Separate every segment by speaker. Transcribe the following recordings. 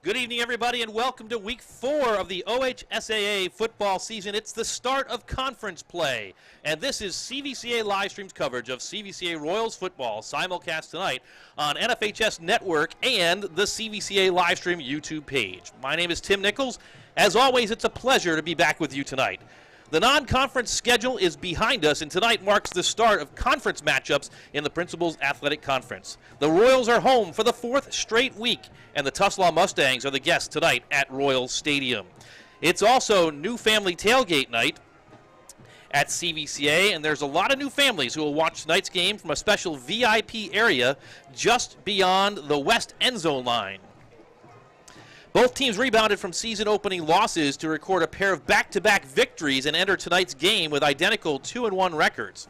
Speaker 1: Good evening, everybody, and welcome to Week 4 of the OHSAA football season. It's the start of conference play, and this is CVCA live streams coverage of CVCA Royals football, simulcast tonight on NFHS Network and the CVCA live stream YouTube page. My name is Tim Nichols. As always, it's a pleasure to be back with you tonight. The non-conference schedule is behind us, and tonight marks the start of conference matchups in the Principal's Athletic Conference. The Royals are home for the 4th straight week, and the Tuslaw Mustangs are the guests tonight at Royals Stadium. It's also new family tailgate night at CVCA, and there's a lot of new families who will watch tonight's game from a special VIP area just beyond the west end zone line. Both teams rebounded from season-opening losses to record a pair of back-to-back victories and enter tonight's game with identical 2-1 records.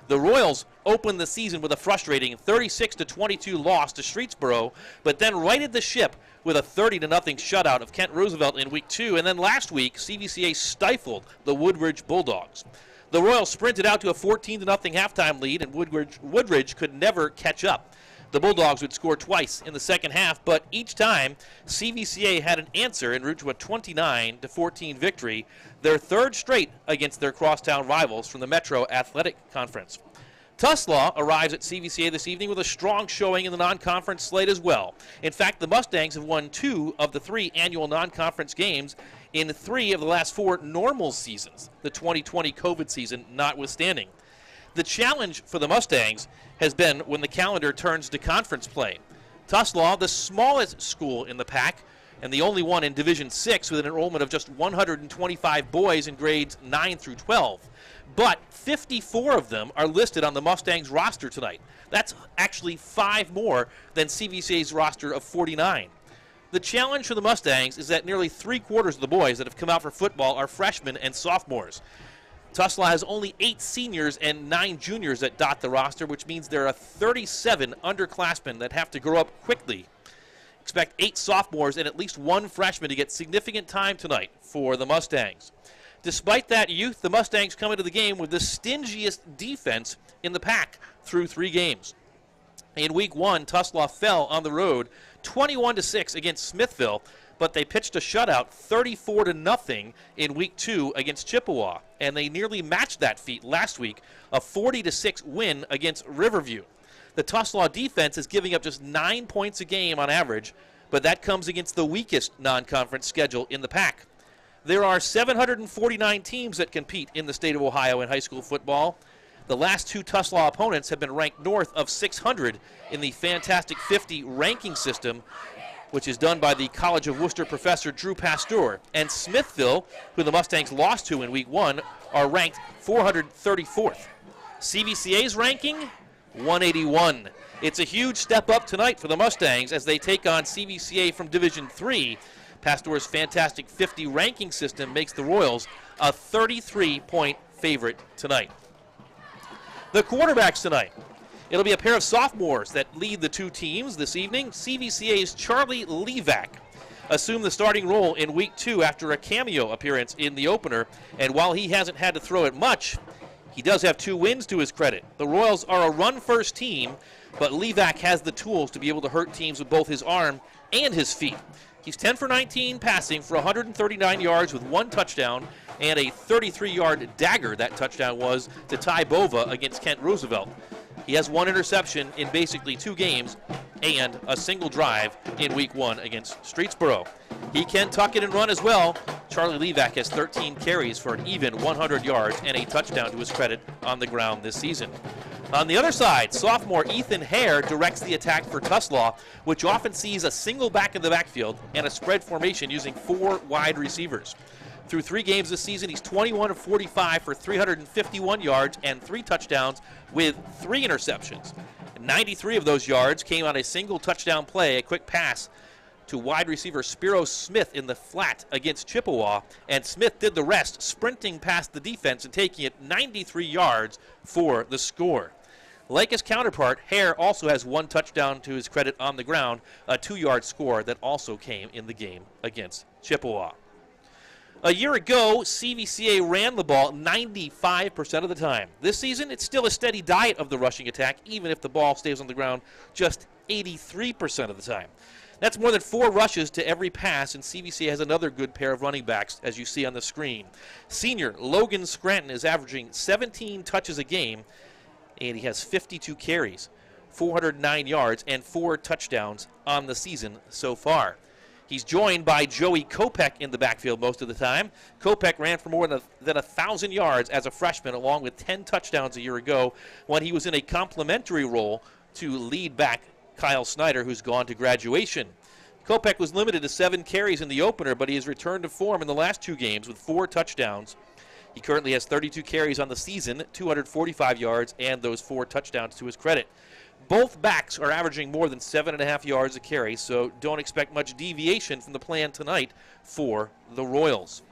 Speaker 1: The Royals opened the season with a frustrating 36-22 loss to Streetsboro, but then righted the ship with a 30-0 shutout of Kent Roosevelt in Week 2, and then last week, CVCA stifled the Woodridge Bulldogs. The Royals sprinted out to a 14-0 halftime lead, and Woodridge could never catch up. The Bulldogs would score twice in the second half, but each time, CVCA had an answer en route to a 29-14 victory, their third straight against their crosstown rivals from the Metro Athletic Conference. Tuslaw arrives at CVCA this evening with a strong showing in the non-conference slate as well. In fact, the Mustangs have won 2 of the 3 annual non-conference games in 3 of the last 4 normal seasons, the 2020 COVID season notwithstanding. The challenge for the Mustangs has been when the calendar turns to conference play. Tuslaw, the smallest school in the pack, and the only one in Division 6 with an enrollment of just 125 boys in grades 9 through 12. But 54 of them are listed on the Mustangs roster tonight. That's actually 5 more than CVCA's roster of 49. The challenge for the Mustangs is that nearly 3/4 of the boys that have come out for football are freshmen and sophomores. Tuslaw has only 8 seniors and 9 juniors that dot the roster, which means there are 37 underclassmen that have to grow up quickly. Expect 8 sophomores and at least 1 freshman to get significant time tonight for the Mustangs. Despite that youth, the Mustangs come into the game with the stingiest defense in the pack through 3 games. In Week 1, Tuslaw fell on the road 21-6 against Smithville, but they pitched a shutout 34-0 in Week 2 against Chippewa, and they nearly matched that feat last week, a 40-6 win against Riverview. The Tuslaw defense is giving up just 9 points a game on average, but that comes against the weakest non-conference schedule in the pack. There are 749 teams that compete in the state of Ohio in high school football. The last 2 Tuslaw opponents have been ranked north of 600 in the Fantastic 50 ranking system, which is done by the College of Worcester professor Drew Pasteur. And Smithville, who the Mustangs lost to in Week 1, are ranked 434th. CVCA's ranking, 181. It's a huge step up tonight for the Mustangs as they take on CVCA from Division 3. Pasteur's Fantastic 50 ranking system makes the Royals a 33-point favorite tonight. The quarterbacks tonight. It'll be a pair of sophomores that lead the 2 teams this evening. CVCA's Charlie Levac assumed the starting role in Week 2 after a cameo appearance in the opener, and while he hasn't had to throw it much, he does have 2 wins to his credit. The Royals are a run-first team, but Levac has the tools to be able to hurt teams with both his arm and his feet. He's 10 for 19 passing for 139 yards with 1 touchdown and a 33-yard dagger, that touchdown was, to Ty Bova against Kent Roosevelt. He has 1 interception in basically 2 games and a single drive in Week 1 against Streetsboro. He can tuck it and run as well. Charlie Levac has 13 carries for an even 100 yards and a touchdown to his credit on the ground this season. On the other side, sophomore Ethan Hare directs the attack for Tuslaw, which often sees a single back in the backfield and a spread formation using 4 wide receivers. Through 3 games this season, he's 21 of 45 for 351 yards and 3 touchdowns with 3 interceptions. 93 of those yards came on a single touchdown play, a quick pass to wide receiver Spiro Smith in the flat against Chippewa, and Smith did the rest, sprinting past the defense and taking it 93 yards for the score. Like his counterpart, Hare also has 1 touchdown to his credit on the ground, a 2-yard score that also came in the game against Chippewa. A year ago, CVCA ran the ball 95% of the time. This season, it's still a steady diet of the rushing attack, even if the ball stays on the ground just 83% of the time. That's more than 4 rushes to every pass, and CVCA has another good pair of running backs, as you see on the screen. Senior Logan Scranton is averaging 17 touches a game, and he has 52 carries, 409 yards, and 4 touchdowns on the season so far. He's joined by Joey Kopech in the backfield most of the time. Kopech ran for more than 1,000 yards as a freshman, along with 10 touchdowns a year ago when he was in a complimentary role to lead back Kyle Snyder, who's gone to graduation. Kopech was limited to 7 carries in the opener, but he has returned to form in the last 2 games with 4 touchdowns. He currently has 32 carries on the season, 245 yards, and those 4 touchdowns to his credit. Both backs are averaging more than 7.5 yards a carry, so don't expect much deviation from the plan tonight for the Royals.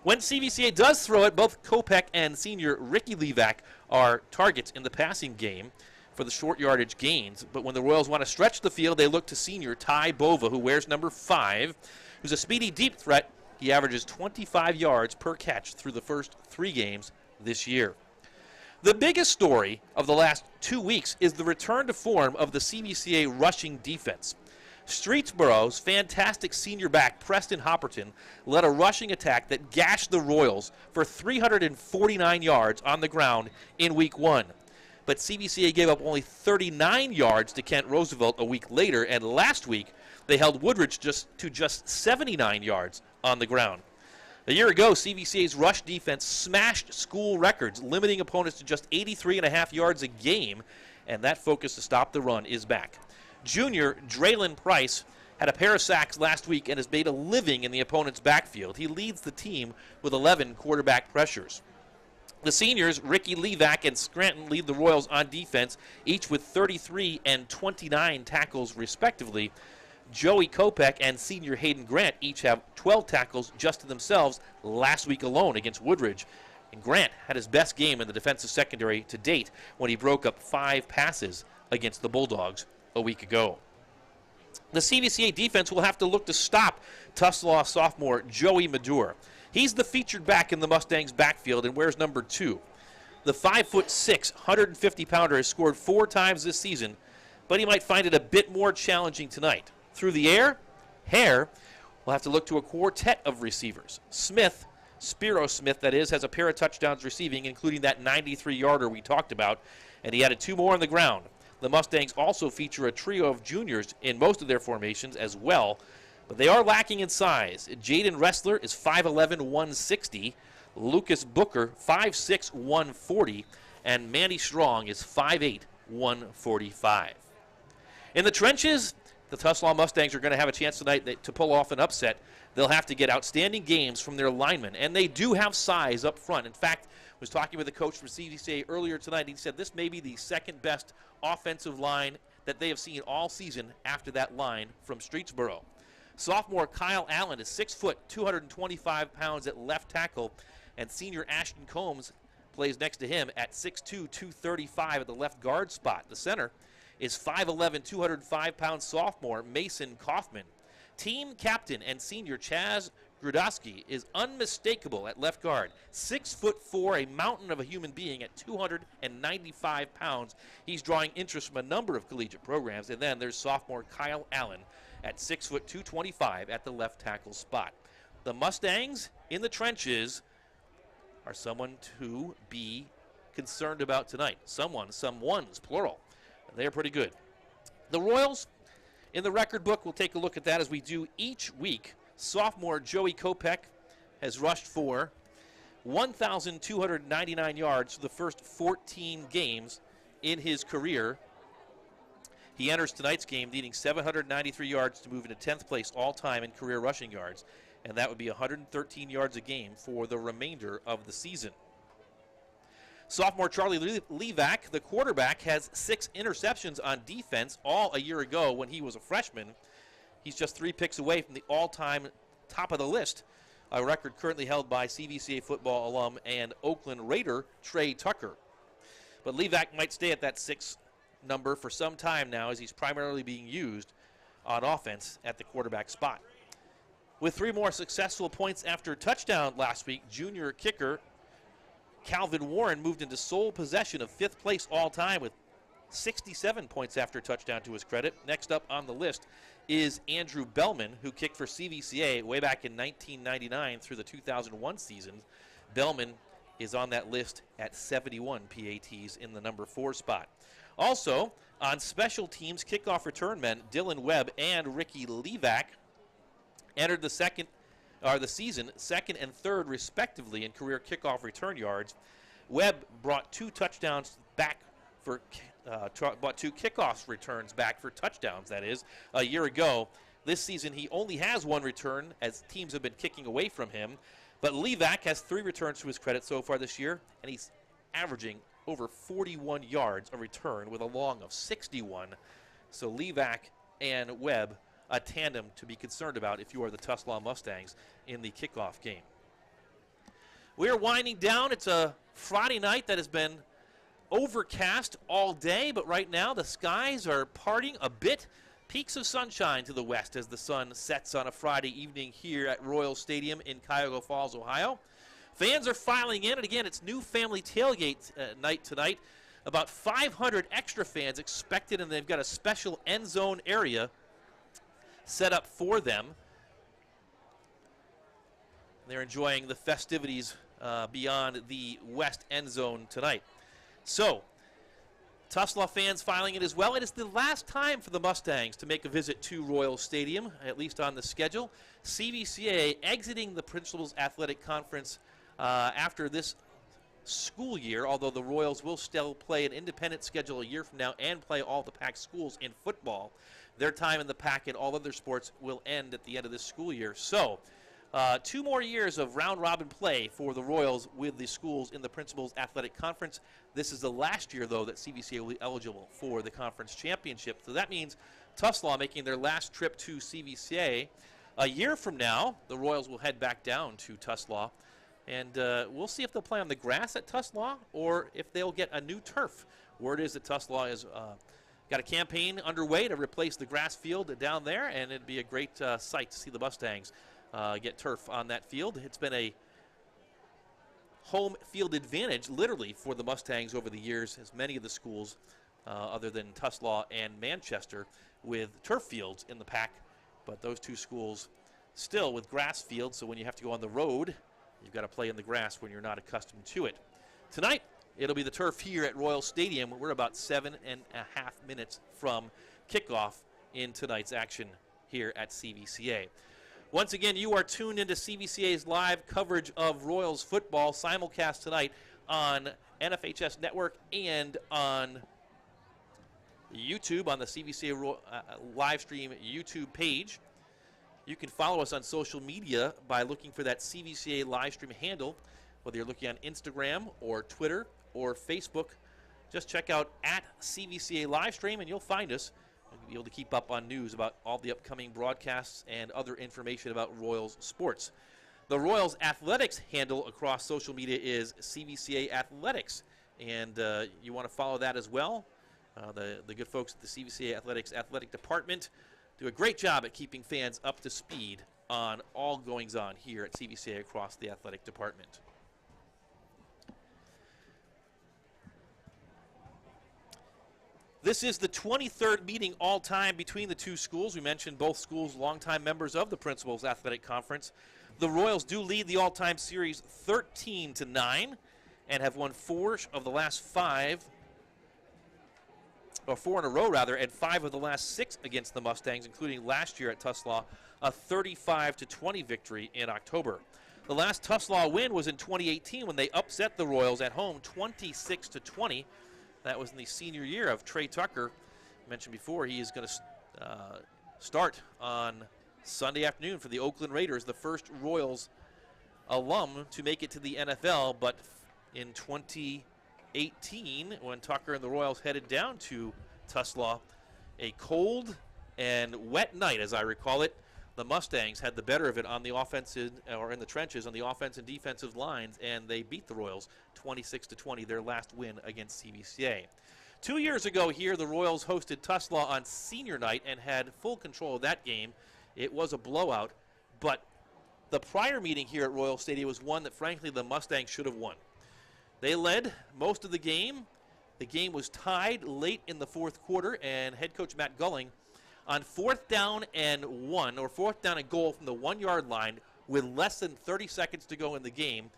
Speaker 1: When CVCA does throw it, both Kopech and senior Ricky Levac are targets in the passing game for the short yardage gains. But when the Royals want to stretch the field, they look to senior Ty Bova, who wears number 5, who's a speedy deep threat. He averages 25 yards per catch through the first 3 games this year. The biggest story of the last 2 weeks is the return to form of the CVCA rushing defense. Streetsboro's fantastic senior back, Preston Hopperton, led a rushing attack that gashed the Royals for 349 yards on the ground in Week 1. But CVCA gave up only 39 yards to Kent Roosevelt a week later, and last week they held Woodridge to just 79 yards on the ground. A year ago, CVCA's rush defense smashed school records, limiting opponents to just 83.5 yards a game, and that focus to stop the run is back. Junior Draylon Price had a pair of sacks last week and has made a living in the opponent's backfield. He leads the team with 11 quarterback pressures. The seniors, Ricky Levac and Scranton, lead the Royals on defense, each with 33 and 29 tackles respectively. Joey Kopech and senior Hayden Grant each have 12 tackles just to themselves last week alone against Woodridge. And Grant had his best game in the defensive secondary to date when he broke up 5 passes against the Bulldogs a week ago. The CVCA defense will have to look to stop Tuslaw sophomore Joey Madure. He's the featured back in the Mustangs' backfield and wears number 2. The 5'6", 150-pounder has scored 4 times this season, but he might find it a bit more challenging tonight. Through the air, Hare will have to look to a quartet of receivers. Spiro Smith, that is, has a pair of touchdowns receiving, including that 93-yarder we talked about, and he added 2 more on the ground. The Mustangs also feature a trio of juniors in most of their formations as well, but they are lacking in size. Jaden Wrestler is 5'11", 160. Lucas Booker, 5'6", 140. And Manny Strong is 5'8", 145. In the trenches, the Tuslaw Mustangs are going to have a chance tonight to pull off an upset. They'll have to get outstanding games from their linemen, and they do have size up front. In fact, I was talking with a coach from CVCA earlier tonight. He said this may be the second best offensive line that they have seen all season after that line from Streetsboro. Sophomore Kyle Allen is 6 foot, 225 pounds at left tackle, and senior Ashton Combs plays next to him at 6'2", 235 at the left guard spot. The center is 5'11", 205-pound sophomore Mason Kaufman. Team captain and senior Chaz Grudowski is unmistakable at left guard. 6'4", a mountain of a human being at 295 pounds. He's drawing interest from a number of collegiate programs. And then there's sophomore Kyle Allen at 6', 225 at the left tackle spot. The Mustangs in the trenches are someone to be concerned about tonight. Someone's plural. They're pretty good. The Royals in the record book, we'll take a look at that as we do each week. Sophomore Joey Kopech has rushed for 1,299 yards for the first 14 games in his career. He enters tonight's game needing 793 yards to move into 10th place all-time in career rushing yards, and that would be 113 yards a game for the remainder of the season. Sophomore Charlie Levac, the quarterback, has 6 interceptions on defense, all a year ago when he was a freshman. He's just 3 picks away from the all-time top of the list, a record currently held by CVCA football alum and Oakland Raider Trey Tucker. But Levac might stay at that 6 number for some time now, as he's primarily being used on offense at the quarterback spot. With 3 more successful points after touchdown last week, junior kicker Calvin Warren moved into sole possession of 5th place all time with 67 points after touchdown to his credit. Next up on the list is Andrew Bellman, who kicked for CVCA way back in 1999 through the 2001 season. Bellman is on that list at 71 PATs in the number 4 spot. Also, on special teams, kickoff return men Dylan Webb and Ricky Levac entered the season second and third respectively in career kickoff return yards. Webb brought 2 touchdowns back for brought 2 kickoff returns back for touchdowns, that is, a year ago. This season he only has 1 return as teams have been kicking away from him. But Levac has 3 returns to his credit so far this year, and he's averaging over 41 yards a return with a long of 61. So Levac and Webb, a tandem to be concerned about if you are the Tuslaw Mustangs in the kickoff game. We are winding down. It's a Friday night that has been overcast all day, but right now the skies are parting a bit. Peaks of sunshine to the west as the sun sets on a Friday evening here at Royal Stadium in Cuyahoga Falls, Ohio. Fans are filing in, and again, it's new family tailgate night tonight. About 500 extra fans expected, and they've got a special end zone area set up for them. They're enjoying the festivities beyond the west end zone tonight. So, Tuslaw fans filing in as well. It is the last time for the Mustangs to make a visit to Royal Stadium, at least on the schedule. CVCA exiting the Principals Athletic Conference after this school year, although the Royals will still play an independent schedule a year from now and play all the PAC schools in football. Their time in the PAC and all other sports will end at the end of this school year. So, 2 more years of round-robin play for the Royals with the schools in the Principals Athletic Conference. This is the last year, though, that CVCA will be eligible for the conference championship. So that means Tuslaw making their last trip to CVCA. A year from now, the Royals will head back down to Tuslaw. And we'll see if they'll play on the grass at Tuslaw or if they'll get a new turf. Word is that Tuslaw has got a campaign underway to replace the grass field down there, and it'd be a great sight to see the Mustangs get turf on that field. It's been a home field advantage, literally, for the Mustangs over the years, as many of the schools, other than Tuslaw and Manchester, with turf fields in the PAC. But those 2 schools still with grass fields, so when you have to go on the road, you've got to play in the grass when you're not accustomed to it. Tonight, it'll be the turf here at Royal Stadium. We're about 7.5 minutes from kickoff in tonight's action here at CVCA. Once again, you are tuned into CVCA's live coverage of Royals football, simulcast tonight on NFHS Network and on YouTube, on the CVCA live stream YouTube page. You can follow us on social media by looking for that CVCA live stream handle, whether you're looking on Instagram or Twitter or Facebook. Just check out at CVCA Livestream and you'll find us. You'll be able to keep up on news about all the upcoming broadcasts and other information about Royals sports. The Royals Athletics handle across social media is CVCA Athletics, and you want to follow that as well. The good folks at the CVCA Athletics Athletic Department do a great job at keeping fans up to speed on all goings-on here at CVCA across the athletic department. This is the 23rd meeting all-time between the 2 schools. We mentioned both schools longtime members of the Principals Athletic Conference. The Royals do lead the all-time series 13-9 and have won 4 of the last 5, or 4 in a row rather, and 5 of the last 6 against the Mustangs, including last year at Tuslaw, a 35-20 victory in October. The last Tuslaw win was in 2018 when they upset the Royals at home 26-20. That was in the senior year of Trey Tucker. I mentioned before, he is going to start on Sunday afternoon for the Oakland Raiders, the first Royals alum to make it to the NFL. But in 2018, when Tucker and the Royals headed down to Tuslaw, a cold and wet night, as I recall it, the Mustangs had the better of it on the offensive, or in the trenches on the offensive and defensive lines, and they beat the Royals 26-20, their last win against CVCA. 2 years ago here, the Royals hosted Tuslaw on senior night and had full control of that game. It was a blowout, but the prior meeting here at Royal Stadium was one that, frankly, the Mustangs should have won. They led most of the game, The game was tied late in the fourth quarter, and head coach Matt Gulling on 4th down and 1, or 4th down and goal from the 1-yard line with less than 30 seconds to go in the game,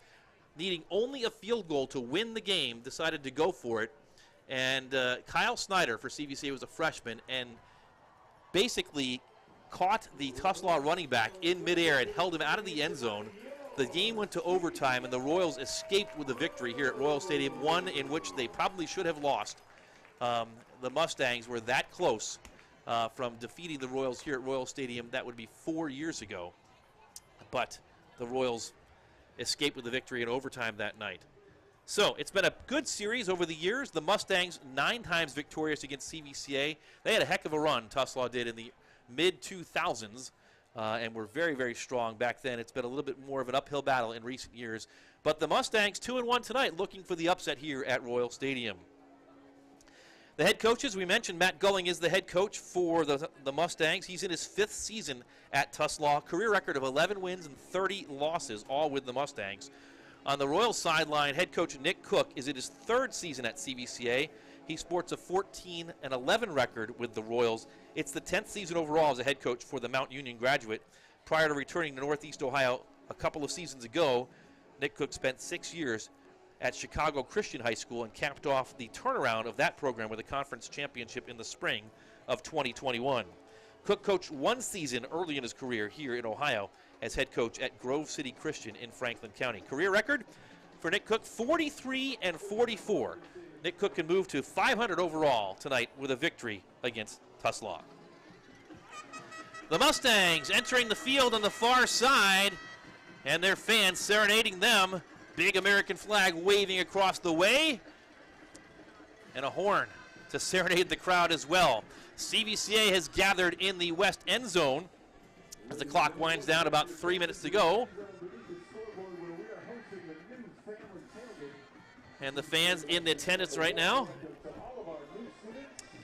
Speaker 1: needing only a field goal to win the game, decided to go for it. And Kyle Snyder for CVCA was a freshman and basically caught the Tuslaw running back in midair and held him out of the end zone. The game went to overtime, and the Royals escaped with a victory here at Royal Stadium, one in which they probably should have lost. The Mustangs were that close from defeating the Royals here at Royal Stadium. That would be 4 years ago. But the Royals escaped with a victory in overtime that night. So it's been a good series over the years. The Mustangs 9 times victorious against CVCA. They had a heck of a run, Tuslaw did, in the mid-2000s, and were very, very strong back then. It's been a little bit more of an uphill battle in recent years. But the Mustangs 2-1 tonight, looking for the upset here at Royal Stadium. The head coaches, we mentioned Matt Gulling is the head coach for the Mustangs. He's in his 5th season at Tuslaw. Career record of 11 wins and 30 losses, all with the Mustangs. On the Royals sideline, head coach Nick Cook is in his 3rd season at CVCA. He sports a 14-11 record with the Royals. It's the 10th season overall as a head coach for the Mount Union graduate. Prior to returning to Northeast Ohio a couple of seasons ago, Nick Cook spent 6 years at Chicago Christian High School and capped off the turnaround of that program with a conference championship in the spring of 2021. Cook coached 1 season early in his career here in Ohio as head coach at Grove City Christian in Franklin County. Career record for Nick Cook, 43-44. Nick Cook can move to 500 overall tonight with a victory against Tuslaw. The Mustangs entering the field on the far side, and their fans serenading them. Big American flag waving across the way, and a horn to serenade the crowd as well. CVCA has gathered in the west end zone as the clock winds down, about 3 minutes to go. And the fans in the attendance right now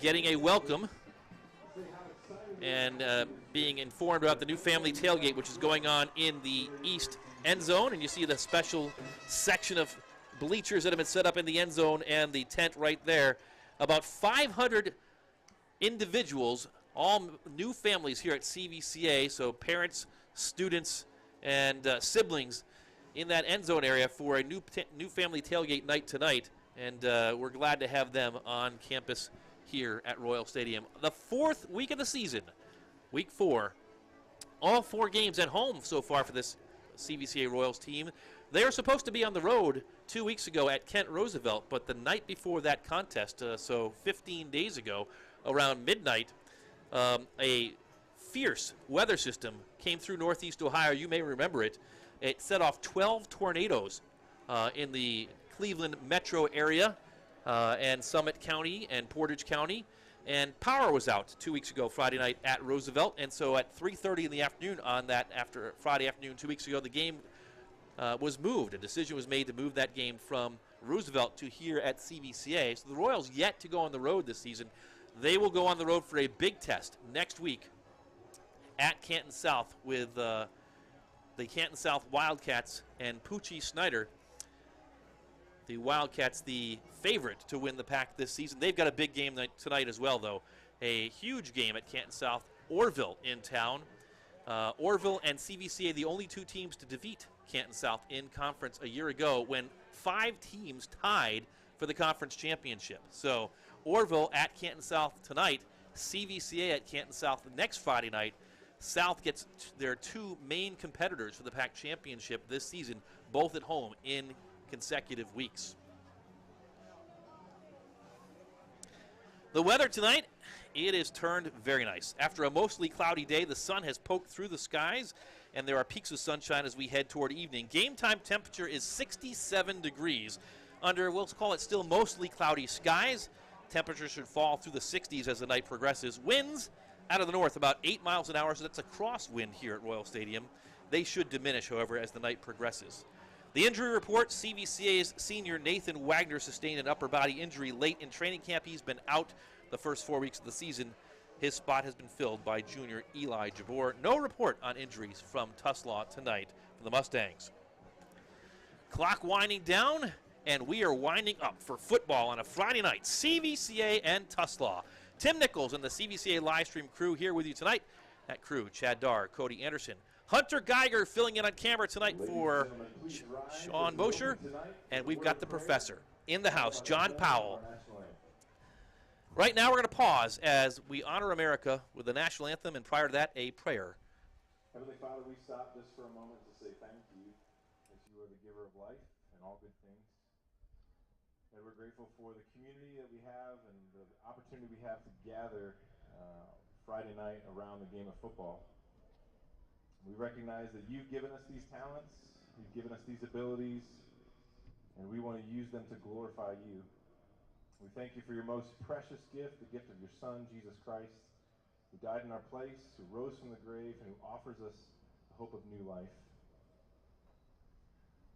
Speaker 1: getting a welcome and being informed about the new family tailgate, which is going on in the east end zone. And you see the special section of bleachers that have been set up in the end zone and the tent right there. About 500 individuals, all new families here at CVCA, so parents, students, and siblings in that end zone area for a new family tailgate night tonight. And we're glad to have them on campus here at Royal Stadium. The 4th week of the season, week 4. All 4 games at home so far for this CVCA Royals team. They were supposed to be on the road 2 weeks ago at Kent Roosevelt, but the night before that contest, so 15 days ago, around midnight, a fierce weather system came through Northeast Ohio. You may remember it. It set off 12 tornadoes in the Cleveland metro area and Summit County and Portage County. And power was out 2 weeks ago, Friday night at Roosevelt. And so at 3:30 in the afternoon on that Friday afternoon 2 weeks ago, the game was moved. A decision was made to move that game from Roosevelt to here at CVCA. So the Royals yet to go on the road this season. They will go on the road for a big test next week at Canton South with the Canton South Wildcats and Poochie Snyder. The Wildcats, the favorite to win the pack this season. They've got a big game tonight as well, though. A huge game at Canton South. Orville in town. Orville and CVCA, the only 2 teams to defeat Canton South in conference a year ago when 5 teams tied for the conference championship. So Orville at Canton South tonight, CVCA at Canton South next Friday night. South gets their 2 main competitors for the PAC championship this season, both at home in consecutive weeks. The weather tonight, it is turned very nice. After a mostly cloudy day, the sun has poked through the skies, and there are peaks of sunshine as we head toward evening. Game time temperature is 67 degrees under, we'll call it still mostly cloudy skies. Temperatures should fall through the 60s as the night progresses. Winds out of the north about 8 miles an hour, so that's a crosswind here at Royal Stadium. They should diminish, however, as the night progresses. The injury report, CVCA's senior Nathan Wagner sustained an upper body injury late in training camp. He's been out the first 4 weeks of the season. His spot has been filled by junior Eli Jabor. No report on injuries from Tuslaw tonight for the Mustangs. Clock winding down, and we are winding up for football on a Friday night. CVCA and Tuslaw. Tim Nichols and the CVCA live stream crew here with you tonight. That crew, Chad Darr, Cody Anderson, Hunter Geiger filling in on camera tonight for Sean Mosher, and we've got the professor in the house, John Powell. Right now we're going to pause as we honor America with the national anthem, and prior to that, a prayer.
Speaker 2: Heavenly Father, we stop just for a moment to say thank you, as you are the giver of life and all good things. And we're grateful for the community that we have and the opportunity we have to gather Friday night around the game of football. We recognize that you've given us these talents, you've given us these abilities, and we want to use them to glorify you. We thank you for your most precious gift, the gift of your Son, Jesus Christ, who died in our place, who rose from the grave, and who offers us the hope of new life.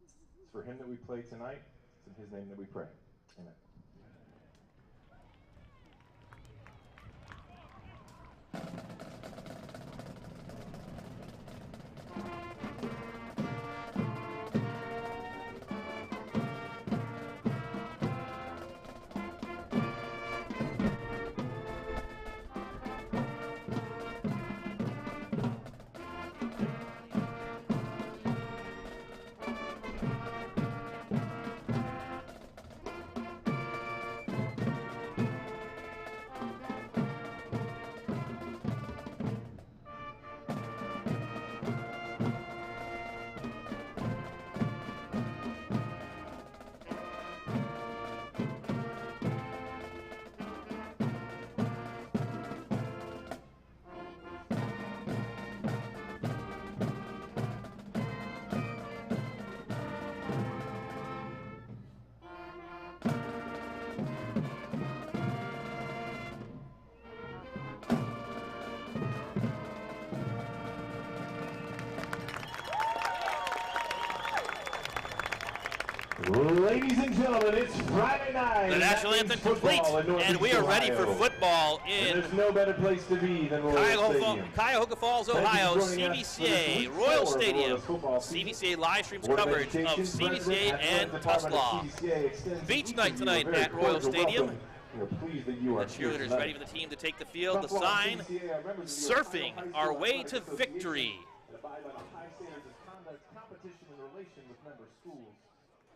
Speaker 2: It's for him that we play tonight. It's in his name that we pray. Amen. Ladies and gentlemen, it's Friday night.
Speaker 1: The national anthem complete, and we are ready for football in
Speaker 2: there's no better place to be than
Speaker 1: Cuyahoga Falls, Ohio, CVCA, Royal Stadium. CVCA live streams coverage of CVCA and Tuslaw. Beach night tonight at Royal Stadium. The cheerleaders ready for the team to take the field. The sign, surfing our way to victory.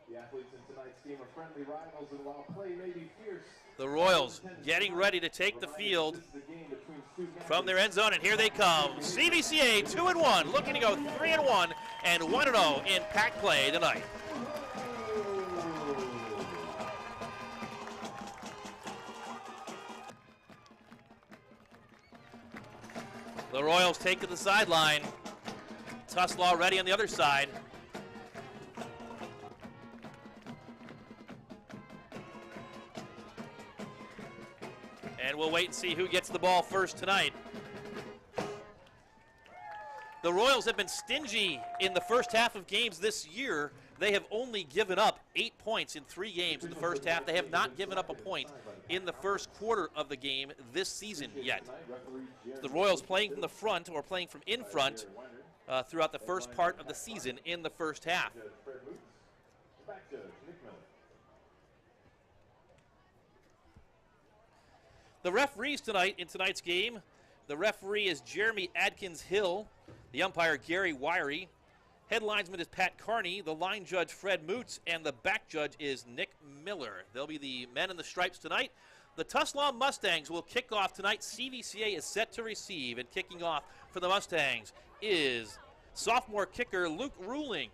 Speaker 2: The athletes in tonight's game are friendly rivals, and while play may be fierce,
Speaker 1: the Royals getting ready to take the field from their end zone, and here they come. CVCA 2-1, looking to go 3-1 and 1-0 in pack play tonight. The Royals take to the sideline. Tuslaw ready on the other side. And we'll wait and see who gets the ball first tonight. The Royals have been stingy in the first half of games this year. They have only given up 8 points in 3 games in the first half. They have not given up a point in the first quarter of the game this season yet. The Royals playing from the front, or playing from in front, throughout the first part of the season in the first half. The referees tonight in tonight's game, the referee is Jeremy Adkins-Hill, the umpire Gary Wiry, head linesman is Pat Carney, the line judge Fred Moots, and the back judge is Nick Miller. They'll be the men in the stripes tonight. The Tuslaw Mustangs will kick off tonight. CVCA is set to receive, and kicking off for the Mustangs is sophomore kicker Luke Ruling.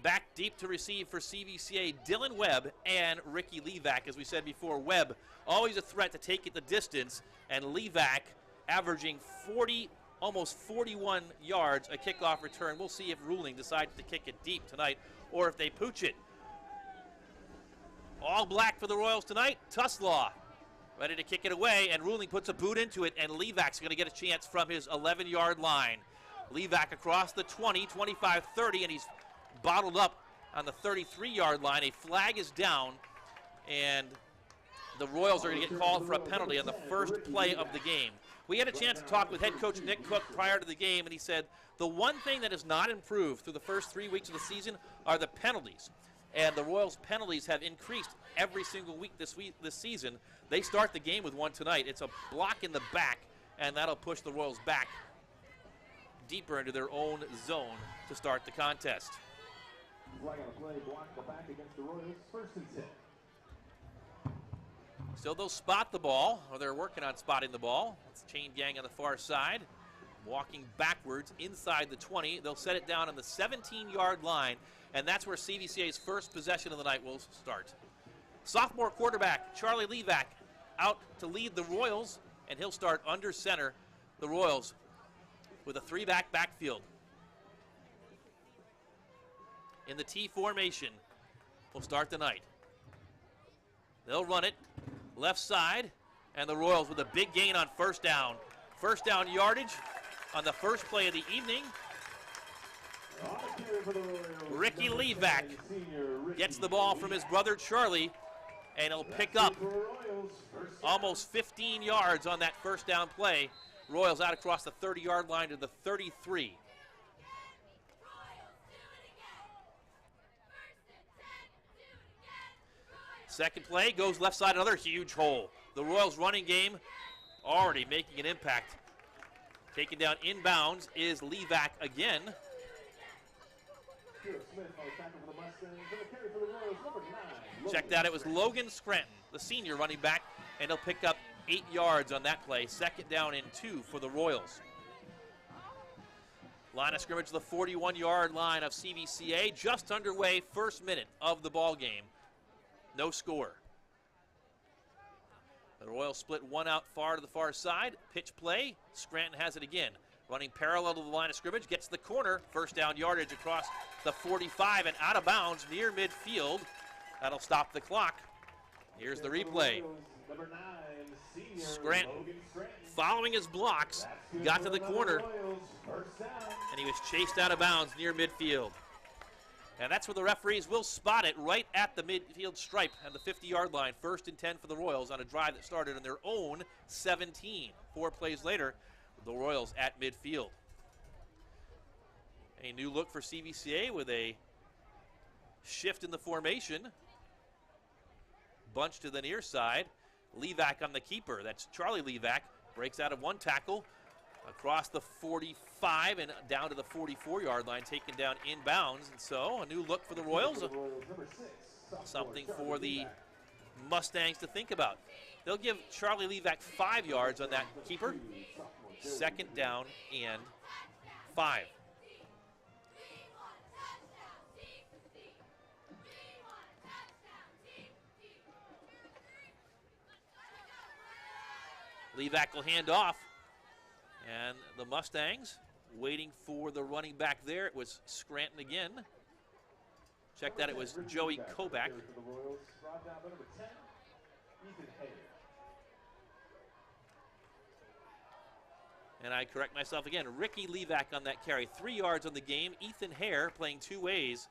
Speaker 1: Back deep to receive for CVCA, Dylan Webb and Ricky Levac. As we said before, Webb always a threat to take it the distance, and Levac averaging 40, almost 41 yards a kickoff return. We'll see if Ruling decides to kick it deep tonight or if they pooch it. All black for the Royals tonight. Tuslaw ready to kick it away, and Ruling puts a boot into it, and Levac's going to get a chance from his 11-yard line. Levac across the 20, 25, 30, and he's bottled up on the 33-yard line. A flag is down, and the Royals are going to get called for a penalty on the first play of the game. We had a chance to talk with head coach Nick Cook prior to the game, and he said the one thing that has not improved through the first 3 weeks of the season are the penalties. and the Royals' penalties have increased every single week this season. They start the game with one tonight. It's a block in the back, and that'll push the Royals back deeper into their own zone to start the contest.
Speaker 2: Flag on the play, block the back against the Royals, 1st and 10.
Speaker 1: So they'll spot the ball, or they're working on spotting the ball. It's chain gang on the far side, walking backwards inside the 20. They'll set it down on the 17-yard line, and that's where CVCA's first possession of the night will start. Sophomore quarterback Charlie Levac out to lead the Royals, and he'll start under center the Royals with a 3-back backfield. In the T formation, will start the night. They'll run it left side, and the Royals with a big gain on first down. First down yardage on the first play of the evening. Ricky Levac gets the ball from his brother Charlie, and he'll pick up almost 15 yards on that first down play. Royals out across the 30-yard line to the 33. Second play goes left side, another huge hole. The Royals running game already making an impact. Taken down inbounds is Levac again. Checked out, it was Logan Scranton, the senior running back, and he'll pick up 8 yards on that play. Second down and 2 for the Royals. Line of scrimmage, the 41-yard line of CVCA, just underway, first minute of the ball game. No score. The Royals split one out far to the far side. Pitch play. Scranton has it again. Running parallel to the line of scrimmage. Gets the corner. First down yardage across the 45 and out of bounds near midfield. That'll stop the clock. Here's the replay. Scranton, following his blocks, got to the corner, and he was chased out of bounds near midfield. And that's where the referees will spot it, right at the midfield stripe and the 50-yard line. First and 10 for the Royals on a drive that started on their own 17. 4 plays later, the Royals at midfield. A new look for CVCA with a shift in the formation. Bunch to the near side. Levac on the keeper. That's Charlie Levac. Breaks out of one tackle. Across the 45 and down to the 44-yard line, taken down inbounds. And so a new look for the Royals. Something for the Mustangs to think about. They'll give Charlie Levac 5 yards on that keeper. Second down and 5. Levac will hand off. And the Mustangs waiting for the running back there. It was Scranton again. Check that, it was Joey Koback. And I correct myself again. Ricky Levac on that carry. 3 yards on the game. Ethan Hare playing 2 ways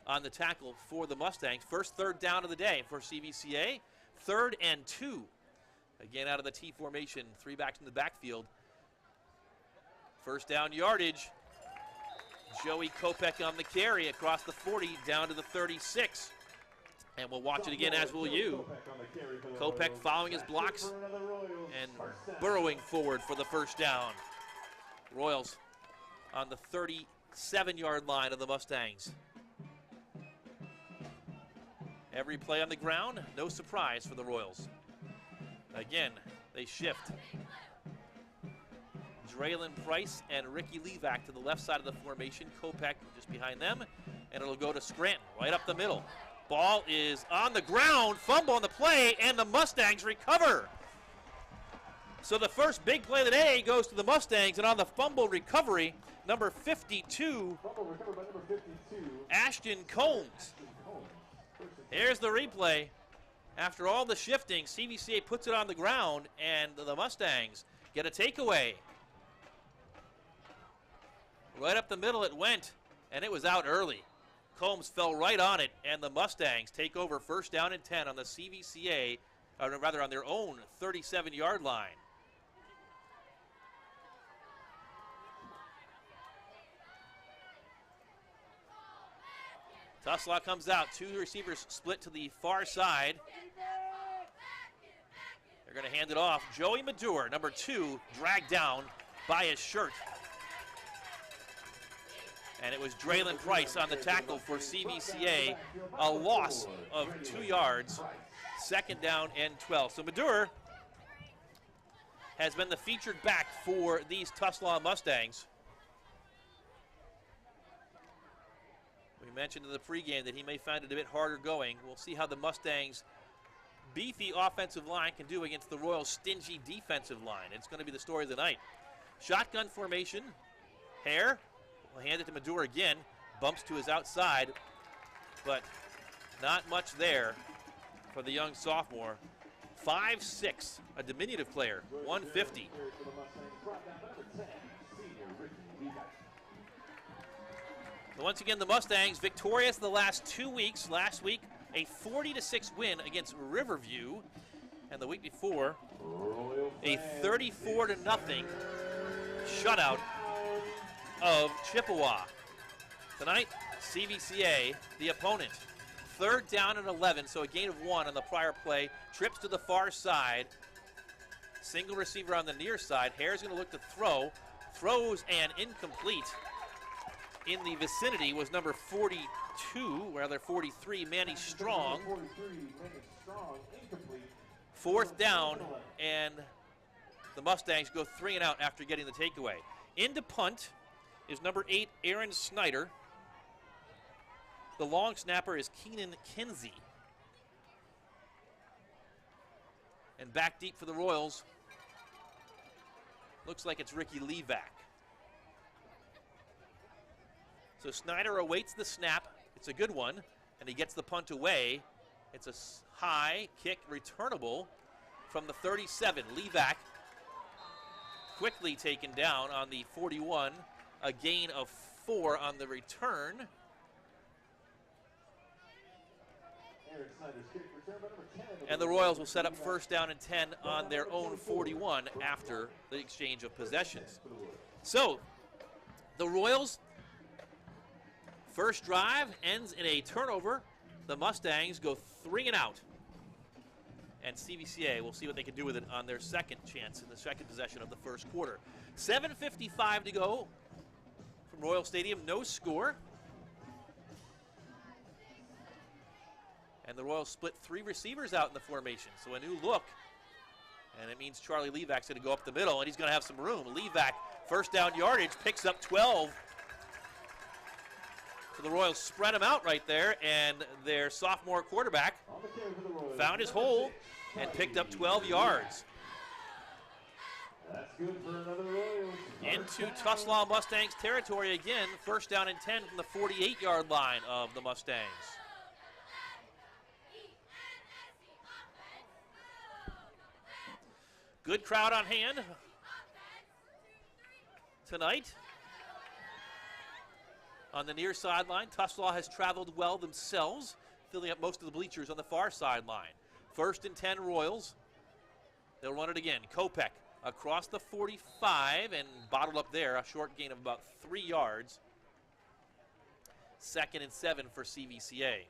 Speaker 1: on the tackle for the Mustangs. First third down of the day for CVCA. 3rd and 2. Again out of the T formation. 3 backs in the backfield. First down yardage. Joey Kopeck on the carry across the 40 down to the 36. And we'll watch it again, as will you. Kopeck following his blocks and burrowing forward for the first down. Royals on the 37-yard line of the Mustangs. Every play on the ground, no surprise for the Royals. Again, they shift. Draylon Price and Ricky Levac to the left side of the formation. Kopeck just behind them. And it'll go to Scranton right up the middle. Ball is on the ground. Fumble on the play, and the Mustangs recover. So the first big play of the day goes to the Mustangs, and on the fumble recovery, number 52, Ashton Combs. Here's the replay. After all the shifting, CVCA puts it on the ground, and the Mustangs get a takeaway. Right up the middle it went, and it was out early. Combs fell right on it, and the Mustangs take over first down and 10 on the CVCA, or rather on their own 37-yard line. Tuslaw comes out. 2 receivers split to the far side. They're going to hand it off. Joey Madure, number 2, dragged down by his shirt. And it was Draylon Price on the tackle for CVCA. A loss of 2 yards. 2nd down and 12. So Madure has been the featured back for these Tuslaw Mustangs. We mentioned in the pregame that he may find it a bit harder going. We'll see how the Mustangs' beefy offensive line can do against the Royals' stingy defensive line. It's going to be the story of the night. Shotgun formation. Hare will hand it to Madure again. Bumps to his outside, but not much there for the young sophomore. 5'6", a diminutive player, 150. But once again, the Mustangs victorious the last 2 weeks. Last week, a 40-6 win against Riverview, and the week before, a 34-0 shutout of Chippewa. Tonight, CVCA, the opponent. 3rd down and 11, so a gain of 1 on the prior play. Trips to the far side. Single receiver on the near side. Hare's going to look to throw. Throws and incomplete. In the vicinity was number 42, rather 43, Manny Strong. 4th down, and the Mustangs go 3 and out after getting the takeaway. Into punt is number 8, Aaron Snyder. The long snapper is Keenan Kinsey. And back deep for the Royals, looks like it's Ricky Levac. So Snyder awaits the snap. It's a good one, and he gets the punt away. It's a high kick returnable from the 37. Levac quickly taken down on the 41. A gain of 4 on the return. And the Royals will set up 1st down and 10 on their own 41 after the exchange of possessions. So the Royals' first drive ends in a turnover. The Mustangs go 3 and out. And CVCA will see what they can do with it on their second chance in the second possession of the first quarter. 7:55 to go from Royal Stadium, no score. And the Royals split 3 receivers out in the formation, so a new look. And it means Charlie Levac's going to go up the middle, and he's going to have some room. Levac, 1st down yardage, picks up 12. So the Royals spread him out right there, and their sophomore quarterback found his hole and picked up 12 yards.
Speaker 2: That's good for another Royals.
Speaker 1: Into Tuslaw Mustangs territory again, 1st down and 10 from the 48-yard line of the Mustangs. Good crowd on hand tonight. On the near sideline, Tuslaw has traveled well themselves, filling up most of the bleachers on the far sideline. 1st and 10 Royals. They'll run it again. Kopech across the 45 and bottled up there, a short gain of about 3 yards. 2nd and 7 for CVCA.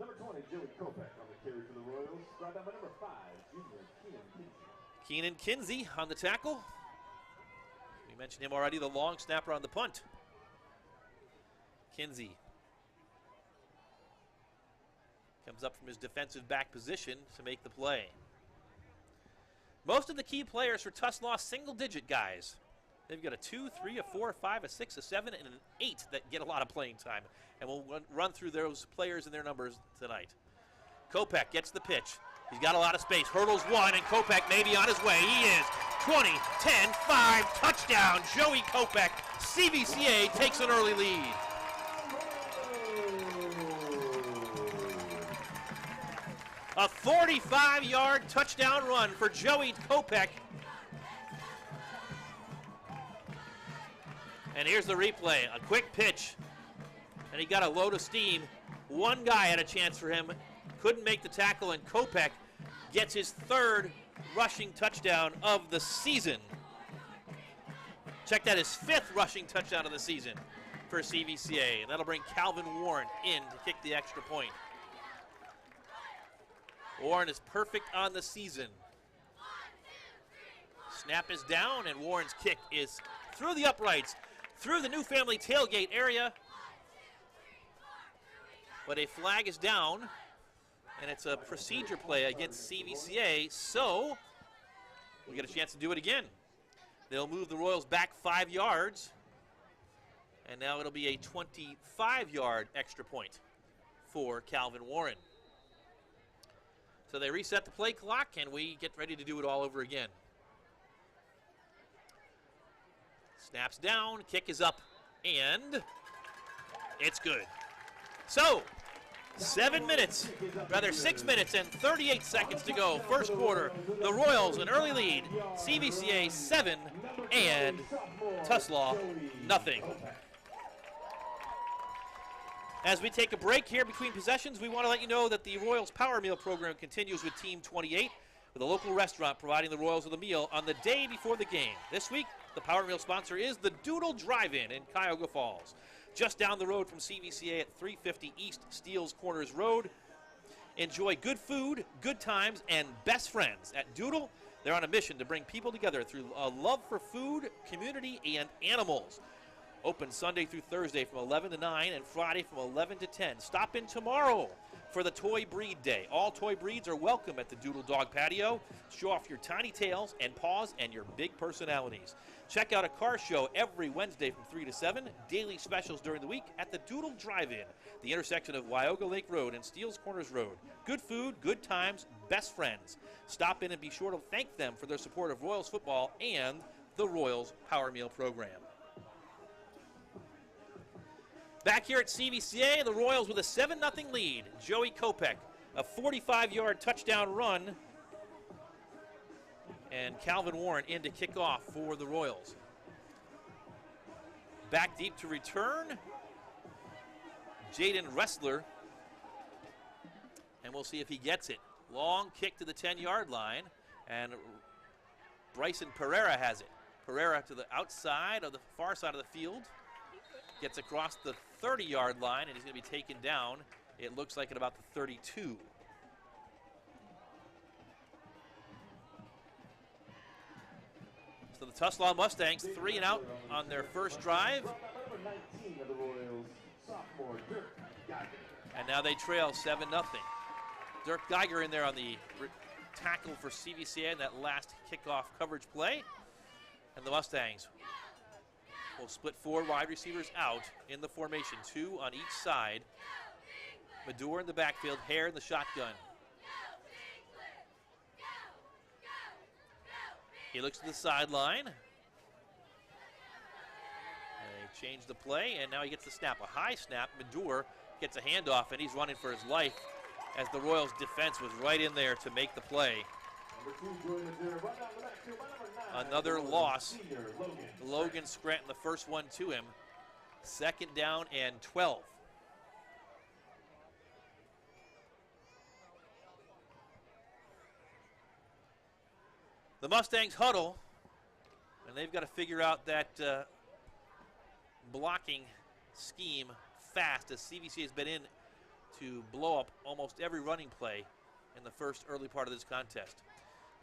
Speaker 2: Number 20, Joey Kopech on the carry for the Royals. Brought down by number 5, junior Keenan Kinsey.
Speaker 1: Keenan Kinsey on the tackle. We mentioned him already, the long snapper on the punt. Kinsey comes up from his defensive back position to make the play. Most of the key players for Tuslaw, single-digit guys. They've got a 2, 3, a 4, a 5, a 6, a 7, and an 8 that get a lot of playing time. And we'll run through those players and their numbers tonight. Kopech gets the pitch. He's got a lot of space. Hurdles 1, and Kopech may be on his way. He is. 20, 10, 5, touchdown. Joey Kopech. CVCA takes an early lead. A 45-yard touchdown run for Joey Kopech. And here's the replay. A quick pitch. And he got a load of steam. One guy had a chance for him. Couldn't make the tackle, and Kopech gets his 3rd rushing touchdown of the season. Check that, his 5th rushing touchdown of the season. for CVCA, and that'll bring Calvin Warren in to kick the extra point. Warren is perfect on the season. Snap is down, and Warren's kick is through the uprights, through the New Family tailgate area. But a flag is down, and it's a procedure play against CVCA, so we get a chance to do it again. They'll move the Royals back 5 yards, and now it'll be a 25-yard extra point for Calvin Warren. So they reset the play clock, and we get ready to do it all over again. Snaps down, kick is up, and it's good. So, 6 minutes and 38 seconds to go. First quarter, the Royals an early lead. CVCA 7 and Tuslaw nothing. As we take a break here between possessions, we want to let you know that the Royals Power Meal program continues with Team 28, with a local restaurant providing the Royals with a meal on the day before the game. This week, the Power Meal sponsor is the Doodle Drive-In in Cuyahoga Falls. Just down the road from CVCA at 350 East Steeles Corners Road. Enjoy good food, good times, and best friends. At Doodle, they're on a mission to bring people together through a love for food, community, and animals. Open Sunday through Thursday from 11 to 9 and Friday from 11 to 10. Stop in tomorrow for the Toy Breed Day. All toy breeds are welcome at the Doodle Dog Patio. Show off your tiny tails and paws and your big personalities. Check out a car show every Wednesday from 3 to 7. Daily specials during the week at the Doodle Drive-In, the intersection of Cuyahoga Lake Road and Steeles Corners Road. Good food, good times, best friends. Stop in and be sure to thank them for their support of Royals football and the Royals Power Meal program. Back here at CVCA, the Royals with a 7-0 lead. Joey Kopech, a 45-yard touchdown run. And Calvin Warren in to kick off for the Royals. Back deep to return, Jaden Ressler. And we'll see if he gets it. Long kick to the 10-yard line, and Bryson Pereira has it. Pereira to the outside of the far side of the field. Gets across the 30-yard line, and he's going to be taken down, it looks like, at about the 32. So the Tuslaw Mustangs 3 and out on their first drive. And now they trail 7-0. Dirk Geiger in there on the tackle for CVCA in that last kickoff coverage play. And the Mustangs will split 4 wide receivers out in the formation, 2 on each side. Medor in the backfield, Hare in the shotgun. He looks to the sideline. They change the play, and now he gets the snap. A high snap. Medor gets a handoff, and he's running for his life as the Royals defense was right in there to make the play. Another loss. Logan Scranton, the first one to him. 2nd down and 12. The Mustangs huddle, and they've got to figure out that blocking scheme fast, as CVCA has been in to blow up almost every running play in the first early part of this contest.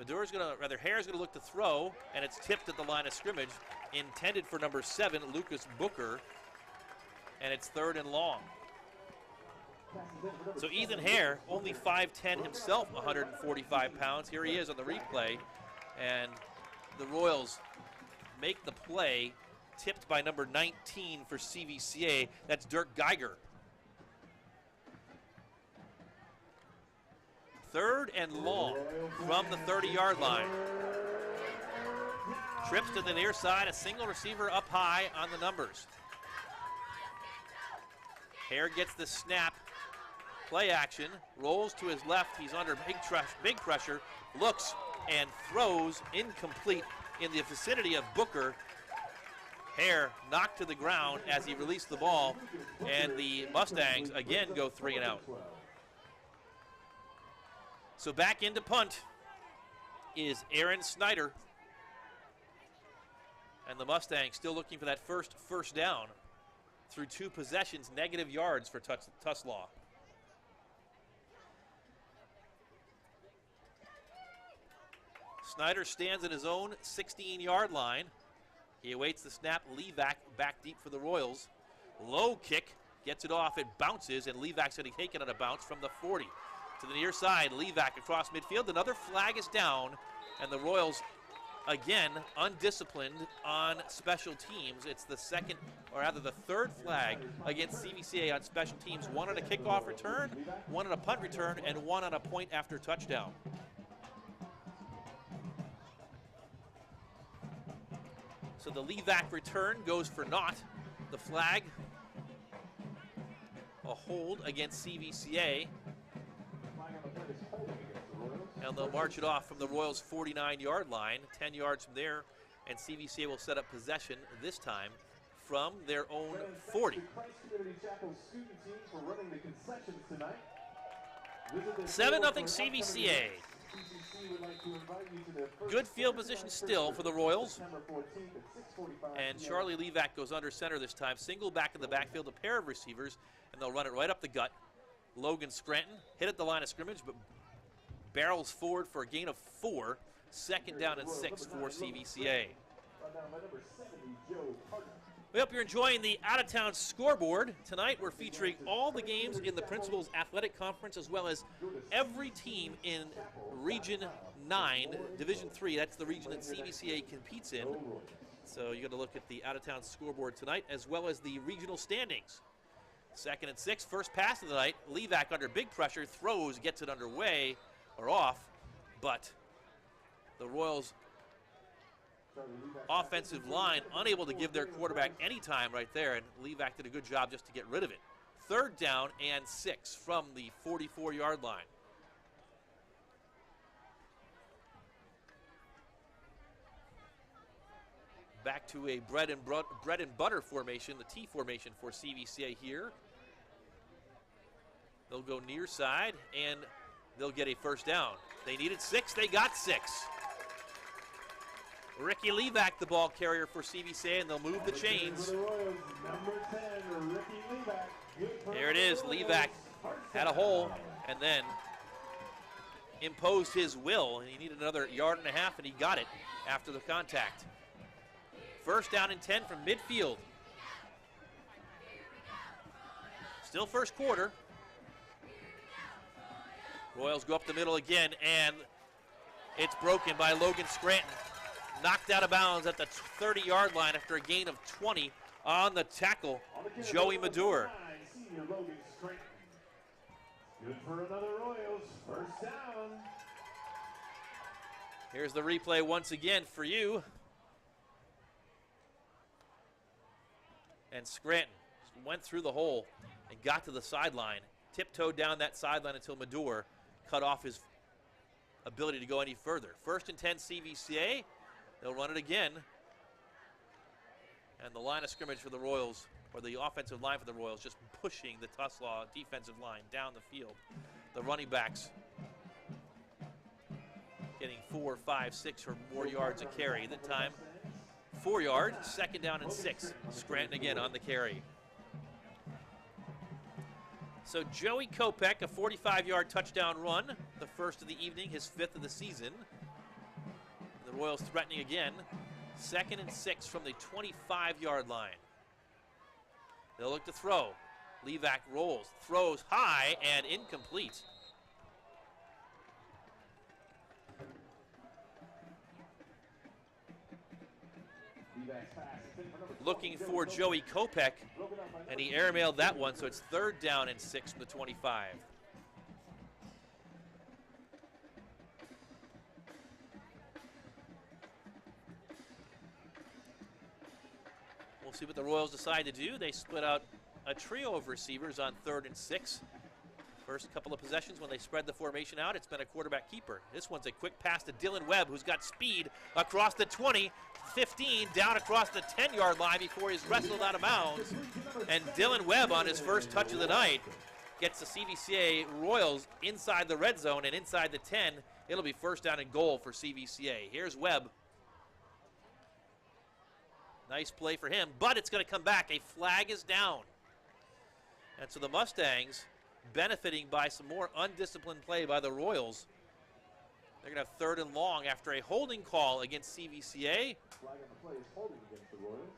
Speaker 1: Hare's going to look to throw, and it's tipped at the line of scrimmage, intended for number 7, Lucas Booker, and it's 3rd and long. So Ethan Hare, only 5'10 himself, 145 pounds. Here he is on the replay, and the Royals make the play, tipped by number 19 for CVCA. That's Dirk Geiger. 3rd and long from the 30-yard line. Trips to the near side, a single receiver up high on the numbers. Hare gets the snap, play action, rolls to his left. He's under big pressure, looks and throws incomplete in the vicinity of Booker. Hare knocked to the ground as he released the ball, and the Mustangs again go 3 and out. So back into punt is Aaron Snyder. And the Mustangs still looking for that first down. through 2 possessions, negative yards for Tuslaw. Snyder stands at his own 16-yard line. He awaits the snap. Levac back deep for the Royals. Low kick, gets it off, it bounces, and Levac's going to take it on a bounce from the 40. To the near side, Levac across midfield. Another flag is down, and the Royals, again, undisciplined on special teams. It's the second, or rather the third flag against CVCA on special teams. 1 on a kickoff return, 1 on a punt return, and 1 on a point after touchdown. So the Levac return goes for naught. The flag, a hold against CVCA. And they'll march it off from the Royals' 49-yard line, 10 yards from there, and CVCA will set up possession this time from their own 40. 7-0 CVCA. Good field position still for the Royals. And Charlie Levac goes under center this time. Single back in the backfield, a pair of receivers, and they'll run it right up the gut. Logan Scranton hit at the line of scrimmage, but barrels forward for a gain of 4. 2nd down and 6 for CVCA. We hope you're enjoying the out-of-town scoreboard. Tonight we're featuring all the games in the Principal's Athletic Conference as well as every team in Region 9, Division 3. That's the region that CVCA competes in. So you got to look at the out-of-town scoreboard tonight as well as the regional standings. 2nd and 6, first pass of the night. Levac under big pressure, throws, gets it underway or off, but the Royals offensive line unable to give their quarterback any time right there, and Levac did a good job just to get rid of it. 3rd down and 6 from the 44-yard line. Back to a bread and butter formation, the T formation for CVCA here. They'll go near side, and they'll get a first down. They needed 6, they got 6. Ricky Levac, the ball carrier for CVCA, and they'll move the chains. There it is. Levac had a hole and then imposed his will, and he needed another 1.5 yards, and he got it after the contact. 1st down and 10 from midfield. Still first quarter. Royals go up the middle again, and it's broken by Logan Scranton. Knocked out of bounds at the 30-yard line after a gain of 20 on the tackle, Joey Madure.
Speaker 2: Good for another Royals, first down.
Speaker 1: Here's the replay once again for you. And Scranton went through the hole and got to the sideline, tiptoed down that sideline until Madure cut off his ability to go any further. 1st and 10 CVCA. They'll run it again. And the line of scrimmage for the Royals, or the offensive line for the Royals, just pushing the Tuslaw defensive line down the field. The running backs getting 4, 5, 6 or more yards a carry. That time, 4 yards, 2nd down and 6. Scranton again on the carry. So Joey Kopech, a 45-yard touchdown run, the first of the evening, his 5th of the season. The Royals threatening again. 2nd and 6 from the 25-yard line. They'll look to throw. Levac rolls, throws high and incomplete. Looking for Joey Kopech, and he airmailed that one, so it's 3rd down and 6 from the 25. We'll see what the Royals decide to do. They split out a trio of receivers on 3rd and 6. First couple of possessions when they spread the formation out, it's been a quarterback keeper. This one's a quick pass to Dylan Webb, who's got speed across the 20, 15, down across the 10-yard line before he's wrestled out of bounds. And Dylan Webb on his first touch of the night gets the CVCA Royals inside the red zone and inside the 10. It'll be 1st down and goal for CVCA. Here's Webb. Nice play for him, but it's going to come back. A flag is down. And so the Mustangs, benefiting by some more undisciplined play by the Royals, they're going to have 3rd and long after a holding call against CVCA.
Speaker 2: Flag on the play is holding against the Royals.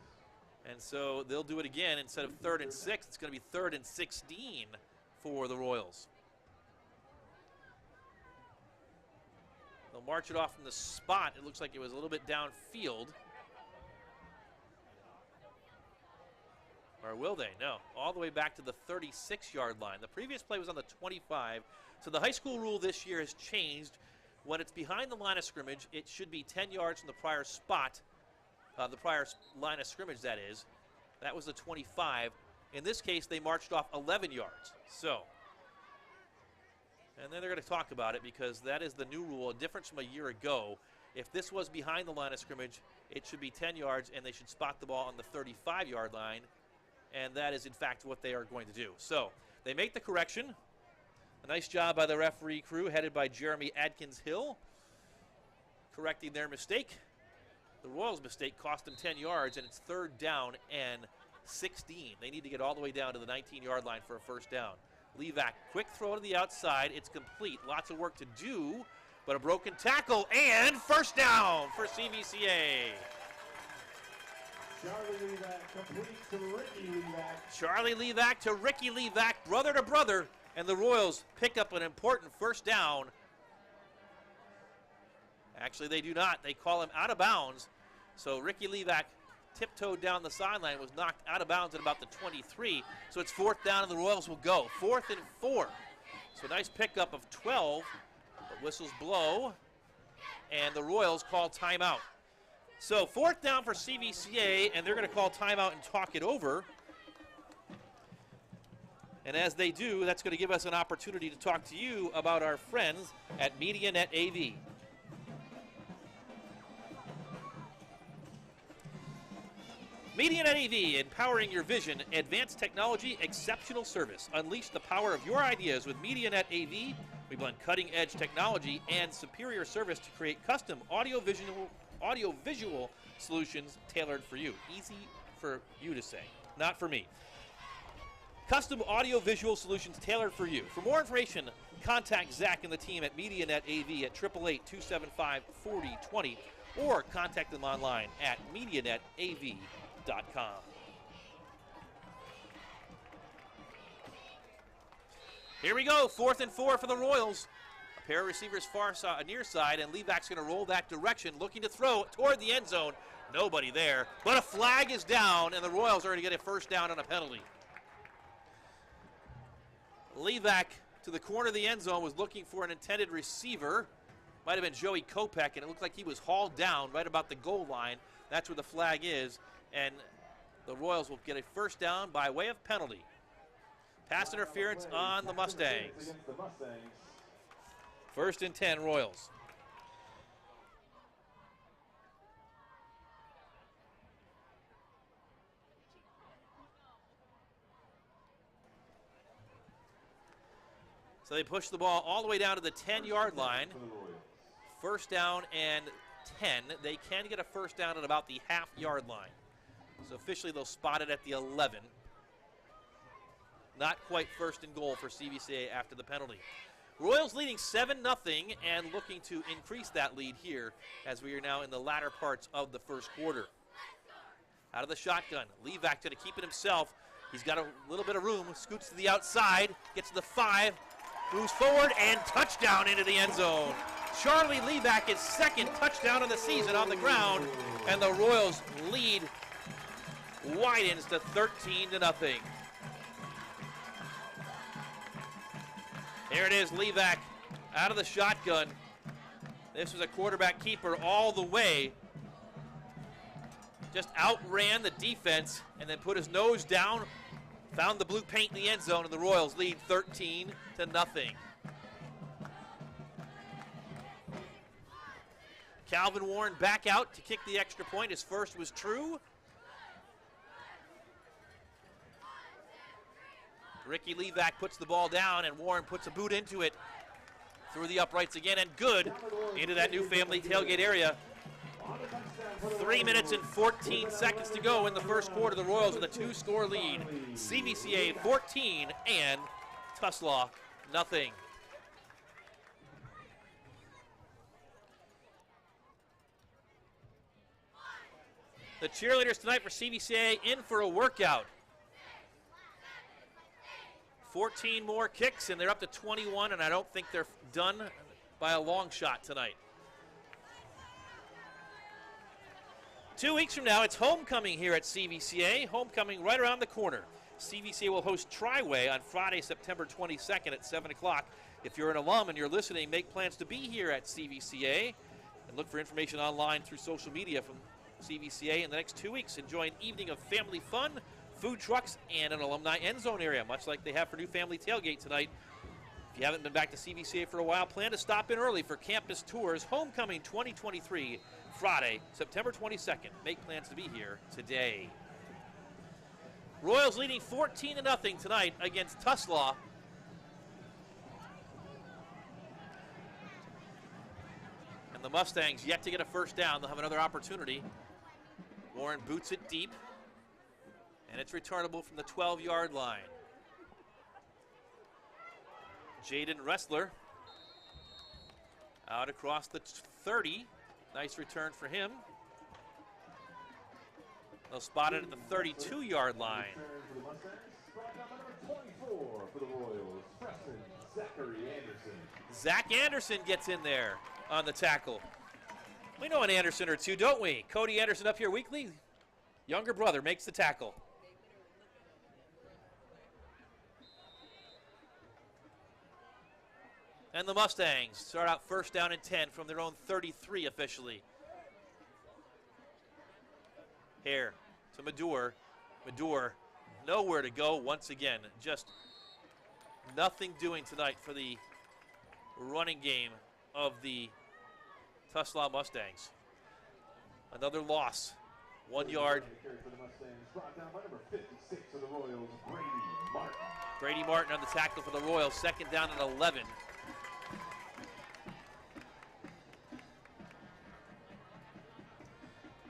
Speaker 1: And so they'll do it again. Instead of 3rd and 6, it's going to be 3rd and 16 for the Royals. They'll march it off from the spot. It looks like it was a little bit downfield. Or will they? No. All the way back to the 36-yard line. The previous play was on the 25. So the high school rule this year has changed. When it's behind the line of scrimmage, it should be 10 yards from the prior spot. The prior line of scrimmage, that is. That was the 25. In this case, they marched off 11 yards. So, and then they're going to talk about it because that is the new rule, a difference from a year ago. If this was behind the line of scrimmage, it should be 10 yards, and they should spot the ball on the 35-yard line. And that is, in fact, what they are going to do. So, they make the correction. A nice job by the referee crew, headed by Jeremy Adkins-Hill, correcting their mistake. The Royals' mistake cost them 10 yards, and it's 3rd down and 16. They need to get all the way down to the 19-yard line for a 1st down. Levac, quick throw to the outside. It's complete. Lots of work to do, but a broken tackle, and 1st down for CVCA.
Speaker 2: Charlie Levac complete to Ricky Levac.
Speaker 1: Charlie Levac to Ricky Levac, brother to brother, and the Royals pick up an important 1st down. Actually, they do not. They call him out of bounds. So Ricky Levac tiptoed down the sideline, was knocked out of bounds at about the 23. So it's 4th down, and the Royals will go. 4th and 4. So nice pickup of 12. But whistles blow, and the Royals call timeout. So 4th down for CVCA, and they're going to call timeout and talk it over. And as they do, that's going to give us an opportunity to talk to you about our friends at MediaNet AV. MediaNet AV, empowering your vision, advanced technology, exceptional service. Unleash the power of your ideas with MediaNet AV. We blend cutting-edge technology and superior service to create custom audio-visual solutions tailored for you. Easy for you to say, not for me. Custom audio-visual solutions tailored for you. For more information, contact Zach and the team at MediaNet AV at 888-275-4020 or contact them online at MediaNetAV.com. Here we go, 4th and 4 for the Royals. A pair of receivers far near side, and Levac's going to roll that direction, looking to throw toward the end zone. Nobody there, but a flag is down, and the Royals are going to get a 1st down on a penalty. Levac to the corner of the end zone was looking for an intended receiver. Might have been Joey Kopech, and it looked like he was hauled down right about the goal line. That's where the flag is, and the Royals will get a 1st down by way of penalty. Pass interference on the Mustangs. 1st and 10, Royals. So they push the ball all the way down to the 10-yard line. 1st down and 10. They can get a 1st down at about the half-yard line. So officially they'll spot it at the 11. Not quite 1st and goal for CVCA after the penalty. Royals leading 7-0 and looking to increase that lead here as we are now in the latter parts of the 1st quarter. Out of the shotgun, Levac to keep it himself. He's got a little bit of room, scoots to the outside, gets to the 5, moves forward, and touchdown into the end zone. Charlie Levac, his 2nd touchdown of the season on the ground, and the Royals lead widens to 13-0. Here it is, Levac out of the shotgun. This was a quarterback keeper all the way. Just outran the defense and then put his nose down, found the blue paint in the end zone, and the Royals lead 13-0. Calvin Warren back out to kick the extra point. His first was true. Ricky Levac puts the ball down, and Warren puts a boot into it through the uprights again, and good into that new family tailgate area 3 minutes and 14 seconds to go in the first quarter. The Royals with a 2-score lead. CVCA 14 and Tuslaw nothing. The cheerleaders tonight for CVCA in for a workout. 14 more kicks, and they're up to 21, and I don't think they're done by a long shot tonight. 2 weeks from now, it's homecoming here at CVCA. Homecoming right around the corner. CVCA will host Triway on Friday, September 22nd at 7 o'clock. If you're an alum and you're listening, make plans to be here at CVCA, and look for information online through social media from CVCA in the next 2 weeks. Enjoy an evening of family fun, food trucks, and an alumni end zone area, much like they have for New Family Tailgate tonight. If you haven't been back to CVCA for a while, plan to stop in early for campus tours. Homecoming 2023, Friday, September 22nd. Make plans to be here today. Royals leading 14-0 tonight against Tuslaw. And the Mustangs yet to get a first down. They'll have another opportunity. Warren boots it deep, and it's returnable from the 12-yard line. Jaden Ressler out across the 30. Nice return for him. They'll spot it at the 32-yard line. Zach Anderson gets in there on the tackle. We know an Anderson or two, don't we? Cody Anderson up here weekly. Younger brother makes the tackle. And the Mustangs start out first down and 10 from their own 33 officially. Here to Madure. Madure nowhere to go once again. Just nothing doing tonight for the running game of the Tuslaw Mustangs. Another loss. 1 yard. Brady Martin on the tackle for the Royals. Second down and 11.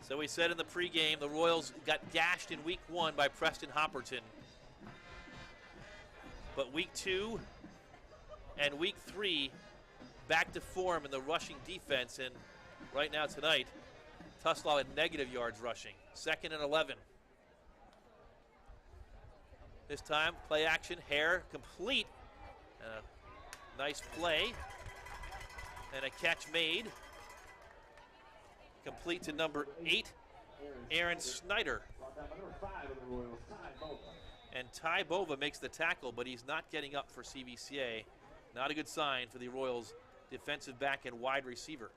Speaker 1: So we said in the pregame, the Royals got gashed in week 1 by Preston Hopperton. But week 2 and week 3, back to form in the rushing defense. And right now tonight, Tuslaw had negative yards rushing. Second and 11. This time, play action, Hare complete. Nice play. And a catch made. Complete to number 8, Aaron Snyder. And Ty Bova makes the tackle, but he's not getting up for CVCA. Not a good sign for the Royals' defensive back and wide receiver.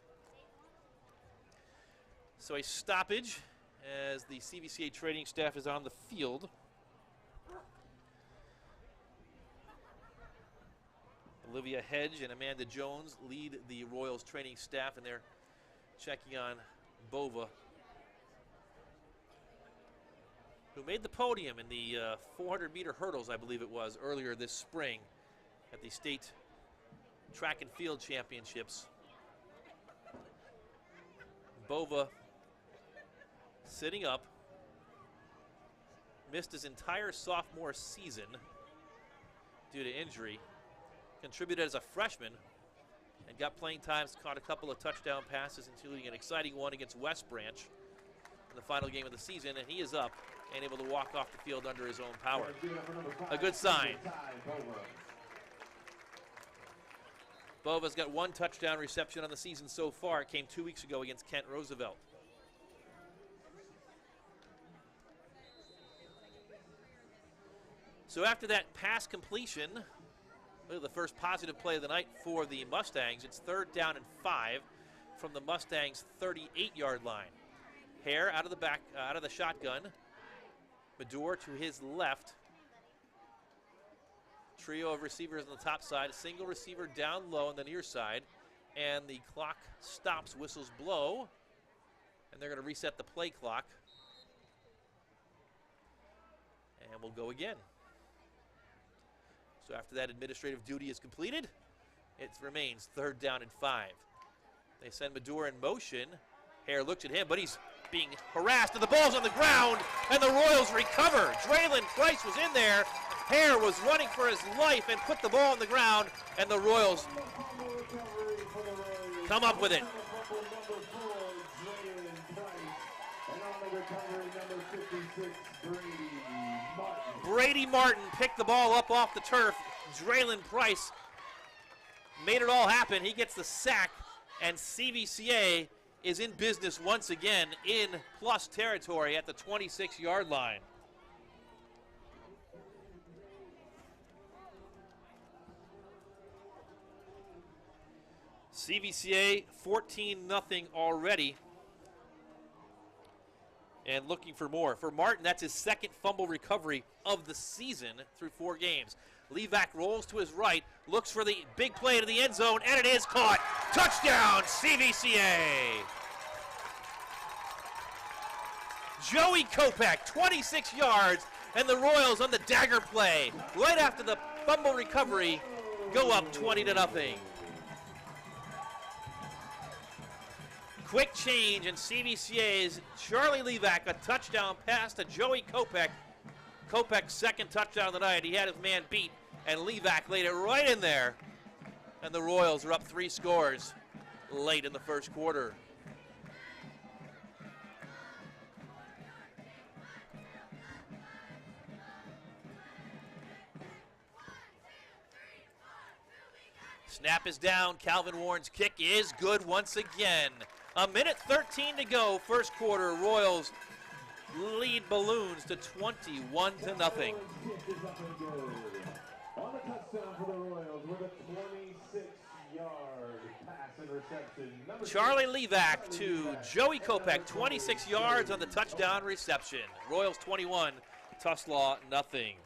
Speaker 1: So a stoppage as the CVCA training staff is on the field. Olivia Hedge and Amanda Jones lead the Royals training staff, and they're checking on Bova, who made the podium in the 400-meter hurdles, I believe it was, earlier this spring at the state track and field championships. Bova sitting up, missed his entire sophomore season due to injury, contributed as a freshman, and got playing times, caught a couple of touchdown passes, including an exciting one against West Branch in the final game of the season, and he is up and able to walk off the field under his own power. A good sign. Bova's got 1 touchdown reception on the season so far. It came 2 weeks ago against Kent Roosevelt. So after that pass completion, the first positive play of the night for the Mustangs, it's 3rd down and 5 from the Mustangs' 38-yard line. Hare out of the back, out of the shotgun. Madure to his left. Trio of receivers on the top side. A single receiver down low on the near side. And the clock stops, whistles blow. And they're going to reset the play clock. And we'll go again. So after that administrative duty is completed, it remains 3rd down and 5. They send Madure in motion. Hare looks at him, but he's being harassed, and the ball's on the ground, and the Royals recover. Draylon Price was in there. Hare was running for his life and put the ball on the ground, and the Royals come up with it. Brady Martin picked the ball up off the turf. Draylon Price made it all happen. He gets the sack, and CVCA is in business once again in plus territory at the 26-yard line. CVCA 14-0 already, and looking for more. For Martin, that's his second fumble recovery of the season through 4 games. Levac rolls to his right, looks for the big play to the end zone, and it is caught. Touchdown, CVCA! Joey Kopech, 26 yards, and the Royals on the dagger play. Right after the fumble recovery, go up 20-0. Quick change, and CVCA's Charlie Levac, a touchdown pass to Joey Kopech. Kopech's second touchdown of the night. He had his man beat, and Levac laid it right in there. And the Royals are up 3 scores late in the first quarter. Snap is down. Calvin Warren's kick is good once again. 1:13 to go, first quarter. Royals lead Balloons to 21-0.
Speaker 2: On the touchdown for the Royals with a 26-yard pass interception.
Speaker 1: Charlie Levac to Joey Kopech, 26 yards on the touchdown reception. Royals 21, Tuslaw nothing.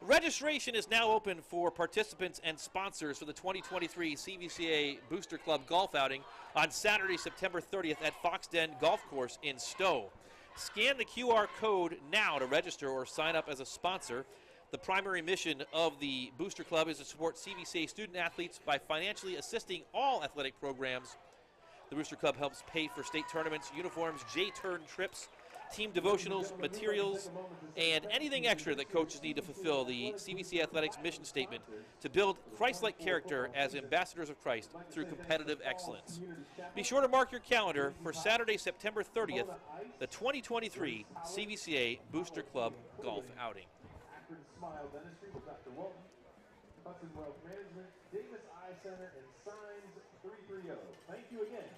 Speaker 1: Registration is now open for participants and sponsors for the 2023 CVCA Booster Club Golf Outing on Saturday, September 30th at Foxden Golf Course in Stowe. Scan the QR code now to register or sign up as a sponsor. The primary mission of the Booster Club is to support CVCA student athletes by financially assisting all athletic programs. The Booster Club helps pay for state tournaments, uniforms, J-turn trips, team devotionals, materials, and anything extra that coaches need to fulfill the CVC Athletics mission statement to build Christ-like character as ambassadors of Christ through competitive excellence. Be sure to mark your calendar for Saturday, September 30th, the 2023 CVCA Booster Club Golf Outing.
Speaker 2: Akron Smile Dentistry with Dr. Walton, Hudson Wealth Management, Davis Eye Center, and Signs 330. Thank you again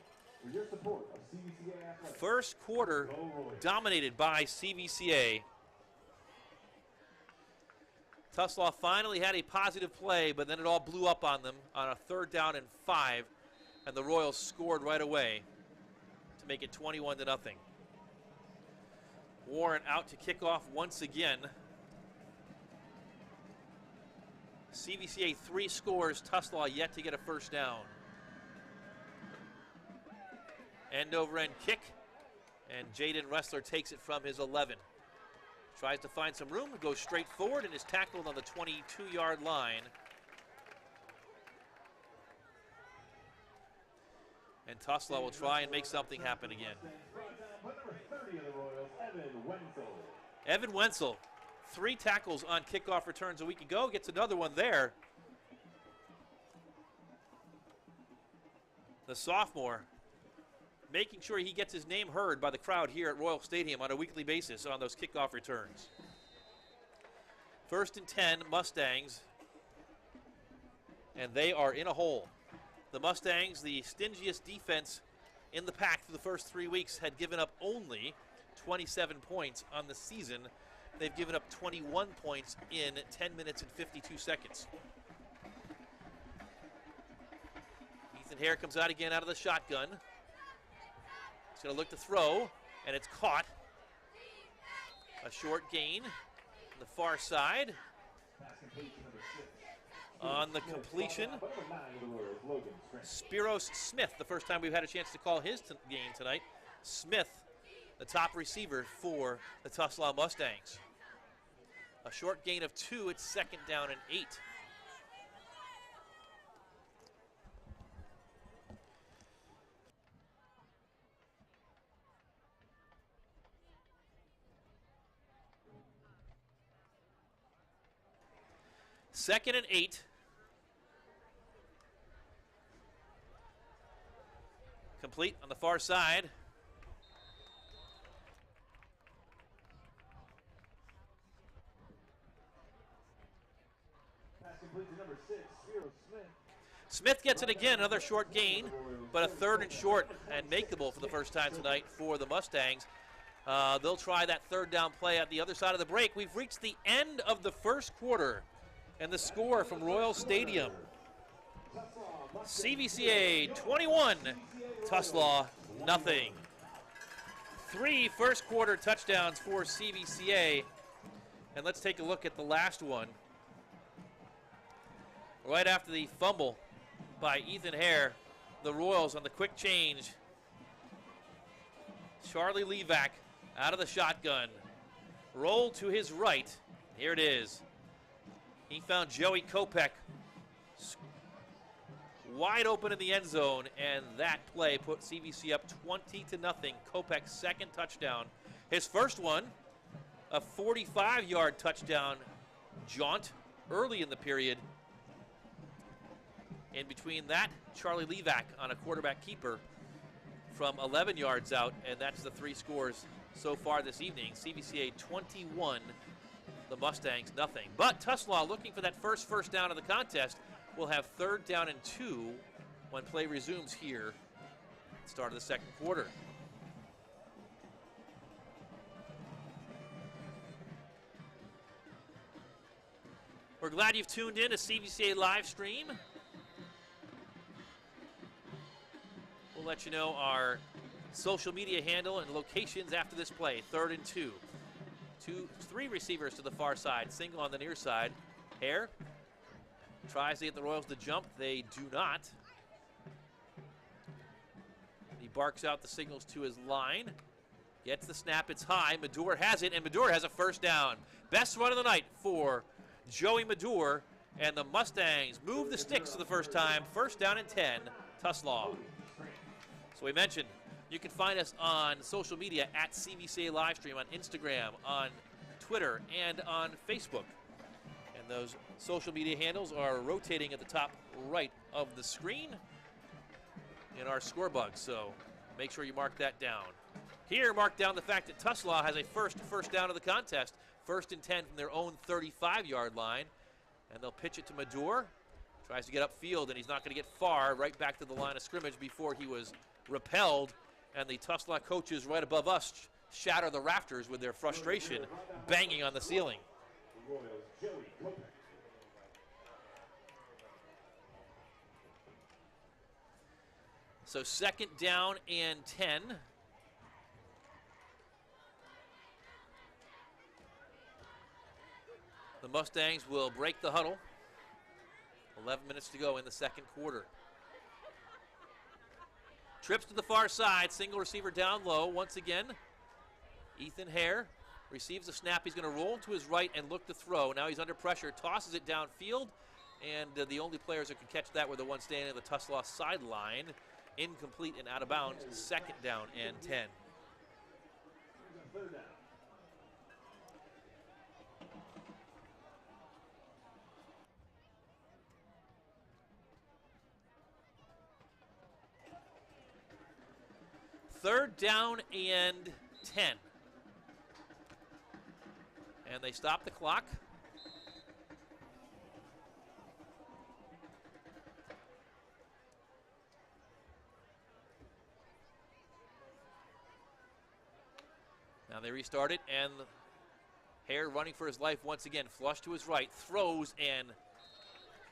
Speaker 2: for your support of CVCA Athletics.
Speaker 1: First quarter dominated by CVCA. Tuslaw finally had a positive play, but then it all blew up on them on a 3rd down and 5, and the Royals scored right away to make it 21-0. Warren out to kick off once again. CVCA 3 scores, Tuslaw yet to get a first down. End over end kick, and Jaden Ressler takes it from his 11. Tries to find some room, goes straight forward, and is tackled on the 22-yard line. And Tuslaw will try and make something happen again. Evan Wenzel, 3 tackles on kickoff returns a week ago, gets another one there. The sophomore making sure he gets his name heard by the crowd here at Royal Stadium on a weekly basis on those kickoff returns. 1st and 10, Mustangs, and they are in a hole. The Mustangs, the stingiest defense in the pack for the first 3 weeks, had given up only 27 points on the season. They've given up 21 points in 10 minutes and 52 seconds. Ethan Hare comes out again out of the shotgun. He's going to look to throw, and it's caught. A short gain on the far side. On the completion, Spiros Smith, the first time we've had a chance to call his game tonight. Smith, the top receiver for the Tuslaw Mustangs. A short gain of 2, it's 2nd down and 8. 2nd and 8. Complete on the far side.
Speaker 2: Pass complete to number 6, Cyril Smith.
Speaker 1: Smith gets it again, another short gain, but a 3rd and short and makeable for the first time tonight for the Mustangs. They'll try that 3rd down play at the other side of the break. We've reached the end of the first quarter, and the score from Royal Stadium. CVCA 21, Tuslaw nothing. 3 first quarter touchdowns for CVCA, and let's take a look at the last one. Right after the fumble by Ethan Hare, the Royals on the quick change. Charlie Levac out of the shotgun. Roll to his right. Here it is. He found Joey Kopech wide open in the end zone, and that play put CVC up 20-0. Kopech's 2nd touchdown. His first one, a 45-yard touchdown jaunt early in the period. In between that, Charlie Levac on a quarterback keeper from 11 yards out, and that's the 3 scores so far this evening. CVCA 21, the Mustangs nothing. But Tuslaw looking for that first down of the contest. Will have 3rd down and 2 when play resumes here at the start of the 2nd quarter. We're glad you've tuned in to CVCA live stream. We'll let you know our social media handle and locations after this play. 3rd and 2. 3 receivers to the far side, single on the near side. Hare tries to get the Royals to jump. They do not. He barks out the signals to his line. Gets the snap. It's high. Madure has it, and Madure has a 1st down. Best run of the night for Joey Madure, and the Mustangs move the sticks for the first time. 1st down and 10, Tuslaw. So we mentioned you can find us on social media at CVCA Livestream, on Instagram, on Twitter, and on Facebook. And those social media handles are rotating at the top right of the screen in our score bug, so make sure you mark that down. Here, mark down the fact that Tuslaw has a first down of the contest, 1st and 10 from their own 35-yard line, and they'll pitch it to Madure. Tries to get upfield, and he's not going to get far, right back to the line of scrimmage before he was repelled, and the Tuslaw coaches right above us shatter the rafters with their frustration, banging on the ceiling. So 2nd down and 10. The Mustangs will break the huddle. 11 minutes to go in the 2nd quarter. Trips to the far side, single receiver down low once again. Ethan Hare receives the snap. He's going to roll to his right and look to throw. Now he's under pressure, tosses it downfield, and the only players that could catch that were the ones standing on the Tuslaw sideline. Incomplete and out of bounds, 2nd down and 10.
Speaker 2: 3rd down.
Speaker 1: Third down and 10. And they stop the clock. Now they restart it, and Hare running for his life once again. Flush to his right, throws, and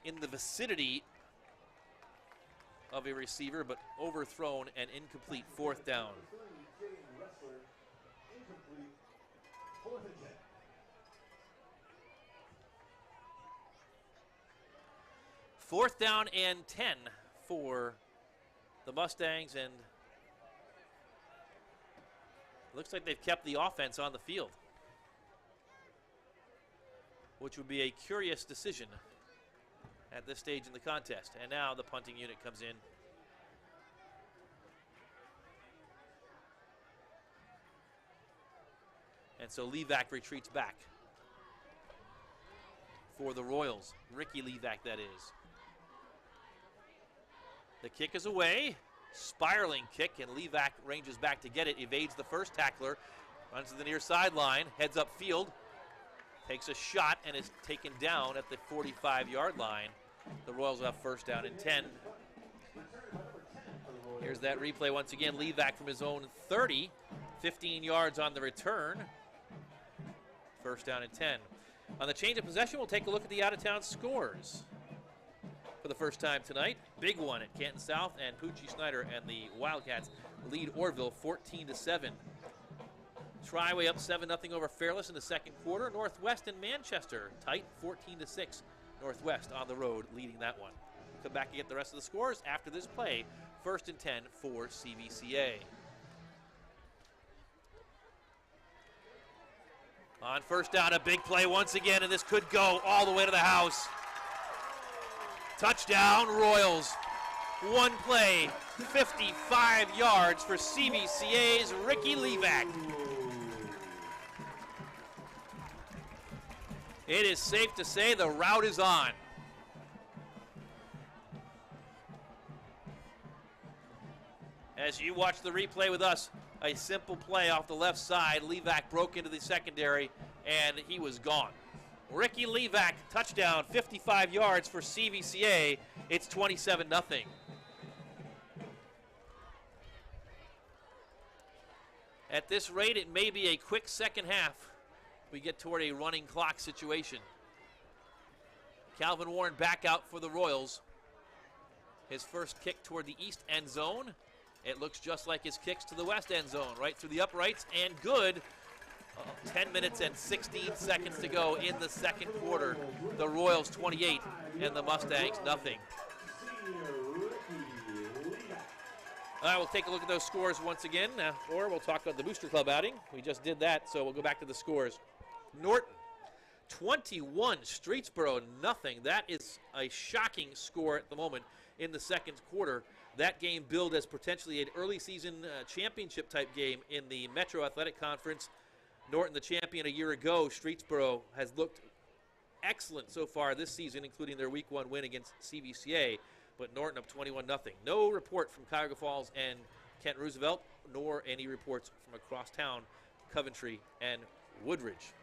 Speaker 1: in the vicinity of a receiver, but overthrown and incomplete. 4th down. 4th down and 10 for the Mustangs, and looks like they've kept the offense on the field, which would be a curious decision at this stage in the contest. And now the punting unit comes in. And so Levac retreats back. for the Royals. Ricky Levac, that is. The kick is away. Spiraling kick, and Levac ranges back to get it, evades the first tackler, runs to the near sideline, heads up field, takes a shot, and is taken down at the 45-yard line. The Royals will have first down and 10. Here's that replay once again. Levac from his own 30, 15 yards on the return. First down and 10. On the change of possession, we'll take a look at the out-of-town scores. For the first time tonight, big one at Canton South, and Poochie Snyder and the Wildcats lead Orville 14-7. Triway up 7-0 over Fairless in the second quarter. Northwest and Manchester tight 14-6. Northwest on the road leading that one. Come back and get the rest of the scores after this play. First and 10 for CVCA. On first down, a big play once again, and this could go all the way to the house. Touchdown, Royals. One play, 55 yards for CVCA's Ricky Levac. It is safe to say the route is on. As you watch the replay with us, a simple play off the left side. Levac broke into the secondary, and he was gone. Ricky Levac, touchdown, 55 yards for CVCA. It's 27-0. At this rate, it may be a quick second half. We get toward a running clock situation. Calvin Warren back out for the Royals. His first kick toward the east end zone. It looks just like his kicks to the west end zone, right through the uprights, and good. 10 minutes and 16 seconds to go in the second quarter. The Royals 28 and the Mustangs nothing. All right, we'll take a look at those scores once again, or we'll talk about the Booster Club outing. We just did that, so we'll go back to the scores. Norton, 21, Streetsboro, nothing. That is a shocking score at the moment in the second quarter. That game billed as potentially an early season championship type game in the Metro Athletic Conference. Norton, the champion a year ago. Streetsboro has looked excellent so far this season, including their Week 1 win against CVCA. But Norton up 21-0. No report from Cuyahoga Falls and Kent Roosevelt, nor any reports from across town, Coventry and Woodridge.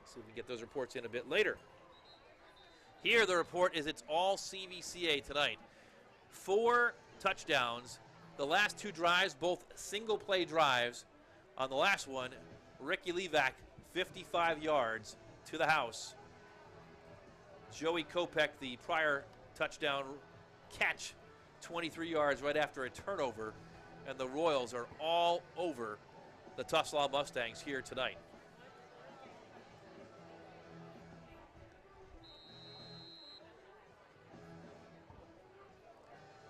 Speaker 1: So we can get those reports in a bit later. Here the report is it's all CVCA tonight. 4 touchdowns. The last 2 drives, both single play drives. On the last one, Ricky Levac, 55 yards to the house. Joey Kopech, the prior touchdown catch, 23 yards right after a turnover. And the Royals are all over the Tuslaw Mustangs here tonight.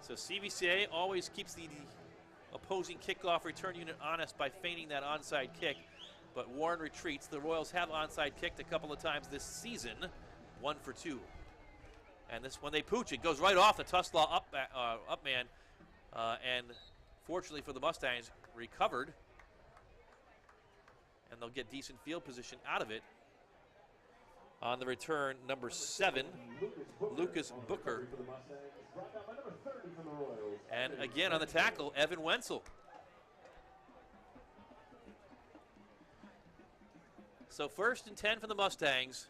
Speaker 1: So CVCA always keeps the opposing kickoff return unit honest by feigning that onside kick. But Warren retreats. The Royals have onside kicked a couple of times this season, 1 for 2. And this one they pooch. It goes right off the Tuslaw up man. And fortunately for the Mustangs, recovered. And they'll get decent field position out of it. On the return, number 7, Lucas Booker. And again on the tackle, Evan Wenzel. So first and 10 for the Mustangs.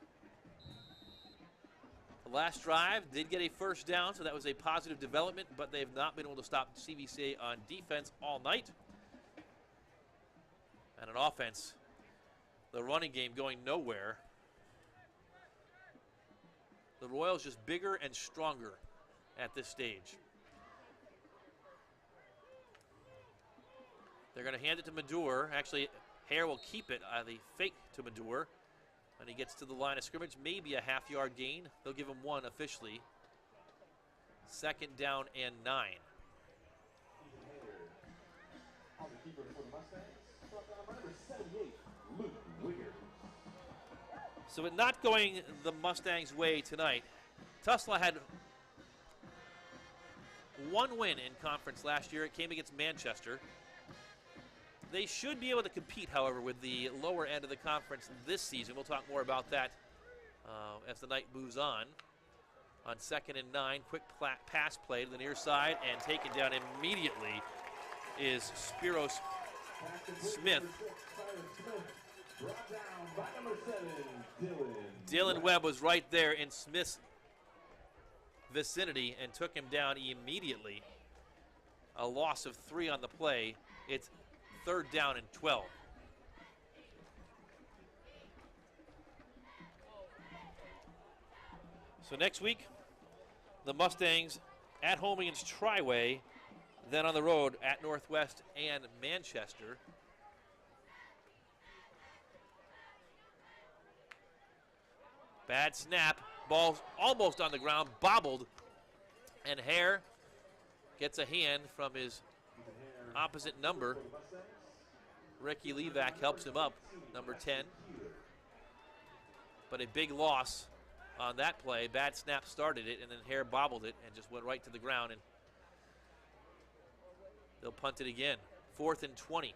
Speaker 1: The last drive did get a first down, so that was a positive development, but they've not been able to stop CVCA on defense all night. And on offense, the running game going nowhere. The Royals just bigger and stronger at this stage. They're going to hand it to Madure. Actually, Hare will keep it, the fake to Madure. When he gets to the line of scrimmage, maybe a half-yard gain. They'll give him 1 officially. Second down and 9. So it not going the Mustangs' way tonight. Tuslaw had 1 win in conference last year. It came against Manchester. They should be able to compete, however, with the lower end of the conference this season. We'll talk more about that as the night moves on. On 2nd and 9, quick pass play to the near side, and taken down immediately is Spiros Smith.
Speaker 2: Brought down by number 7,
Speaker 1: Dylan Webb was right there in Smith's vicinity and took him down immediately. A loss of 3 on the play. It's 3rd down and 12. So next week, the Mustangs at home against Triway, then on the road at Northwest and Manchester. Bad snap, ball's almost on the ground, bobbled, and Hare gets a hand from his opposite number. Ricky Levac helps him up, number 10. But a big loss on that play. Bad snap started it, and then Hare bobbled it and just went right to the ground, and they'll punt it again. 4th and 20.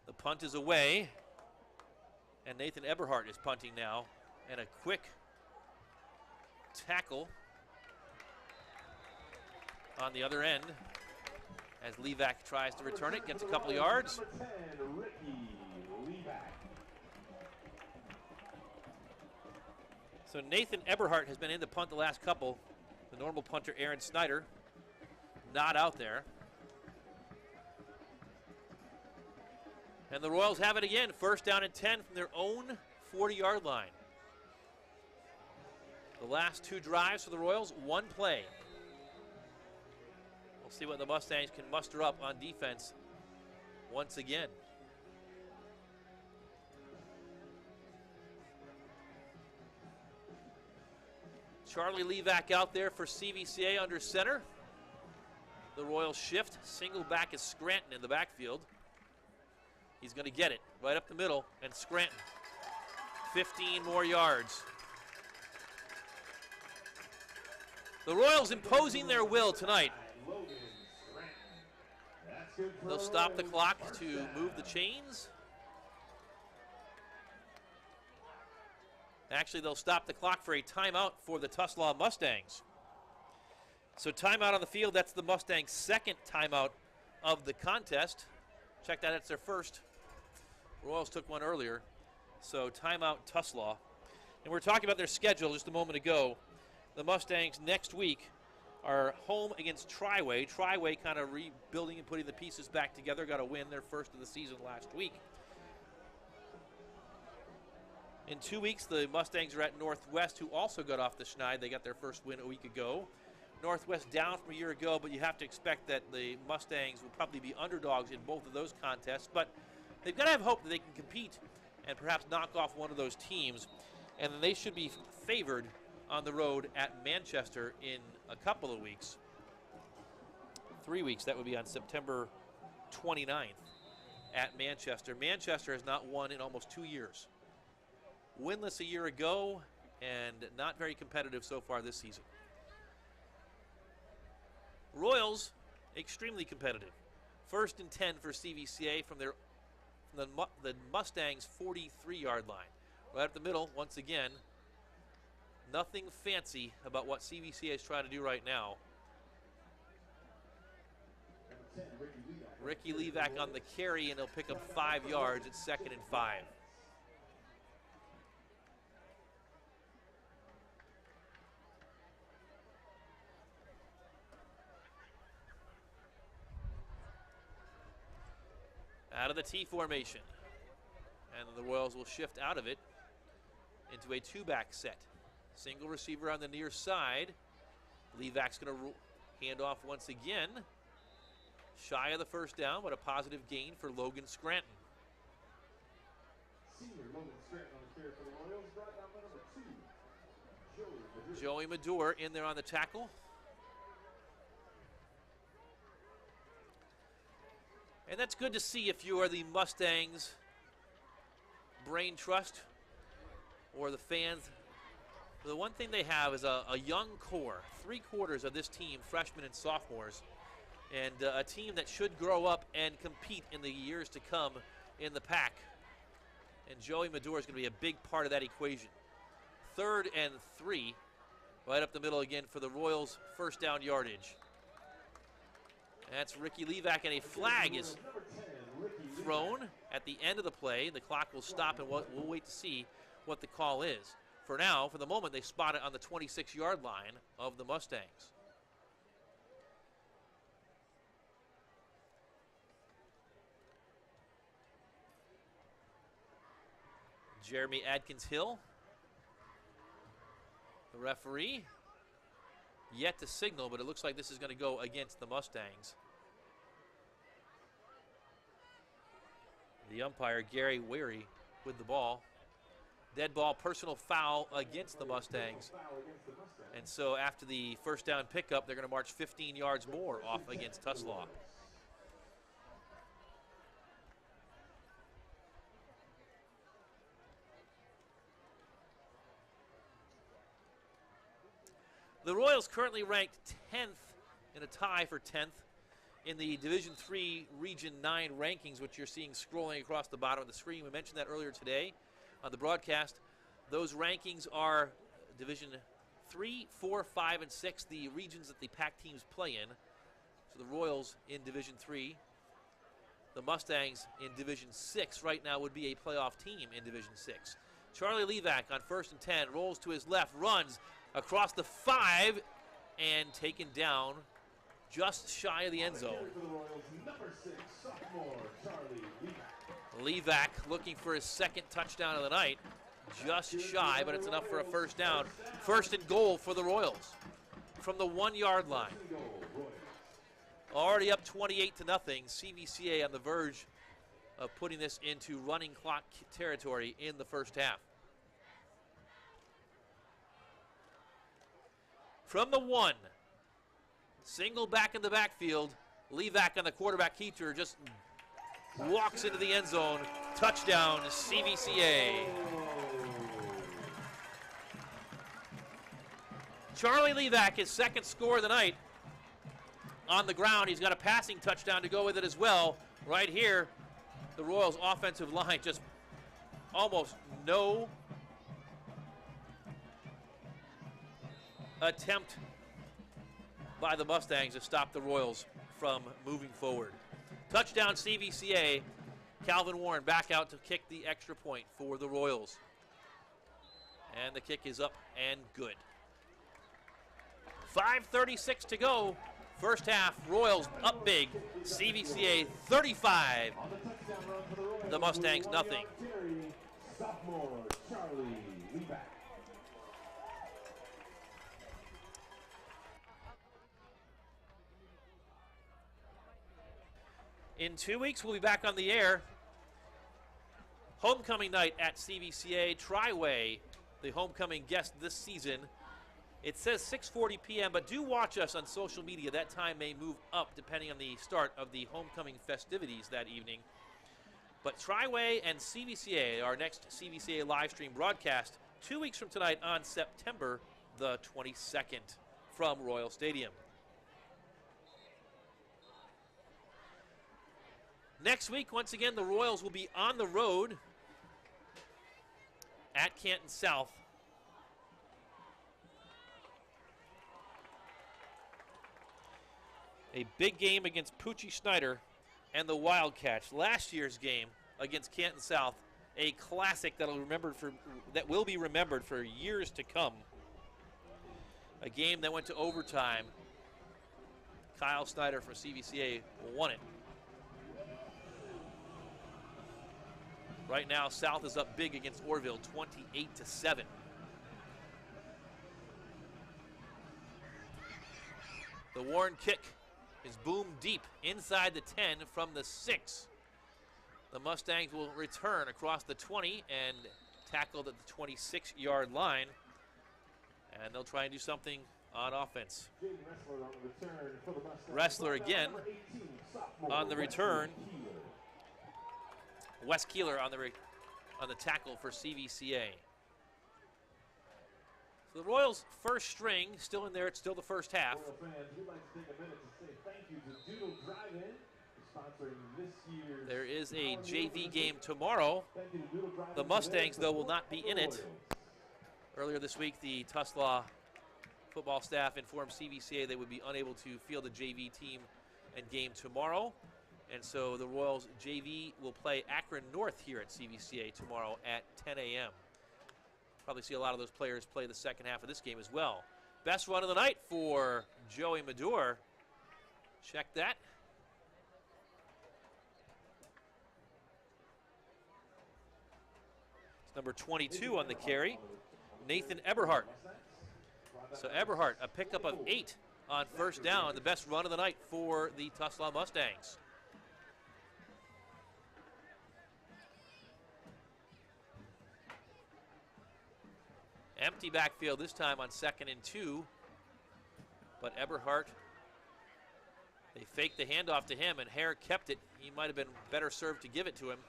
Speaker 1: The punt is away, and Nathan Eberhardt is punting now, and a quick tackle on the other end as Levac tries to return it, gets a couple of yards.
Speaker 2: Number 10, Ricky Levac.
Speaker 1: So Nathan Eberhardt has been in the punt the last couple. The normal punter, Aaron Snyder, not out there. And the Royals have it again, 1st down and 10 from their own 40-yard line. The last 2 drives for the Royals, 1 play. We'll see what the Mustangs can muster up on defense once again. Charlie Levac out there for CVCA under center. The Royals shift, single back is Scranton in the backfield. He's going to get it right up the middle, and Scranton, 15 more yards. The Royals imposing their will tonight. They'll stop the clock to move the chains. Actually, they'll stop the clock for a timeout for the Tuslaw Mustangs. So timeout on the field, that's the Mustangs' 2nd timeout of the contest. Check that, it's their 1st. Royals took one earlier. So timeout Tuslaw. And we're talking about their schedule just a moment ago. The Mustangs next week are home against Triway. Triway kind of rebuilding and putting the pieces back together. Got a win, their 1st of the season last week. In 2 weeks, the Mustangs are at Northwest, who also got off the schneid. They got their 1st win a week ago. Northwest down from a year ago, but you have to expect that the Mustangs will probably be underdogs in both of those contests. But they've got to have hope that they can compete and perhaps knock off one of those teams. And then they should be favored on the road at Manchester in a couple of weeks. 3 weeks, that would be on September 29th at Manchester. Manchester has not won in almost 2 years. Winless a year ago and not very competitive so far this season. Royals, extremely competitive. 1st and 10 for CVCA from the Mustangs' 43-yard line. Right up the middle, once again. Nothing fancy about what CVCA is trying to do right now. Ricky Levac on the carry, and he'll pick up 5 yards at 2nd and 5. Out of the T formation. And the Royals will shift out of it into a 2-back set. Single receiver on the near side. Levac's going to hand off once again. Shy of the 1st down, but a positive gain for Logan Scranton.
Speaker 2: Senior Logan Scranton on the carry for the Royals. Brought down by number 2,
Speaker 1: Joey Madure in there on the tackle. And that's good to see if you are the Mustangs brain trust or the fans The one thing they have is a young core, 3/4 of this team, freshmen and sophomores, and a team that should grow up and compete in the years to come in the pack. And Joey Medora is going to be a big part of that equation. 3rd and 3, right up the middle again for the Royals, first down yardage. That's Ricky Levac, and a flag is thrown at the end of the play. The clock will stop, and we'll wait to see what the call is. For now, for the moment, they spot it on the 26-yard line of the Mustangs. Jeremy Adkins-Hill, the referee, yet to signal, but it looks like this is going to go against the Mustangs. The umpire, Gary Weary, with the ball. Dead ball, personal foul against the Mustangs. And so after the first down pickup, they're going to march 15 yards more off against Tuslaw. The Royals currently ranked 10th in a tie for 10th in the Division III Region 9 rankings, which you're seeing scrolling across the bottom of the screen. We mentioned that earlier today on the broadcast. Those rankings are Division 3, 4, 5, and 6, the regions that the Pac teams play in. So the Royals in Division 3. The Mustangs in Division 6 right now would be a playoff team in Division 6. Charlie Levac on 1st and 10, rolls to his left, runs across the 5, and taken down just shy of the end zone. Levac looking for his 2nd touchdown of the night. Just shy, but it's enough for a first down. 1st and goal for the Royals from the 1-yard line. Already up 28-0. CVCA on the verge of putting this into running clock territory in the first half. From the 1, single back in the backfield. Levac on the quarterback keeper just walks into the end zone. Touchdown, CVCA. Charlie Levac, his 2nd score of the night. On the ground, he's got a passing touchdown to go with it as well. Right here, the Royals' offensive line just almost no attempt by the Mustangs to stop the Royals from moving forward. Touchdown CVCA. Calvin Warren back out to kick the extra point for the Royals. And the kick is up and good. 5:36 to go. First half, Royals up big. CVCA 35. The Mustangs nothing.
Speaker 2: Sophomore Charlie Levac.
Speaker 1: In 2 weeks, we'll be back on the air. Homecoming night at CVCA. Triway, the homecoming guest this season. It says 6:40 p.m., but do watch us on social media. That time may move up depending on the start of the homecoming festivities that evening. But Triway and CVCA, our next CVCA live stream broadcast, 2 weeks from tonight on September the 22nd from Royal Stadium. Next week, once again, the Royals will be on the road at Canton South. A big game against Poochie Schneider and the Wildcats. Last year's game against Canton South, a classic that will be remembered for years to come. A game that went to overtime. Kyle Snyder for CVCA won it. Right now, South is up big against Orville, 28-7. The Warren kick is boomed deep inside the 10 from the 6. The Mustangs will return across the 20 and tackled at the 26-yard line. And they'll try and do something on offense. Wrestler again on the return. Wes Keeler on the tackle for CVCA. So the Royals' first string still in there. It's still the first half.
Speaker 2: Royal fans, we'd like to take a minute to say thank you to Doodle Drive-In for sponsoring this year's.
Speaker 1: There is a JV game tomorrow. The Mustangs, though, will not be in it. Earlier this week, the Tuslaw football staff informed CVCA they would be unable to field a JV team and game tomorrow. And so the Royals JV will play Akron North here at CVCA tomorrow at 10 a.m. Probably see a lot of those players play the second half of this game as well. Best run of the night for Joey Madure. Check that. It's number 22 on the carry, Nathan Eberhardt. So Eberhardt, a pickup of 8 on first down, the best run of the night for the Tuslaw Mustangs. Empty backfield this time on 2nd and 2, but Eberhardt, they faked the handoff to him, and Hare kept it. He might have been better served to give it to him.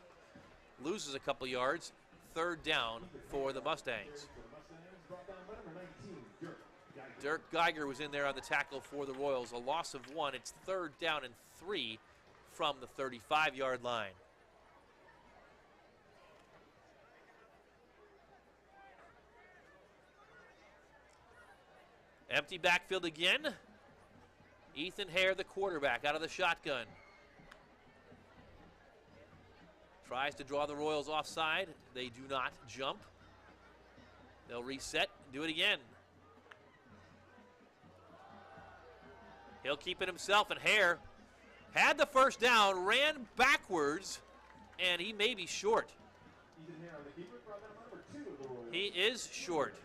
Speaker 1: Loses a couple yards. 3rd down for the Mustangs. Dirk Geiger was in there on the tackle for the Royals. A loss of 1. It's 3rd down and 3 from the 35-yard line. Empty backfield again. Ethan Hare, the quarterback, out of the shotgun. Tries to draw the Royals offside. They do not jump. They'll reset, do it again. He'll keep it himself, and Hare had the first down, ran backwards, and he may be short. He is short.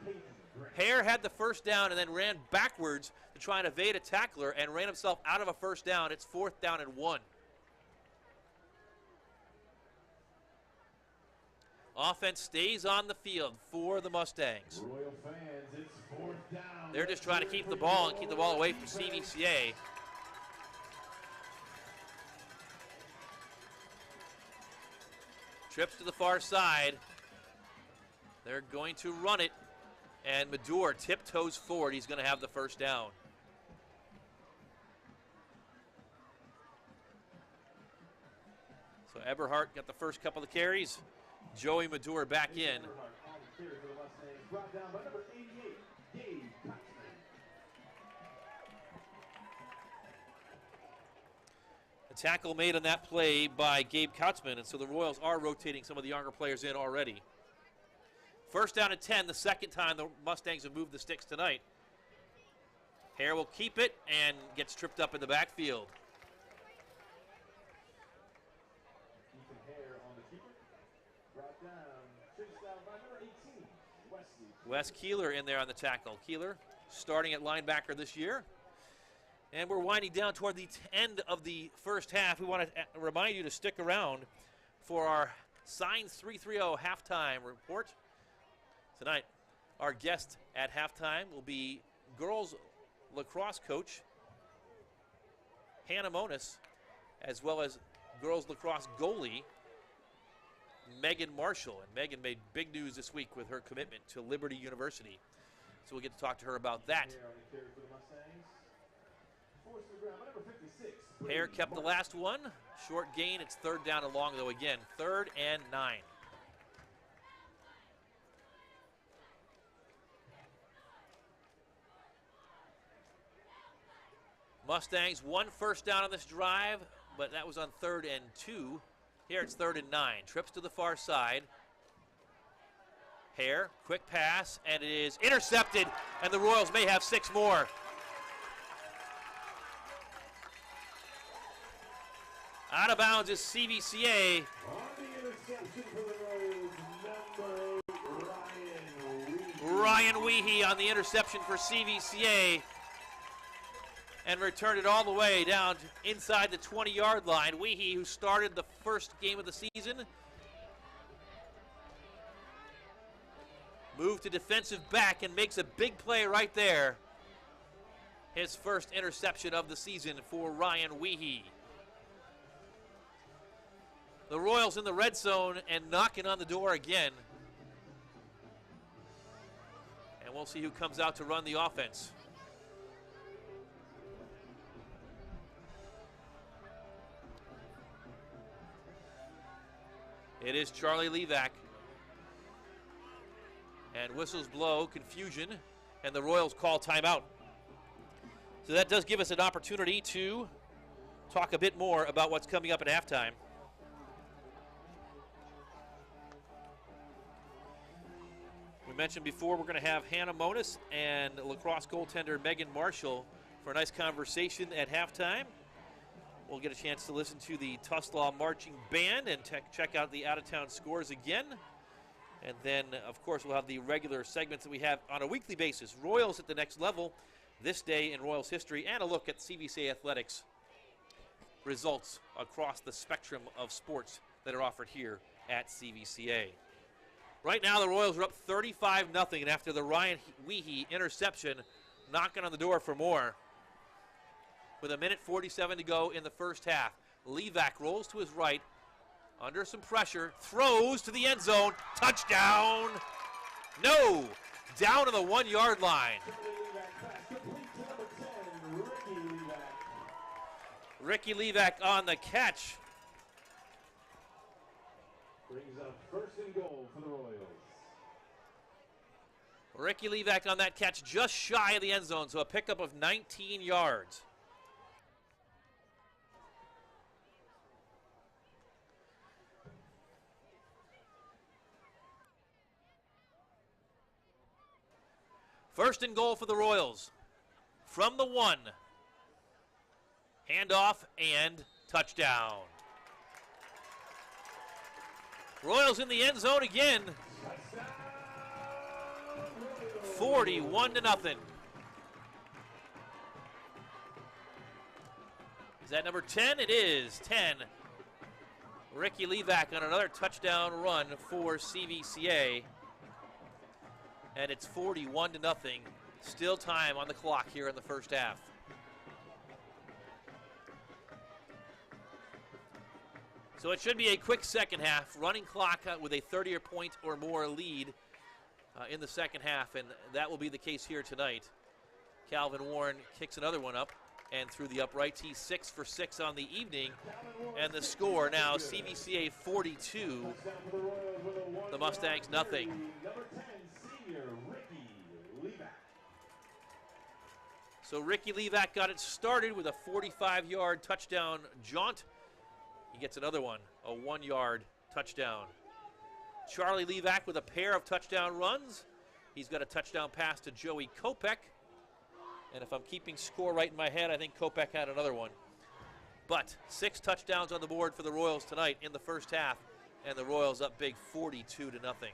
Speaker 1: Hare had the first down and then ran backwards to try and evade a tackler and ran himself out of a first down. It's 4th down and 1. Offense stays on the field for the Mustangs.
Speaker 2: Royal fans, it's 4th down.
Speaker 1: They're just trying to keep the ball and keep the ball away from CVCA. Trips to the far side. They're going to run it, and Madure tiptoes forward. He's going to have the first down. So Eberhardt got the first couple of carries. Joey Madure back in. A tackle made on that play by Gabe Kautzman, and so the Royals are rotating some of the younger players in already. 1st down and 10, the second time the Mustangs have moved the sticks tonight. Hare will keep it and gets tripped up in the backfield. Wes Keeler in there on the tackle. Keeler starting at linebacker this year. And we're winding down toward the end of the first half. We want to remind you to stick around for our Signs 330 halftime report. Tonight, our guest at halftime will be girls lacrosse coach Hannah Monis, as well as girls lacrosse goalie Megan Marshall. And Megan made big news this week with her commitment to Liberty University. So we'll get to talk to her about that. Hare kept the last one. Short gain. It's 3rd down and long, though, again. 3rd and 9. Mustangs, 1 first down on this drive, but that was on 3rd and 2. Here it's 3rd and 9. Trips to the far side. Hare, quick pass, and it is intercepted, and the Royals may have 6 more. Out of bounds is CVCA. Ryan Weehee on the interception for CVCA. And returned it all the way down inside the 20-yard line. Weehee, who started the first game of the season, moved to defensive back and makes a big play right there. His first interception of the season for Ryan Weehee. The Royals in the red zone and knocking on the door again. And we'll see who comes out to run the offense. It is Charlie Levac. And whistles blow, confusion, and the Royals call timeout. So that does give us an opportunity to talk a bit more about what's coming up at halftime. We mentioned before we're going to have Hannah Monis and lacrosse goaltender Megan Marshall for a nice conversation at halftime. We'll get a chance to listen to the Tuslaw Marching Band and check out the out-of-town scores again. And then, of course, we'll have the regular segments that we have on a weekly basis. Royals at the next level, this day in Royals history, and a look at CVCA athletics results across the spectrum of sports that are offered here at CVCA. Right now, the Royals are up 35-0, and after the Ryan Weehee interception, knocking on the door for more. With 1:47 to go in the first half, Levac rolls to his right, under some pressure, throws to the end zone, touchdown! No! Down to the 1-yard line. Ricky Levac on the catch.
Speaker 2: Brings up first and goal for the Royals.
Speaker 1: Ricky Levac on that catch just shy of the end zone, so a pickup of 19 yards. First and goal for the Royals. From the 1. Handoff and touchdown. Royals in the end zone again. 41-0. Is that number 10? It is 10. Ricky Levac on another touchdown run for CVCA. And it's 41-0. Still time on the clock here in the first half. So it should be a quick second half. Running clock with a 30-point or more lead in the second half, and that will be the case here tonight. Calvin Warren kicks another one up and through the uprights. He's 6 for 6 on the evening, and the score now CVCA 42, the Mustangs nothing. So Ricky Levac got it started with a 45-yard touchdown jaunt. He gets another one, a 1-yard touchdown. Charlie Levac with a pair of touchdown runs. He's got a touchdown pass to Joey Kopech. And if I'm keeping score right in my head, I think Kopech had another one. But 6 touchdowns on the board for the Royals tonight in the first half, and the Royals up big 42-0.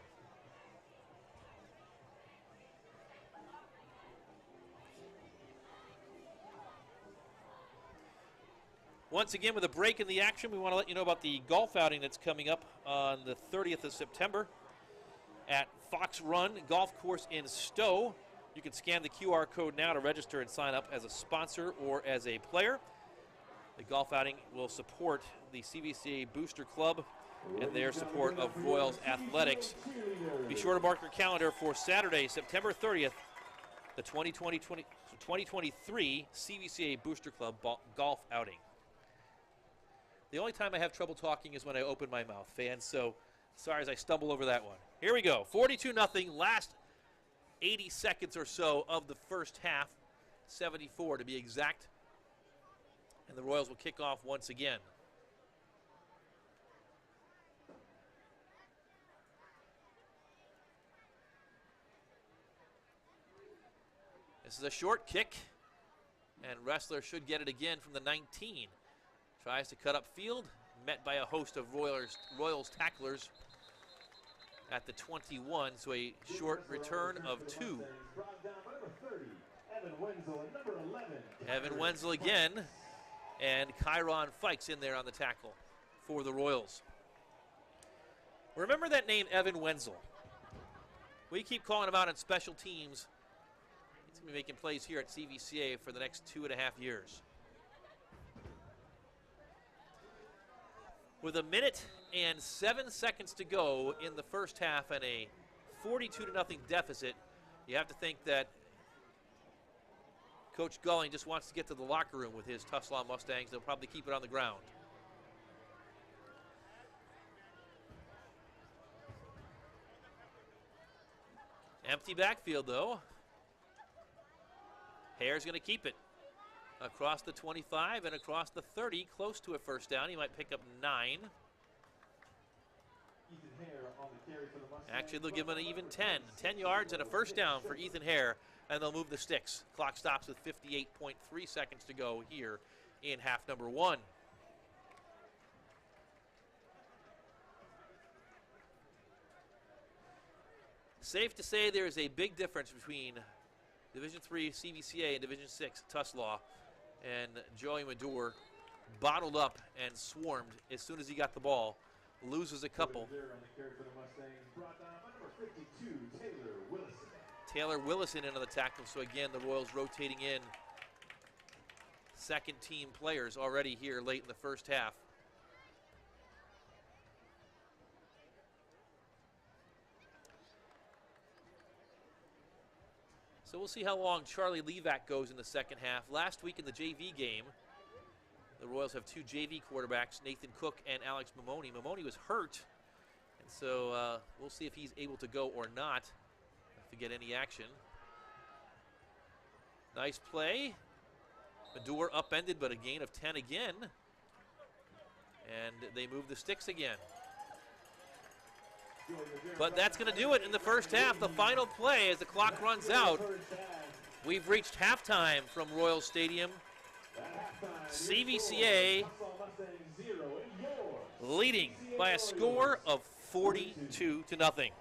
Speaker 1: Once again, with a break in the action, we want to let you know about the golf outing that's coming up on the 30th of September at Fox Run Golf Course in Stowe. You can scan the QR code now to register and sign up as a sponsor or as a player. The golf outing will support the CVCA Booster Club and their support of Royals Athletics. Be sure to mark your calendar for Saturday, September 30th, the 2023 CVCA Booster Club golf outing. The only time I have trouble talking is when I open my mouth, fans, so sorry as I stumble over that one. Here we go, 42-0, last 80 seconds or so of the first half, 74 to be exact. And the Royals will kick off once again. This is a short kick, and Wrestler should get it again from the 19. Tries to cut up field, met by a host of Royals tacklers at the 21, so a short return of 2. Evan Wenzel again, and Kyron Fikes in there on the tackle for the Royals. Remember that name, Evan Wenzel. We keep calling him out on special teams. He's going to be making plays here at CVCA for the next 2.5 years. With 1:07 to go in the first half and a 42-0 deficit, You have to think that Coach Gulling just wants to get to the locker room with his Tuslaw Mustangs. They'll probably keep it on the ground. Empty backfield, though. Hare's going to keep it across the 25 and across the 30, close to a first down. He might pick up 9. Actually, they'll give him an even 10. 10 yards and a first down for Ethan Hare, and they'll move the sticks. Clock stops with 58.3 seconds to go here in half number 1. Safe to say there is a big difference between Division III CVCA and Division VI Tuslaw, and Joey Madure bottled up and swarmed as soon as he got the ball. Loses a couple. Taylor Willison into the tackle, so again the Royals rotating in second team players already here late in the first half. So we'll see how long Charlie Levac goes in the second half. Last week in the JV game, the Royals have 2 JV quarterbacks, Nathan Cook and Alex Mamoni. Mamoni was hurt, and so we'll see if he's able to go or not to get any action. Nice play. Madure upended, but a gain of 10 again. And they move the sticks again. But that's going to do it in the first half. The final play as the clock runs out. We've reached halftime from Royal Stadium. CVCA leading by a score of 42-0.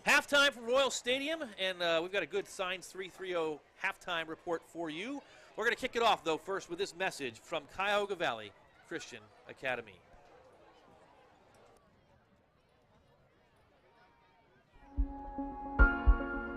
Speaker 1: Halftime from Royal Stadium, and we've got a good Signs 330 halftime report for you. We're going to kick it off, though, first with this message from Cuyahoga Valley Christian Academy.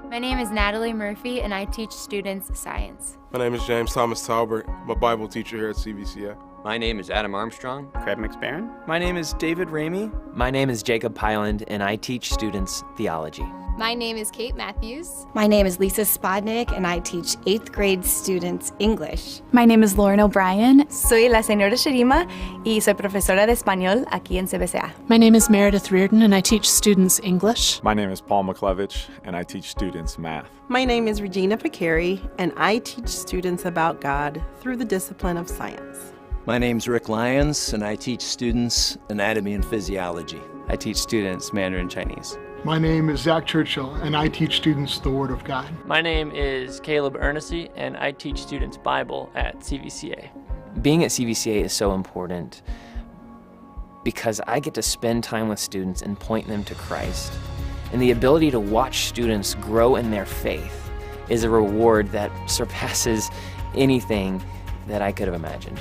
Speaker 3: My name is Natalie Murphy, and I teach students science.
Speaker 4: My name is James Thomas Talbert. I'm a Bible teacher here at CVCA.
Speaker 5: My name is Adam Armstrong.
Speaker 6: Craig McSparron.
Speaker 7: My name is David Ramey.
Speaker 8: My name is Jacob Pyland, and I teach students theology.
Speaker 9: My name is Kate Matthews.
Speaker 10: My name is Lisa Spodnik, and I teach 8th grade students English.
Speaker 11: My name is Lauren O'Brien.
Speaker 12: Soy la señora Sherima y soy profesora de español aquí en CVCA.
Speaker 13: My name is Meredith Reardon, and I teach students English.
Speaker 14: My name is Paul McClevich, and I teach students math.
Speaker 15: My name is Regina Picari, and I teach students about God through the discipline of science.
Speaker 16: My name's Rick Lyons, and I teach students anatomy and physiology.
Speaker 17: I teach students Mandarin Chinese.
Speaker 18: My name is Zach Churchill, and I teach students the Word of God.
Speaker 19: My name is Caleb Ernessy, and I teach students Bible at CVCA.
Speaker 8: Being at CVCA is so important because I get to spend time with students and point them to Christ. And the ability to watch students grow in their faith is a reward that surpasses anything that I could have imagined.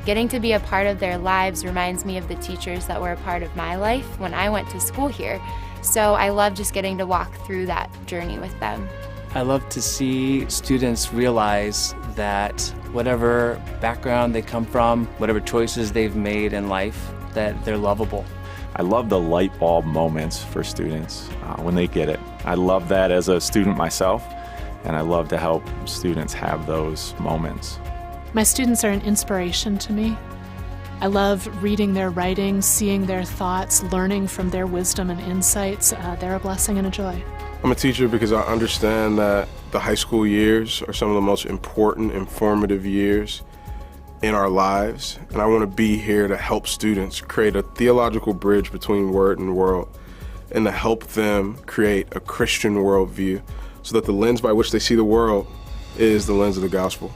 Speaker 3: Getting to be a part of their lives reminds me of the teachers that were a part of my life when I went to school here. So I love just getting to walk through that journey with them.
Speaker 17: I love to see students realize that whatever background they come from, whatever choices they've made in life, that they're lovable.
Speaker 14: I love the light bulb moments for students when they get it. I love that as a student myself, and I love to help students have those moments.
Speaker 13: My students are an inspiration to me. I love reading their writing, seeing their thoughts, learning from their wisdom and insights. They're a blessing and a joy.
Speaker 4: I'm a teacher because I understand that the high school years are some of the most important and formative years in our lives, and I want to be here to help students create a theological bridge between word and world, and to help them create a Christian worldview so that the lens by which they see the world is the lens of the gospel.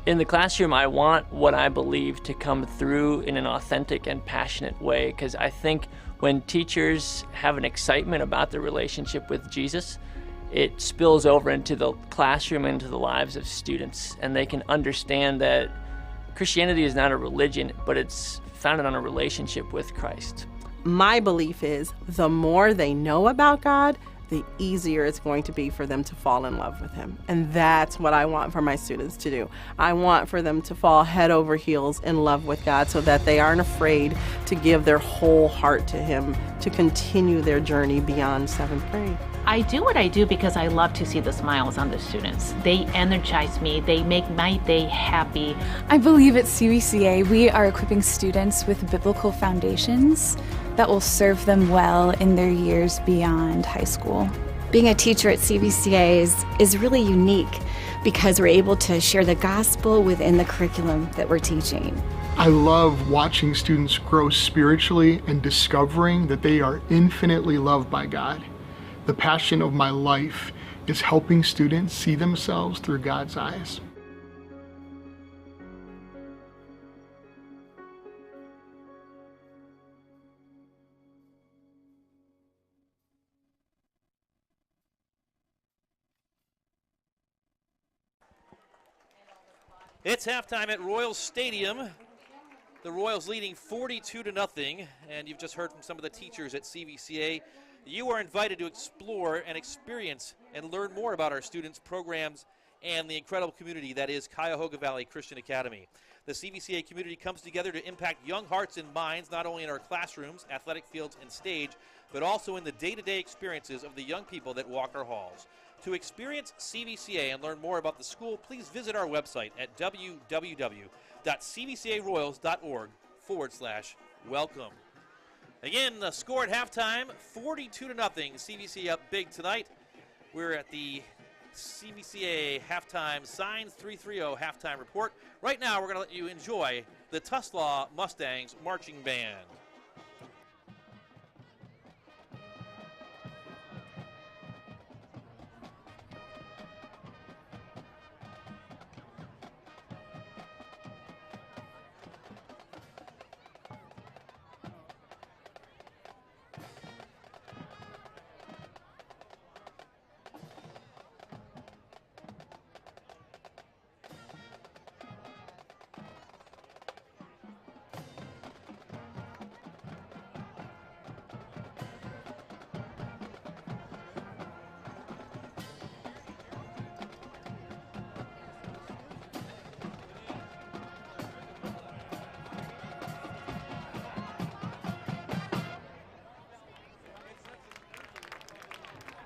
Speaker 19: In the classroom, I want what I believe to come through in an authentic and passionate way, because I think when teachers have an excitement about their relationship with Jesus, it spills over into the classroom, into the lives of students, and they can understand that Christianity is not a religion, but it's founded on a relationship with Christ.
Speaker 15: My belief is the more they know about God, the easier it's going to be for them to fall in love with him. And that's what I want for my students to do. I want for them to fall head over heels in love with God so that they aren't afraid to give their whole heart to him, to continue their journey beyond 7th grade.
Speaker 6: I do what I do because I love to see the smiles on the students. They energize me. They make my day happy.
Speaker 11: I believe at CVCA we are equipping students with biblical foundations that will serve them well in their years beyond high school.
Speaker 10: Being a teacher at CVCA is really unique because we're able to share the gospel within the curriculum that we're teaching.
Speaker 18: I love watching students grow spiritually and discovering that they are infinitely loved by God. The passion of my life is helping students see themselves through God's eyes.
Speaker 1: It's halftime at Royals Stadium. The Royals leading 42-0, and you've just heard from some of the teachers at CVCA. You are invited to explore and experience and learn more about our students, programs, and the incredible community that is Cuyahoga Valley Christian Academy. The CVCA community comes together to impact young hearts and minds, not only in our classrooms, athletic fields, and stage, but also in the day-to-day experiences of the young people that walk our halls. To experience CVCA and learn more about the school, please visit our website at www.cvcaroyals.org/welcome. Again, the score at halftime, 42-0. CVCA up big tonight. We're at the CVCA halftime Signs 330 halftime report. Right now, we're going to let you enjoy the Tuslaw Mustangs marching band.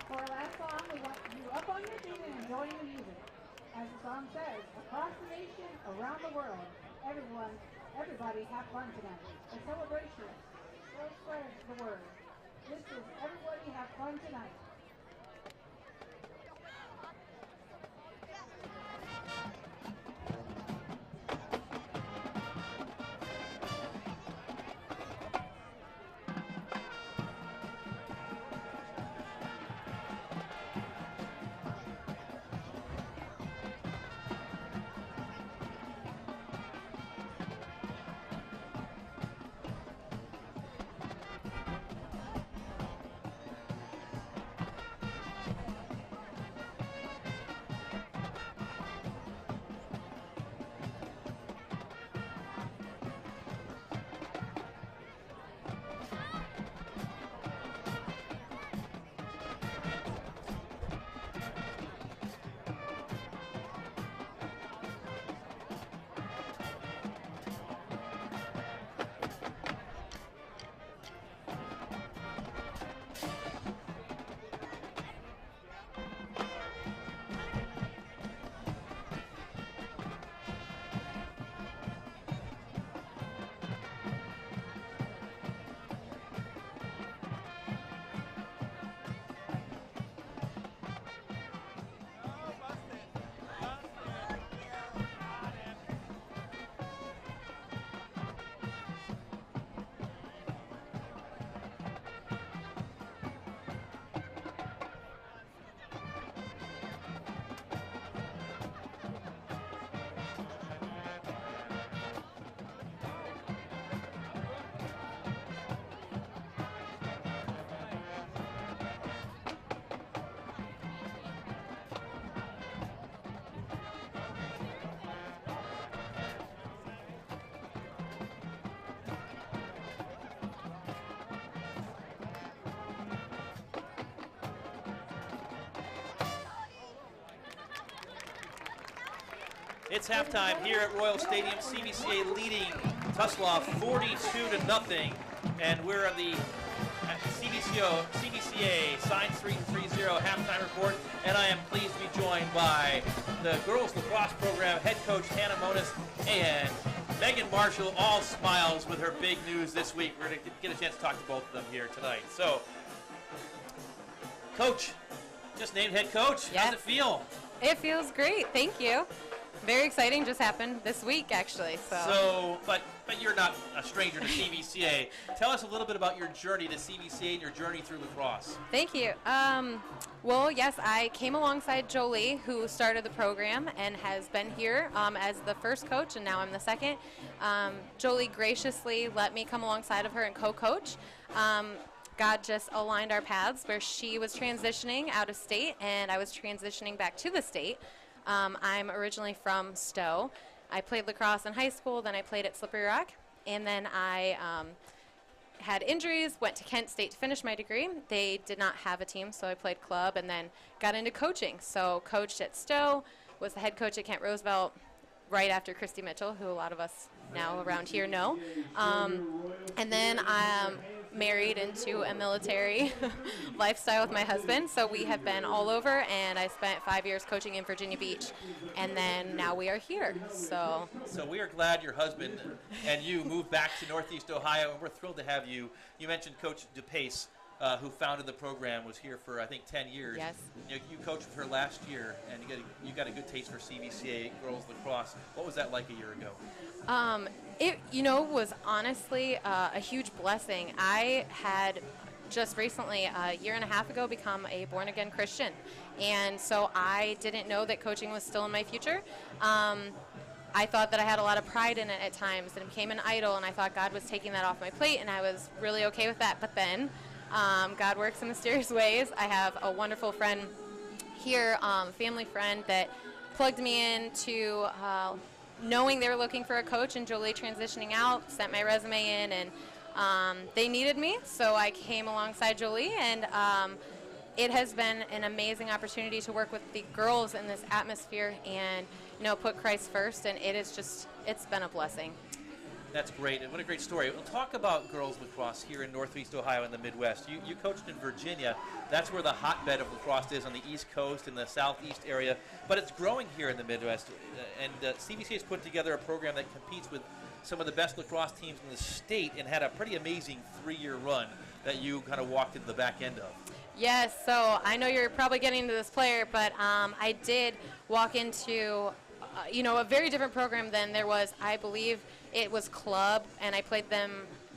Speaker 7: For our last song, we want you up on your feet and enjoying the music. As the song says, across the nation, around the world, everybody have fun tonight. A celebration. So spread the word. This is Everybody Have Fun Tonight.
Speaker 1: It's halftime here at Royal Stadium. CVCA leading Tuslaw 42-0, and we're on the CVCA Science 330 halftime report, and I am pleased to be joined by the girls lacrosse program head coach Hannah Monis and Megan Marshall, all smiles with her big news this week. We're going to get a chance to talk to both of them here tonight. So, Coach, just named head coach.
Speaker 20: Yeah.
Speaker 1: How's it feel?
Speaker 20: It feels great. Thank you. Very exciting. Just happened this week, actually.
Speaker 1: But you're not a stranger to CVCA. Tell us a little bit about your journey to CVCA and your journey through lacrosse.
Speaker 20: Thank you. Well, yes, I came alongside Jolie, who started the program and has been here as the first coach, and now I'm the second. Jolie graciously let me come alongside of her and co-coach. God just aligned our paths where she was transitioning out of state and I was transitioning back to the state. I'm originally from Stowe. I played lacrosse in high school, then I played at Slippery Rock, and then I had injuries, went to Kent State to finish my degree. They did not have a team, so I played club and then got into coaching. So coached at Stowe, was the head coach at Kent Roosevelt right after Christy Mitchell, who a lot of us now around here know. And then I'm married into a military lifestyle with my husband, so we have been all over, and I spent 5 years coaching in Virginia Beach, and then now we are here. So
Speaker 1: we are glad your husband and you moved back to Northeast Ohio, and we're thrilled to have you. You mentioned Coach DePace, who founded the program, was here for I think 10 years.
Speaker 20: Yes.
Speaker 1: You coached with her last year, and you got a good taste for CVCA girls lacrosse. What was that like a year ago?
Speaker 20: It was honestly a huge blessing. I had just recently, a year and a half ago, become a born-again Christian, and so I didn't know that coaching was still in my future. I thought that I had a lot of pride in it at times, and it became an idol, and I thought God was taking that off my plate, and I was really okay with that. But then God works in mysterious ways. I have a wonderful friend here, family friend, that plugged me into knowing they were looking for a coach, and Jolie transitioning out, sent my resume in, and they needed me, so I came alongside Jolie, and it has been an amazing opportunity to work with the girls in this atmosphere and put Christ first, and it's been a blessing.
Speaker 1: That's great, and what a great story. We'll talk about girls lacrosse here in Northeast Ohio and the Midwest. You coached in Virginia. That's where the hotbed of lacrosse is, on the East Coast and the Southeast area, but it's growing here in the Midwest, and CVCA has put together a program that competes with some of the best lacrosse teams in the state and had a pretty amazing 3-year run that you kind of walked into the back end of.
Speaker 20: Yes, so I know you're probably getting to this player, but I did walk into a very different program than there was. I believe it was club, and I played them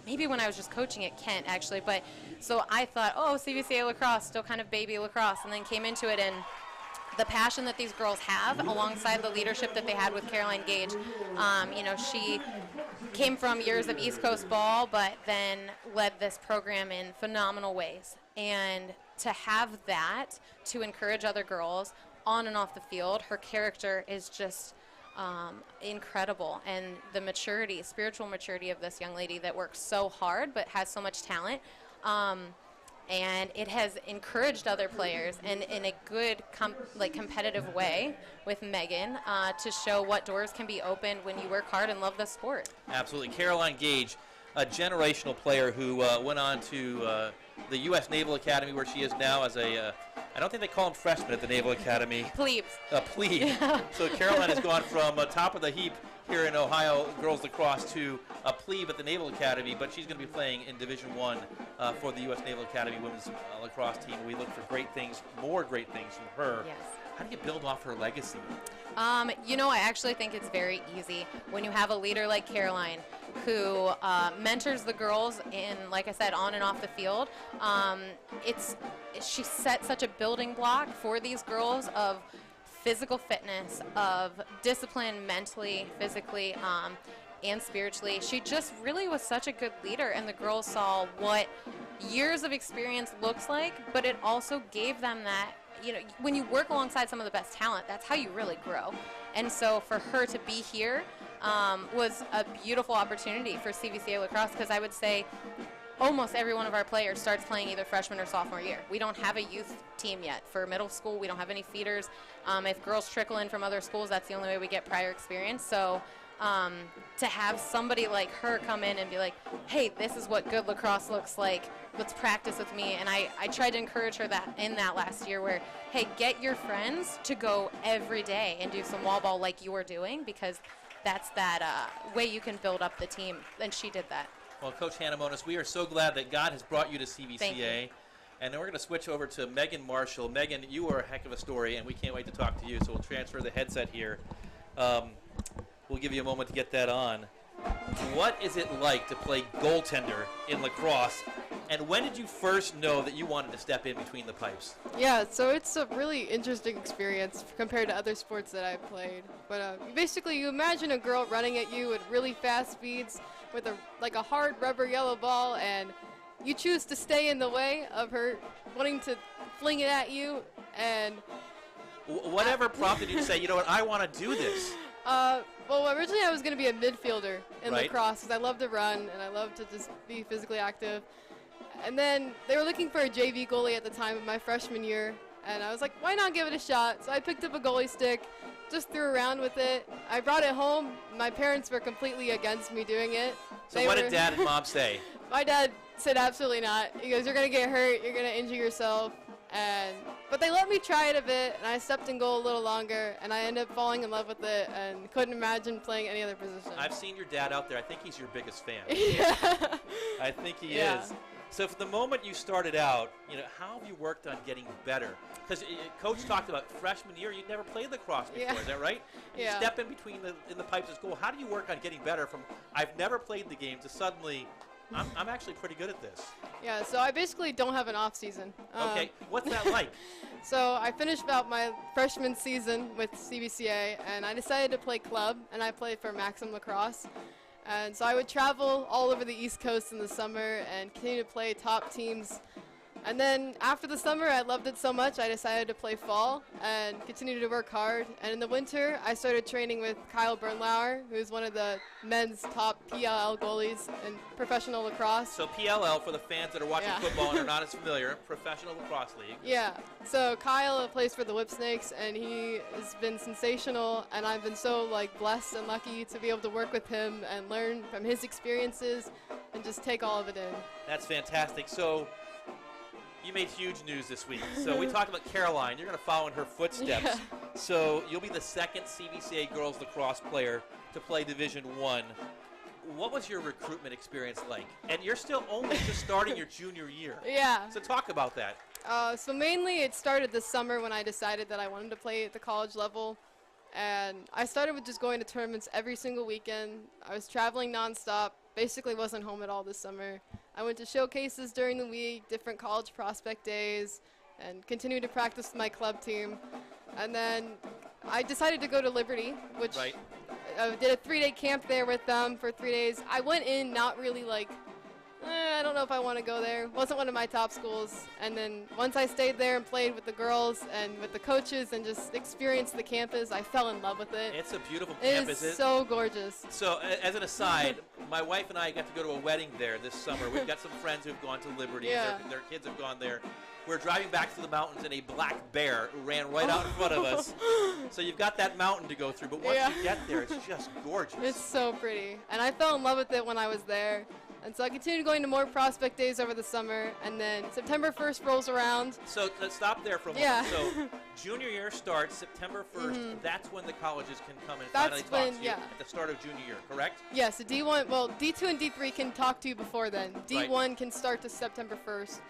Speaker 20: maybe when I was just coaching at Kent, actually. But so I thought, CVCA lacrosse, still kind of baby lacrosse, and then came into it, and the passion that these girls have, alongside the leadership that they had with Caroline Gage. She came from years of East Coast ball, but then led this program in phenomenal ways. And to have that, to encourage other girls on and off the field, her character is just incredible, and the spiritual maturity of this young lady that works so hard but has so much talent, and it has encouraged other players, and in a good competitive way with Megan, to show what doors can be opened when you work hard and love the sport.
Speaker 1: Absolutely. Caroline Gage, a generational player who went on to the U.S. Naval Academy, where she is now as a I don't think they call them freshmen at the Naval Academy.
Speaker 20: Plebes.
Speaker 1: Plebe. Yeah. So Caroline has gone from top of the heap here in Ohio girls lacrosse to a plebe at the Naval Academy, but she's going to be playing in Division I for the U.S. Naval Academy women's lacrosse team. We look for great things, more great things from her.
Speaker 20: Yes.
Speaker 1: How do you build off her legacy?
Speaker 20: I actually think it's very easy when you have a leader like Caroline, who mentors the girls in, like I said, on and off the field. She set such a building block for these girls of physical fitness, of discipline mentally, physically, and spiritually. She just really was such a good leader, and the girls saw what years of experience looks like, but it also gave them that, when you work alongside some of the best talent, that's how you really grow. And so for her to be here was a beautiful opportunity for CVCA lacrosse, because I would say almost every one of our players starts playing either freshman or sophomore year. We don't have a youth team yet for middle school. We don't have any feeders. If girls trickle in from other schools, that's the only way we get prior experience. So to have somebody like her come in and be like, hey, this is what good lacrosse looks like. Let's practice with me. And I tried to encourage her that in that last year where, hey, get your friends to go every day and do some wall ball like you were doing, because that's that way you can build up the team. And she did that.
Speaker 1: Well, Coach Hanamonis, we are so glad that God has brought you to CVCA.
Speaker 20: Thank you.
Speaker 1: And then we're going to switch over to Megan Marshall. Megan, you are a heck of a story, and we can't wait to talk to you. So we'll transfer the headset here. We'll give you a moment to get that on. What is it like to play goaltender in lacrosse? And when did you first know that you wanted to step in between the pipes?
Speaker 21: Yeah, so it's a really interesting experience compared to other sports that I've played. But basically, you imagine a girl running at you at really fast speeds with a hard rubber yellow ball, and you choose to stay in the way of her wanting to fling it at you. And
Speaker 1: whatever prompted you to say, you know what, I want to do this?
Speaker 21: Well, originally I was going to be a midfielder in
Speaker 1: Right.
Speaker 21: lacrosse because I love to run and I love to just be physically active. And then they were looking for a JV goalie at the time of my freshman year, and I was like, why not give it a shot? So I picked up a goalie stick, just threw around with it. I brought it home. My parents were completely against me doing it.
Speaker 1: So what did Dad and Mom say?
Speaker 21: My dad said absolutely not. He goes, you're going to get hurt, you're going to injure yourself. But they let me try it a bit, and I stepped in goal a little longer, and I ended up falling in love with it and couldn't imagine playing any other position.
Speaker 1: I've seen your dad out there. I think he's your biggest fan.
Speaker 21: Yeah.
Speaker 1: I think he
Speaker 21: Yeah.
Speaker 1: is. So from the moment you started out, how have you worked on getting better? Because Coach talked about freshman year, you'd never played lacrosse before,
Speaker 21: Yeah.
Speaker 1: is that right? And
Speaker 21: Yeah.
Speaker 1: you step in between in the pipes of school. How do you work on getting better from I've never played the game to suddenly I'm actually pretty good at this?
Speaker 21: Yeah, so I basically don't have an off season.
Speaker 1: Okay, what's that like?
Speaker 21: So I finished about my freshman season with CVCA, and I decided to play club, and I played for Maxim Lacrosse. And so I would travel all over the East Coast in the summer and continue to play top teams. And then after the summer, I loved it so much, I decided to play fall and continue to work hard. And in the winter, I started training with Kyle Bernlauer, who's one of the men's top PLL goalies in professional lacrosse.
Speaker 1: So PLL, for the fans that are watching
Speaker 21: Yeah.
Speaker 1: football and are not as familiar, Professional Lacrosse League.
Speaker 21: Yeah, so Kyle plays for the Whip Snakes, and he has been sensational, and I've been so blessed and lucky to be able to work with him and learn from his experiences and just take all of it in.
Speaker 1: That's fantastic. So you made huge news this week. So we talked about Caroline. You're going to follow in her footsteps.
Speaker 21: Yeah.
Speaker 1: So you'll be the second CVCA girls lacrosse player to play Division I. What was your recruitment experience like? And you're still only just starting your junior year.
Speaker 21: Yeah.
Speaker 1: So talk about that.
Speaker 21: So mainly it started this summer when I decided that I wanted to play at the college level. And I started with just going to tournaments every single weekend. I was traveling nonstop, basically wasn't home at all this summer. I went to showcases during the week, different college prospect days, and continued to practice with my club team. And then I decided to go to Liberty, which
Speaker 1: Right.
Speaker 21: I did a 3-day camp there with them for 3 days. I went in not really I don't know if I want to go there. Wasn't one of my top schools. And then once I stayed there and played with the girls and with the coaches and just experienced the campus, I fell in love with it.
Speaker 1: It's a beautiful
Speaker 21: It
Speaker 1: campus.
Speaker 21: is so gorgeous.
Speaker 1: So as an aside, my wife and I got to go to a wedding there this summer. We've got some friends who've gone to Liberty.
Speaker 21: Yeah.
Speaker 1: Their kids have gone there. We're driving back through the mountains, and a black bear ran right out in front of us. So you've got that mountain to go through, but once
Speaker 21: Yeah.
Speaker 1: you get there, it's just gorgeous.
Speaker 21: It's so pretty. And I fell in love with it when I was there. And so I continued going to more prospect days over the summer. And then September 1st rolls around.
Speaker 1: So let's stop there for a moment.
Speaker 21: Yeah.
Speaker 1: So junior year starts September 1st.
Speaker 21: Mhm.
Speaker 1: That's when the colleges can come and
Speaker 21: That's
Speaker 1: finally talk
Speaker 21: when-
Speaker 1: to you
Speaker 21: yeah.
Speaker 1: at the start of junior year, correct?
Speaker 21: Yes, the D1, well, D2 and D3 can talk to you before then. D1 can start to September 1st.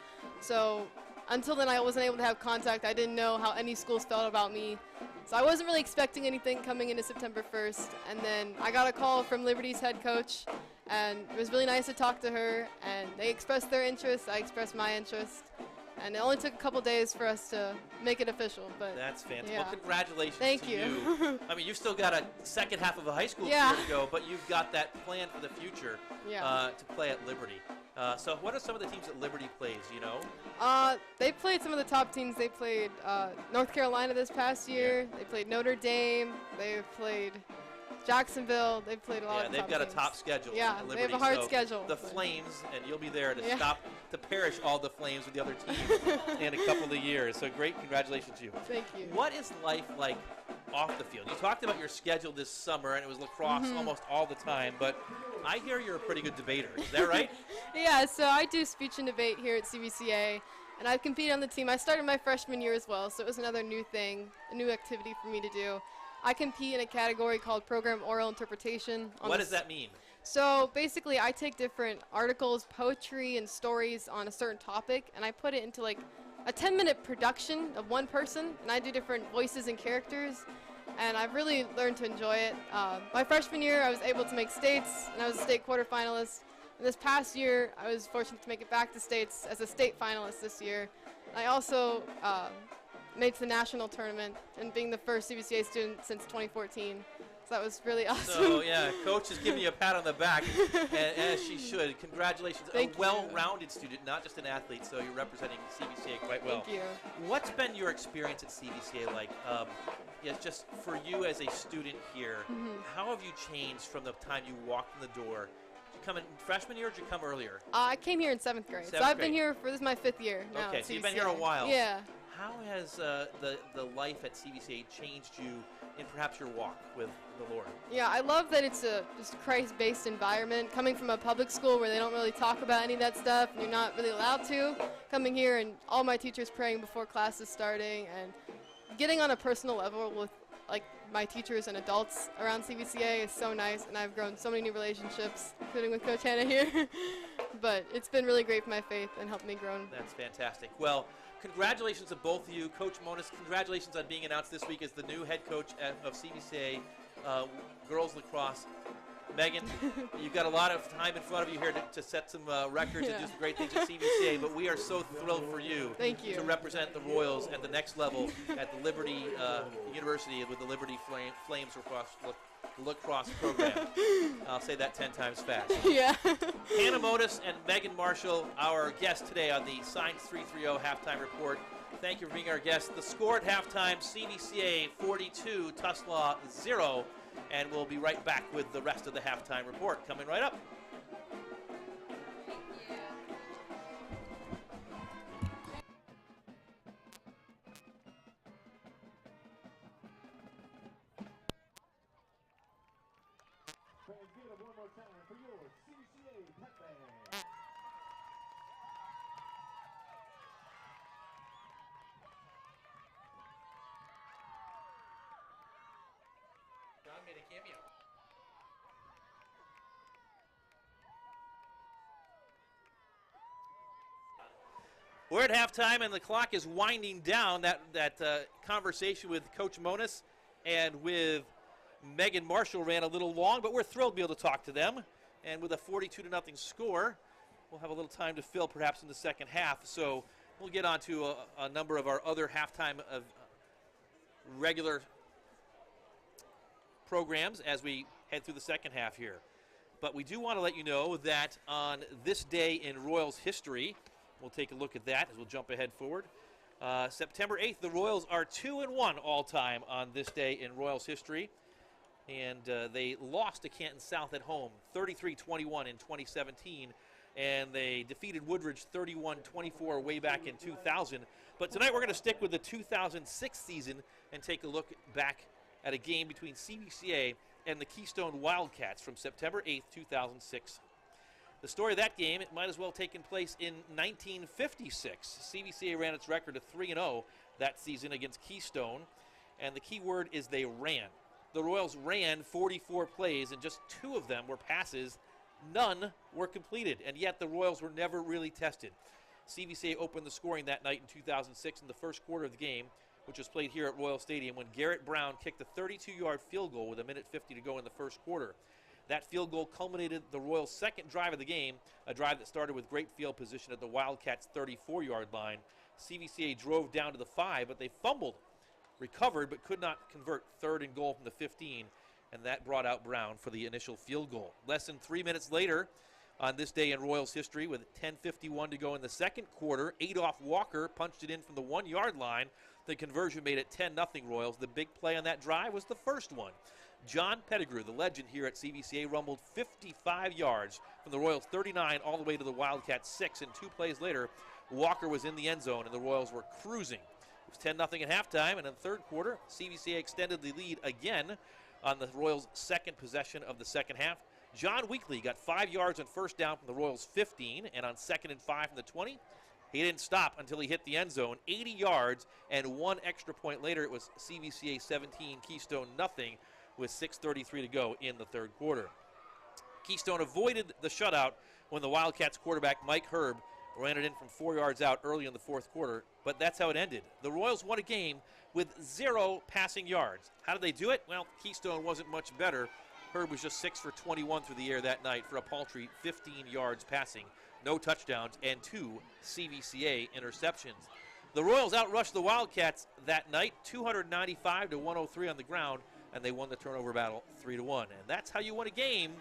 Speaker 21: So until then, I wasn't able to have contact. I didn't know how any schools felt about me. So I wasn't really expecting anything coming into September 1st. And then I got a call from Liberty's head coach, and it was really nice to talk to her. And they expressed their interest. I expressed my interest. And it only took a couple days for us to make it official. But
Speaker 1: That's fantastic.
Speaker 21: yeah.
Speaker 1: Well, congratulations
Speaker 21: Thank
Speaker 1: to
Speaker 21: you.
Speaker 1: I mean, you've still got a second half of a high school
Speaker 21: Yeah.
Speaker 1: career to go, but you've got that plan for the future
Speaker 21: Yeah.
Speaker 1: to play at Liberty. So what are some of the teams that Liberty plays, you know?
Speaker 21: They played some of the top teams. They played North Carolina this past year. They played Notre Dame. They played Jacksonville. They've played a lot of
Speaker 1: they've
Speaker 21: top
Speaker 1: got
Speaker 21: teams.
Speaker 1: a top schedule.
Speaker 21: Yeah,
Speaker 1: at
Speaker 21: they have
Speaker 1: Liberty,
Speaker 21: a hard
Speaker 1: so
Speaker 21: schedule.
Speaker 1: The Flames, and you'll be there to
Speaker 21: Yeah.
Speaker 1: stop, to perish all the Flames with the other team in a couple of years. So great, congratulations to you.
Speaker 21: Thank you.
Speaker 1: What is life like off the field? You talked about your schedule this summer, and it was lacrosse
Speaker 21: Mhm.
Speaker 1: almost all the time, but I hear you're a pretty good debater. Is that right?
Speaker 21: Yeah, so I do speech and debate here at CVCA, and I've competed on the team. I started my freshman year as well, so it was another new thing, a new activity for me to do. I compete in a category called Program Oral Interpretation.
Speaker 1: What does that mean?
Speaker 21: So basically, I take different articles, poetry, and stories on a certain topic, and I put it into like a 10-minute production of one person, and I do different voices and characters, and I've really learned to enjoy it. My freshman year, I was able to make states, and I was a state quarterfinalist. And this past year, I was fortunate to make it back to states as a state finalist this year. I also made it to the national tournament, and being the first CVCA student since 2014. So that was really awesome.
Speaker 1: So, yeah, Coach is giving you a pat on the back, as she should. Congratulations.
Speaker 21: Thank
Speaker 1: a
Speaker 21: you.
Speaker 1: well-rounded student, not just an athlete, so you're representing CVCA quite well.
Speaker 21: Thank you.
Speaker 1: What's been your experience at CVCA like? Just for you as a student here,
Speaker 21: Mhm.
Speaker 1: how have you changed from the time you walked in the door? Did you come in freshman year or did you come earlier?
Speaker 21: I came here in 7th grade, so
Speaker 1: Seventh
Speaker 21: I've been
Speaker 1: grade.
Speaker 21: here for, this is my 5th year now.
Speaker 1: Okay,
Speaker 21: at
Speaker 1: so you've been here a
Speaker 21: CVCA.
Speaker 1: while.
Speaker 21: Yeah.
Speaker 1: How has the life at CVCA changed you in perhaps your walk with the Lord?
Speaker 21: Yeah, I love that it's a just Christ-based environment. Coming from a public school where they don't really talk about any of that stuff, and you're not really allowed to. Coming here and all my teachers praying before class is starting, and getting on a personal level with like my teachers and adults around CVCA is so nice, and I've grown so many new relationships, including with Coach Hannah here. But it's been really great for my faith and helped me grow.
Speaker 1: That's fantastic. Well, congratulations to both of you. Coach Monis, congratulations on being announced this week as the new head coach of CVCA girls lacrosse. Megan, you've got a lot of time in front of you here to set some records and do some great things at CVCA, but we are so thrilled for you,
Speaker 21: Thank you
Speaker 1: to represent the Royals at the next level at the Liberty University with the Liberty Flames lacrosse program. I'll say that 10 times fast.
Speaker 21: Yeah.
Speaker 1: Hannah Modis and Megan Marshall, our guests today on the Science 330 Halftime Report. Thank you for being our guests. The score at halftime, CVCA 42, Tuslaw 0. And we'll be right back with the rest of the halftime report coming right up.
Speaker 2: Fans, give it up one more time for your CVCA Pep Band.
Speaker 1: John made a cameo. We're at halftime, and the clock is winding down. That conversation with Coach Monis and with Megan Marshall ran a little long, but we're thrilled to be able to talk to them. And with a 42-0 score, we'll have a little time to fill perhaps in the second half. So we'll get on to a number of our other halftime of regular programs as we head through the second half here. But we do want to let you know that on this day in Royals history, we'll take a look at that as we'll jump ahead forward. September 8th, the Royals are 2-1 all-time on this day in Royals history. And they lost to Canton South at home, 33-21 in 2017. And they defeated Woodridge 31-24 way back in 2000. But tonight we're going to stick with the 2006 season and take a look back at a game between CVCA and the Keystone Wildcats from September 8th, 2006. The story of that game, it might as well have taken place in 1956. CVCA ran its record to 3-0 that season against Keystone, and the key word is they ran. The Royals ran 44 plays, and just 2 of them were passes. None were completed, and yet the Royals were never really tested. CVCA opened the scoring that night in 2006 in the first quarter of the game, which was played here at Royal Stadium, when Garrett Brown kicked a 32-yard field goal with 1:50 to go in the first quarter. That field goal culminated the Royals' second drive of the game, a drive that started with great field position at the Wildcats' 34-yard line. CVCA drove down to the 5, but they fumbled, recovered, but could not convert 3rd and goal from the 15, and that brought out Brown for the initial field goal. Less than 3 minutes later, On this day in Royals history, with 10:51 to go in the second quarter, Adolph Walker punched it in from the 1-yard line. The conversion made it 10-0 Royals. The big play on that drive was the first one. John Pettigrew, the legend here at CVCA, rumbled 55 yards from the Royals 39 all the way to the Wildcats 6, and 2 plays later, Walker was in the end zone and the Royals were cruising. It was 10-0 at halftime, and in the third quarter, CVCA extended the lead again on the Royals' second possession of the second half. John Weekly got 5 yards on first down from the Royals' 15, and on 2nd and 5 from the 20. He didn't stop until he hit the end zone, 80 yards, and 1 extra point later, it was CVCA 17, Keystone nothing, with 6:33 to go in the third quarter. Keystone avoided the shutout when the Wildcats quarterback Mike Herb ran it in from 4 yards out early in the fourth quarter, but that's how it ended. The Royals won a game with 0 passing yards. How did they do it? Well, Keystone wasn't much better. Herb was just 6 for 21 through the air that night for a paltry 15 yards passing, no touchdowns, and 2 CVCA interceptions. The Royals outrushed the Wildcats that night, 295 to 103 on the ground, and they won the turnover battle 3-1. And that's how you win a game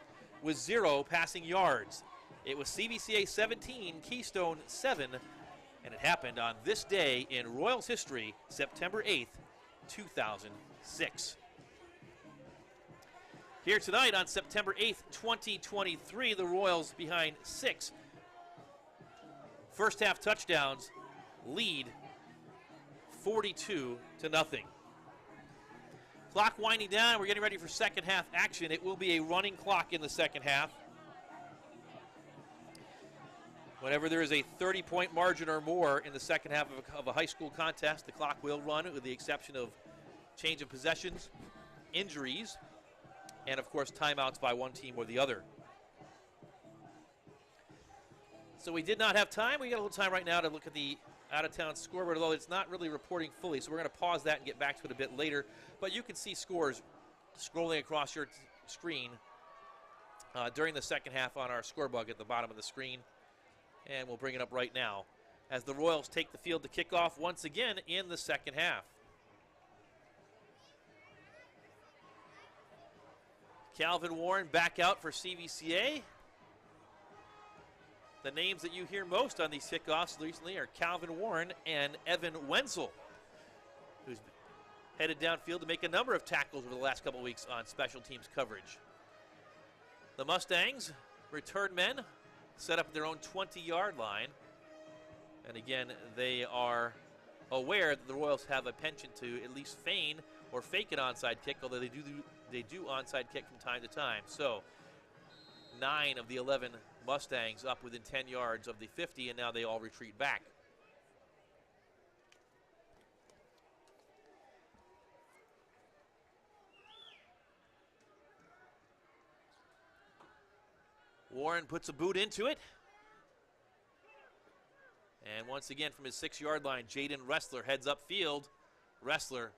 Speaker 1: with 0 passing yards. It was CVCA 17, Keystone 7, and it happened on this day in Royals history, September 8th, 2006. Here tonight on September 8th, 2023, the Royals behind 6 first half touchdowns lead 42-0. Clock winding down. We're getting ready for second half action. It will be a running clock in the second half. Whenever there is a 30-point margin or more in the second half of a high school contest, the clock will run, with the exception of change of possessions, injuries, and of course timeouts by one team or the other. So we did not have time. We got a little time right now to look at the out-of-town scoreboard, although it's not really reporting fully, so we're going to pause that and get back to it a bit later. But you can see scores scrolling across your screen during the second half on our scorebug at the bottom of the screen. And we'll bring it up right now as the Royals take the field to kick off once again in the second half. Calvin Warren back out for CVCA. The names that you hear most on these kickoffs recently are Calvin Warren and Evan Wenzel, who's headed downfield to make a number of tackles over the last couple weeks on special teams coverage. The Mustangs, return men, set up their own 20-yard line. And again, they are aware that the Royals have a penchant to at least feign or fake an onside kick, although they do onside kick from time to time. So 9 of the 11 Mustangs up within 10 yards of the 50, and now they all retreat back. Warren puts a boot into it. And once again from his 6-yard line, Jaden Ressler heads upfield. Ressler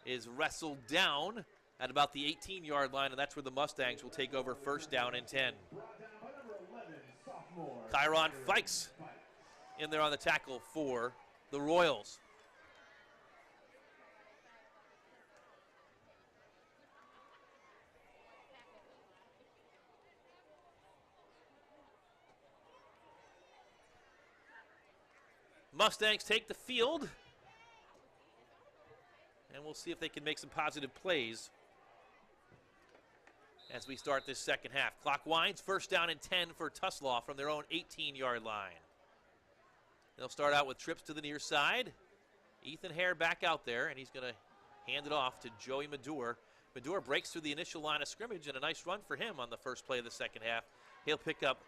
Speaker 1: is wrestled down at about the 18-yard line, and that's where the Mustangs will take over first down and 10. Kyron Fikes in there on the tackle for the Royals. Mustangs take the field, and we'll see if they can make some positive plays as we start this second half. Clock winds, first down and 10 for Tuslaw from their own 18-yard line. They'll start out with trips to the near side. Ethan Hare back out there, and he's going to hand it off to Joey Madure. Madure breaks through the initial line of scrimmage, and a nice run for him on the first play of the second half. He'll pick up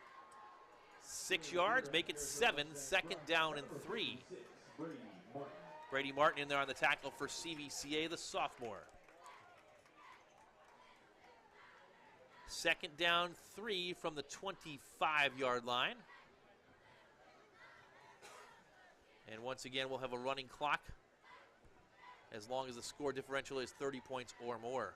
Speaker 1: 6 yards, make it 7, second down and 3. Brady Martin in there on the tackle for CVCA, the sophomore. Second down, 3 from the 25-yard line. And once again, we'll have a running clock as long as the score differential is 30 points or more.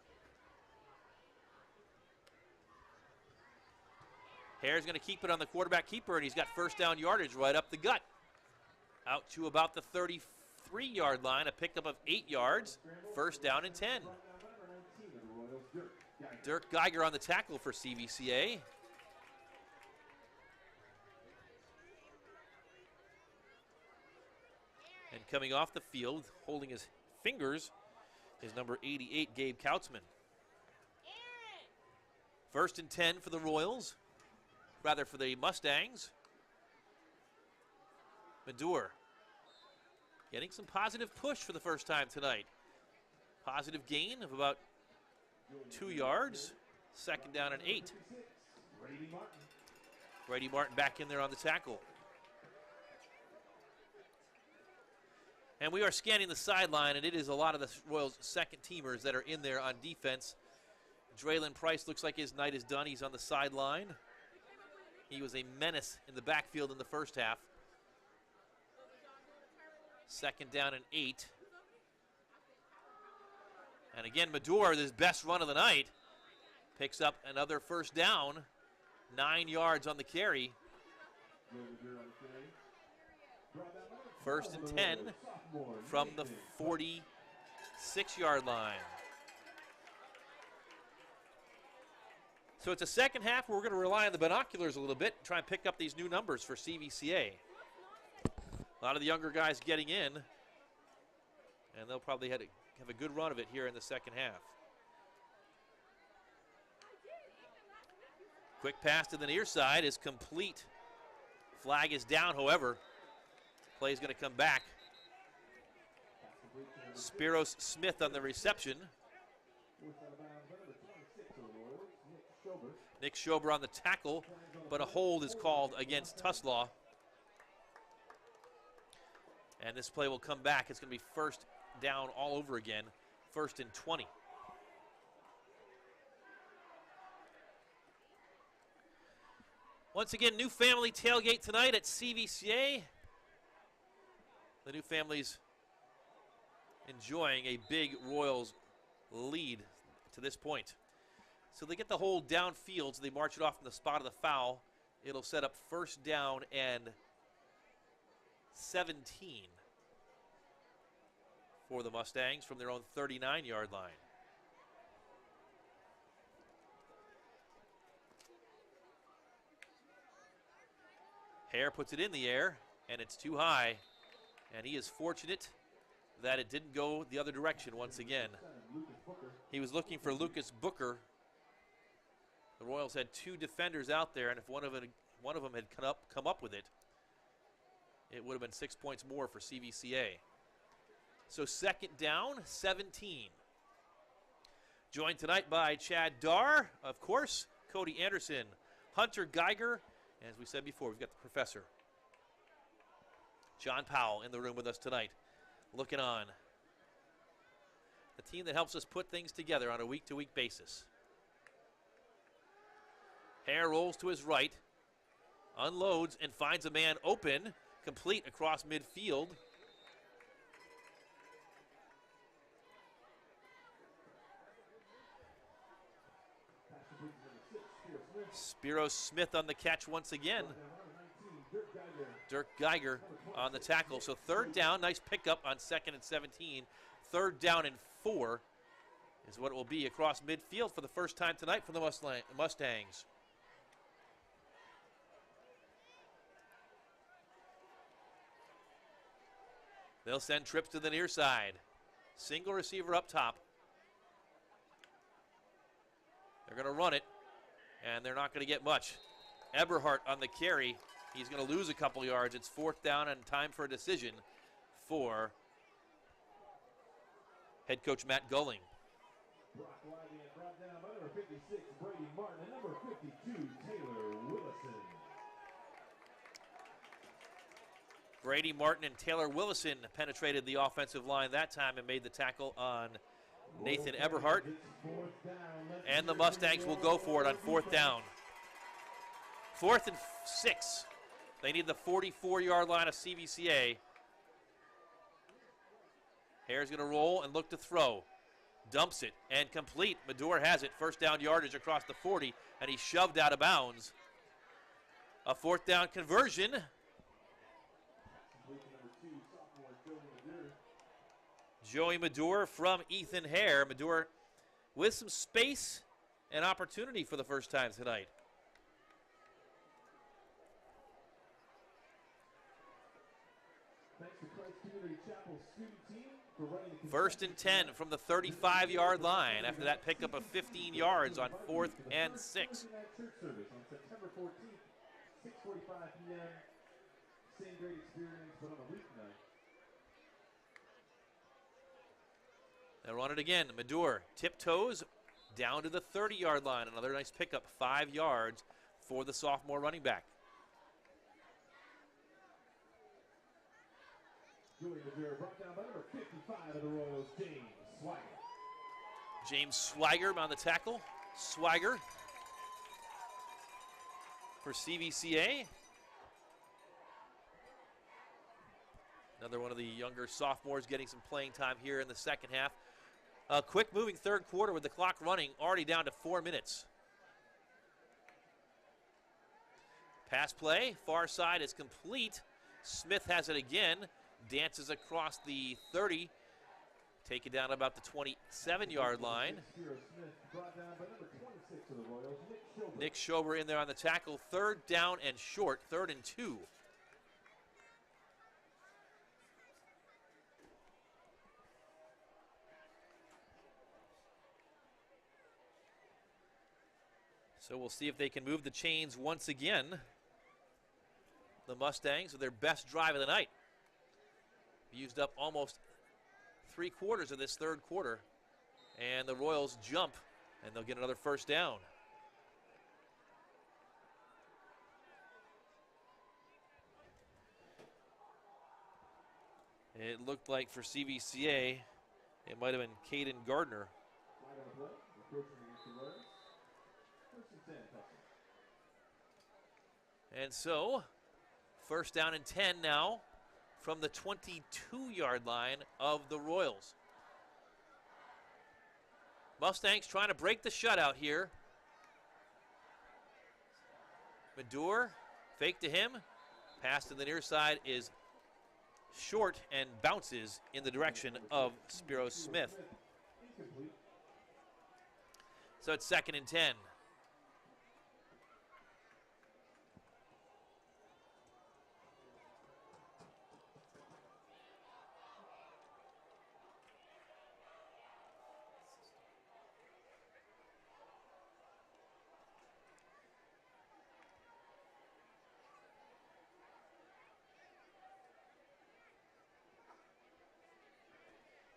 Speaker 1: Hare's going to keep it on the quarterback keeper, and he's got first down yardage right up the gut. Out to about the 33-yard line, a pickup of 8 yards, first down and 10. Dirk Geiger on the tackle for CVCA. And coming off the field, holding his fingers, is number 88, Gabe Kautzman. 1st and 10 for the Royals, rather for the Mustangs. Madure getting some positive push for the first time tonight. Positive gain of about 2 yards. 2nd down and 8. Brady Martin back in there on the tackle. And we are scanning the sideline, and it is a lot of the Royals' second teamers that are in there on defense. Draylon Price looks like his night is done. He's on the sideline. He was a menace in the backfield in the first half. 2nd down and 8. And again, Madure, his best run of the night, picks up another 1st down. 9 yards on the carry. 1st and 10 from the 46-yard line. So it's a second half where we're going to rely on the binoculars a little bit, try and pick up these new numbers for CVCA. A lot of the younger guys getting in, and they'll probably have a good run of it here in the second half. Quick pass to the near side is complete. Flag is down, however. Play is going to come back. Spiros Smith on the reception. Nick Schober on the tackle, but a hold is called against Tuslaw. And this play will come back. It's going to be 1st down all over again. 1st and 20. Once again, new family tailgate tonight at CVCA. The new family's enjoying a big Royals lead to this point. So they get the hold downfield, so they march it off from the spot of the foul. It'll set up 1st down and 17 for the Mustangs from their own 39-yard line. Hare puts it in the air, and it's too high. And he is fortunate that it didn't go the other direction once again. He was looking for Lucas Booker. The Royals had 2 defenders out there, and if one of them had come up with it, it would have been 6 points more for CVCA. So 2nd down, 17. Joined tonight by Chad Darr, of course, Cody Anderson, Hunter Geiger, and as we said before, we've got the professor. John Powell in the room with us tonight, looking on. The team that helps us put things together on a week-to-week basis. Hare rolls to his right, unloads and finds a man open, complete across midfield. Spiros Smith on the catch once again. Dirk Geiger on the tackle. So 3rd down, nice pickup on 2nd and 17. 3rd down and 4 is what it will be across midfield for the first time tonight for the Mustangs. They'll send trips to the near side. Single receiver up top. They're going to run it, and they're not going to get much. Eberhardt on the carry. He's going to lose a couple yards. It's 4th down and time for a decision for head coach Matt Gulling.
Speaker 2: Brought down by number 56, Brady Martin, and number 52, Taylor Willison.
Speaker 1: Brady Martin and Taylor Willison penetrated the offensive line that time and made the tackle on Nathan Eberhardt. And the Mustangs will go for it on 4th down. 4th and 6. They need the 44-yard line of CVCA. Hare's going to roll and look to throw. Dumps it and complete. Madure has it. 1st down yardage across the 40, and he's shoved out of bounds. A 4th down conversion. Joey Madure from Ethan Hare. Madure with some space and opportunity for the first time tonight.
Speaker 2: Thanks to Christ Community Chapel.
Speaker 1: First and 10 from the 35-yard line after that pickup of 15 yards on 4th and 6.
Speaker 2: Church service on September 14th, 6:45 p.m. Same great experience, but on a weeknight.
Speaker 1: They'll run it again. Madure tiptoes down to the 30-yard line. Another nice pickup, 5 yards for the sophomore running back.
Speaker 2: Julie Madure brought down by number 55 of the Royals, James Swagger.
Speaker 1: James Swagger on the tackle. Swagger for CVCA. Another one of the younger sophomores getting some playing time here in the second half. A quick moving third quarter with the clock running, already down to 4 minutes. Pass play, far side is complete. Smith has it again, dances across the 30, take it down about the 27-yard line. Nick Schober in there on the tackle, 3rd down and short, 3rd and 2. So we'll see if they can move the chains once again. The Mustangs with their best drive of the night. Used up almost 3/4 of this third quarter. And the Royals jump, and they'll get another first down. It looked like for CVCA, it might have been Caden Gardner. And so, first down and 10 now from the 22-yard line of the Royals. Mustangs trying to break the shutout here. Madure, fake to him. Pass to the near side is short and bounces in the direction of Spiro Smith. So it's 2nd and 10.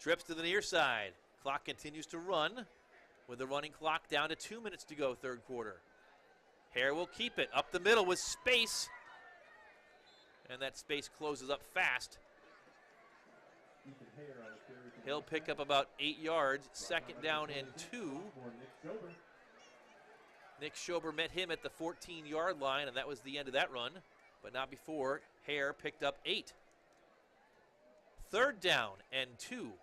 Speaker 1: Trips to the near side. Clock continues to run with the running clock down to 2 minutes to go, third quarter. Hare will keep it up the middle with space. And that space closes up fast. He'll pick up about 8 yards, 2nd down and 2. Nick Schober met him at the 14-yard line, and that was the end of that run, but not before Hare picked up 8. 3rd down and 2.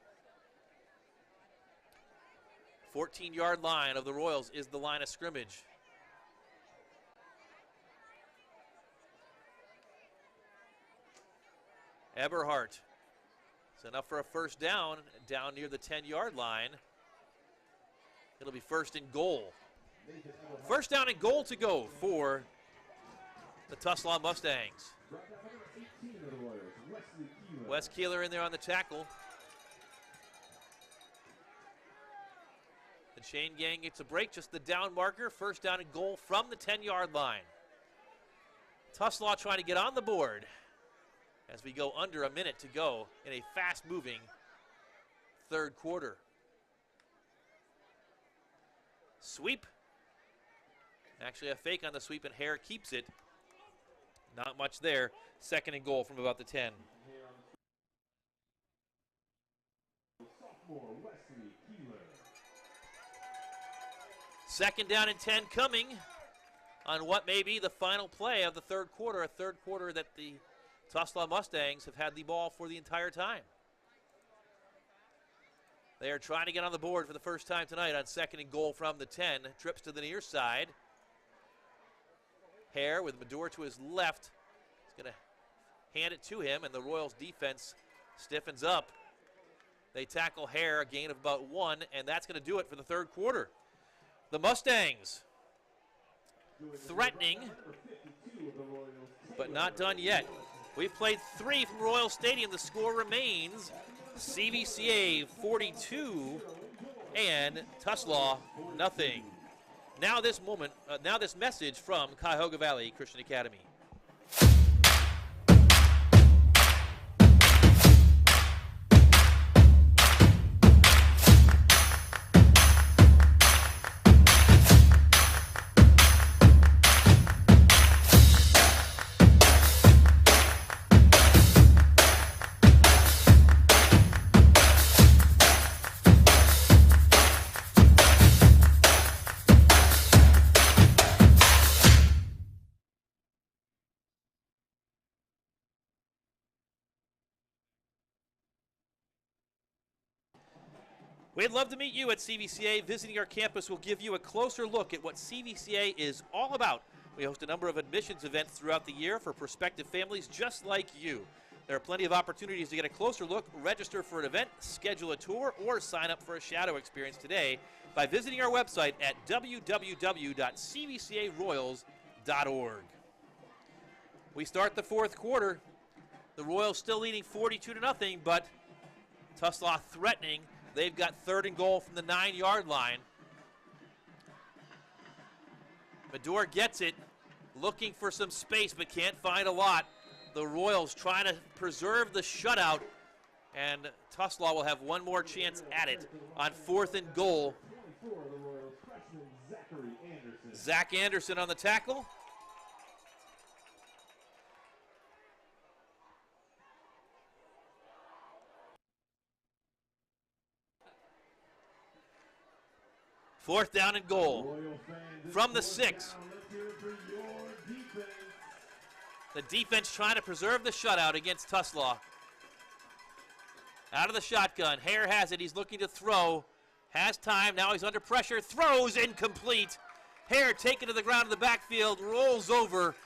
Speaker 1: 14-yard line of the Royals is the line of scrimmage. Eberhardt. It's enough for a first down near the 10-yard line. It'll be 1st and goal. First down and goal to go for the Tuslaw Mustangs. Wes Keeler in there on the tackle. The chain gang gets a break, just the down marker. First down and goal from the 10-yard line. Tuslaw trying to get on the board as we go under a minute to go in a fast-moving third quarter. Sweep. Actually a fake on the sweep, and Hare keeps it. Not much there. 2nd and goal from about the 10. Second down and 10 coming on what may be the final play of the third quarter, a third quarter that the Tuslaw Mustangs have had the ball for the entire time. They are trying to get on the board for the first time tonight on 2nd and goal from the 10. Trips to the near side. Hare with Madure to his left. He's going to hand it to him, and the Royals defense stiffens up. They tackle Hare, a gain of about 1, and that's going to do it for the third quarter. The Mustangs threatening, but not done yet. We've played 3 from Royal Stadium. The score remains CVCA 42 and Tuslaw nothing. Now this message from Cuyahoga Valley Christian Academy. We'd love to meet you at CVCA. Visiting our campus will give you a closer look at what CVCA is all about. We host a number of admissions events throughout the year for prospective families just like you. There are plenty of opportunities to get a closer look, register for an event, schedule a tour, or sign up for a shadow experience today by visiting our website at www.cvcaroyals.org. We start the fourth quarter. The Royals still leading 42-0, but Tuslaw threatening. They've got 3rd and goal from the 9-yard line. Medor gets it, looking for some space, but can't find a lot. The Royals trying to preserve the shutout, and Tuslaw will have one more chance at it on 4th and goal. Zach Anderson on the tackle. Fourth down and goal from the 6. The defense trying to preserve the shutout against Tuslaw. Out of the shotgun, Hare has it, he's looking to throw. Has time, now he's under pressure, throws incomplete. Hare taken to the ground in the backfield, rolls over,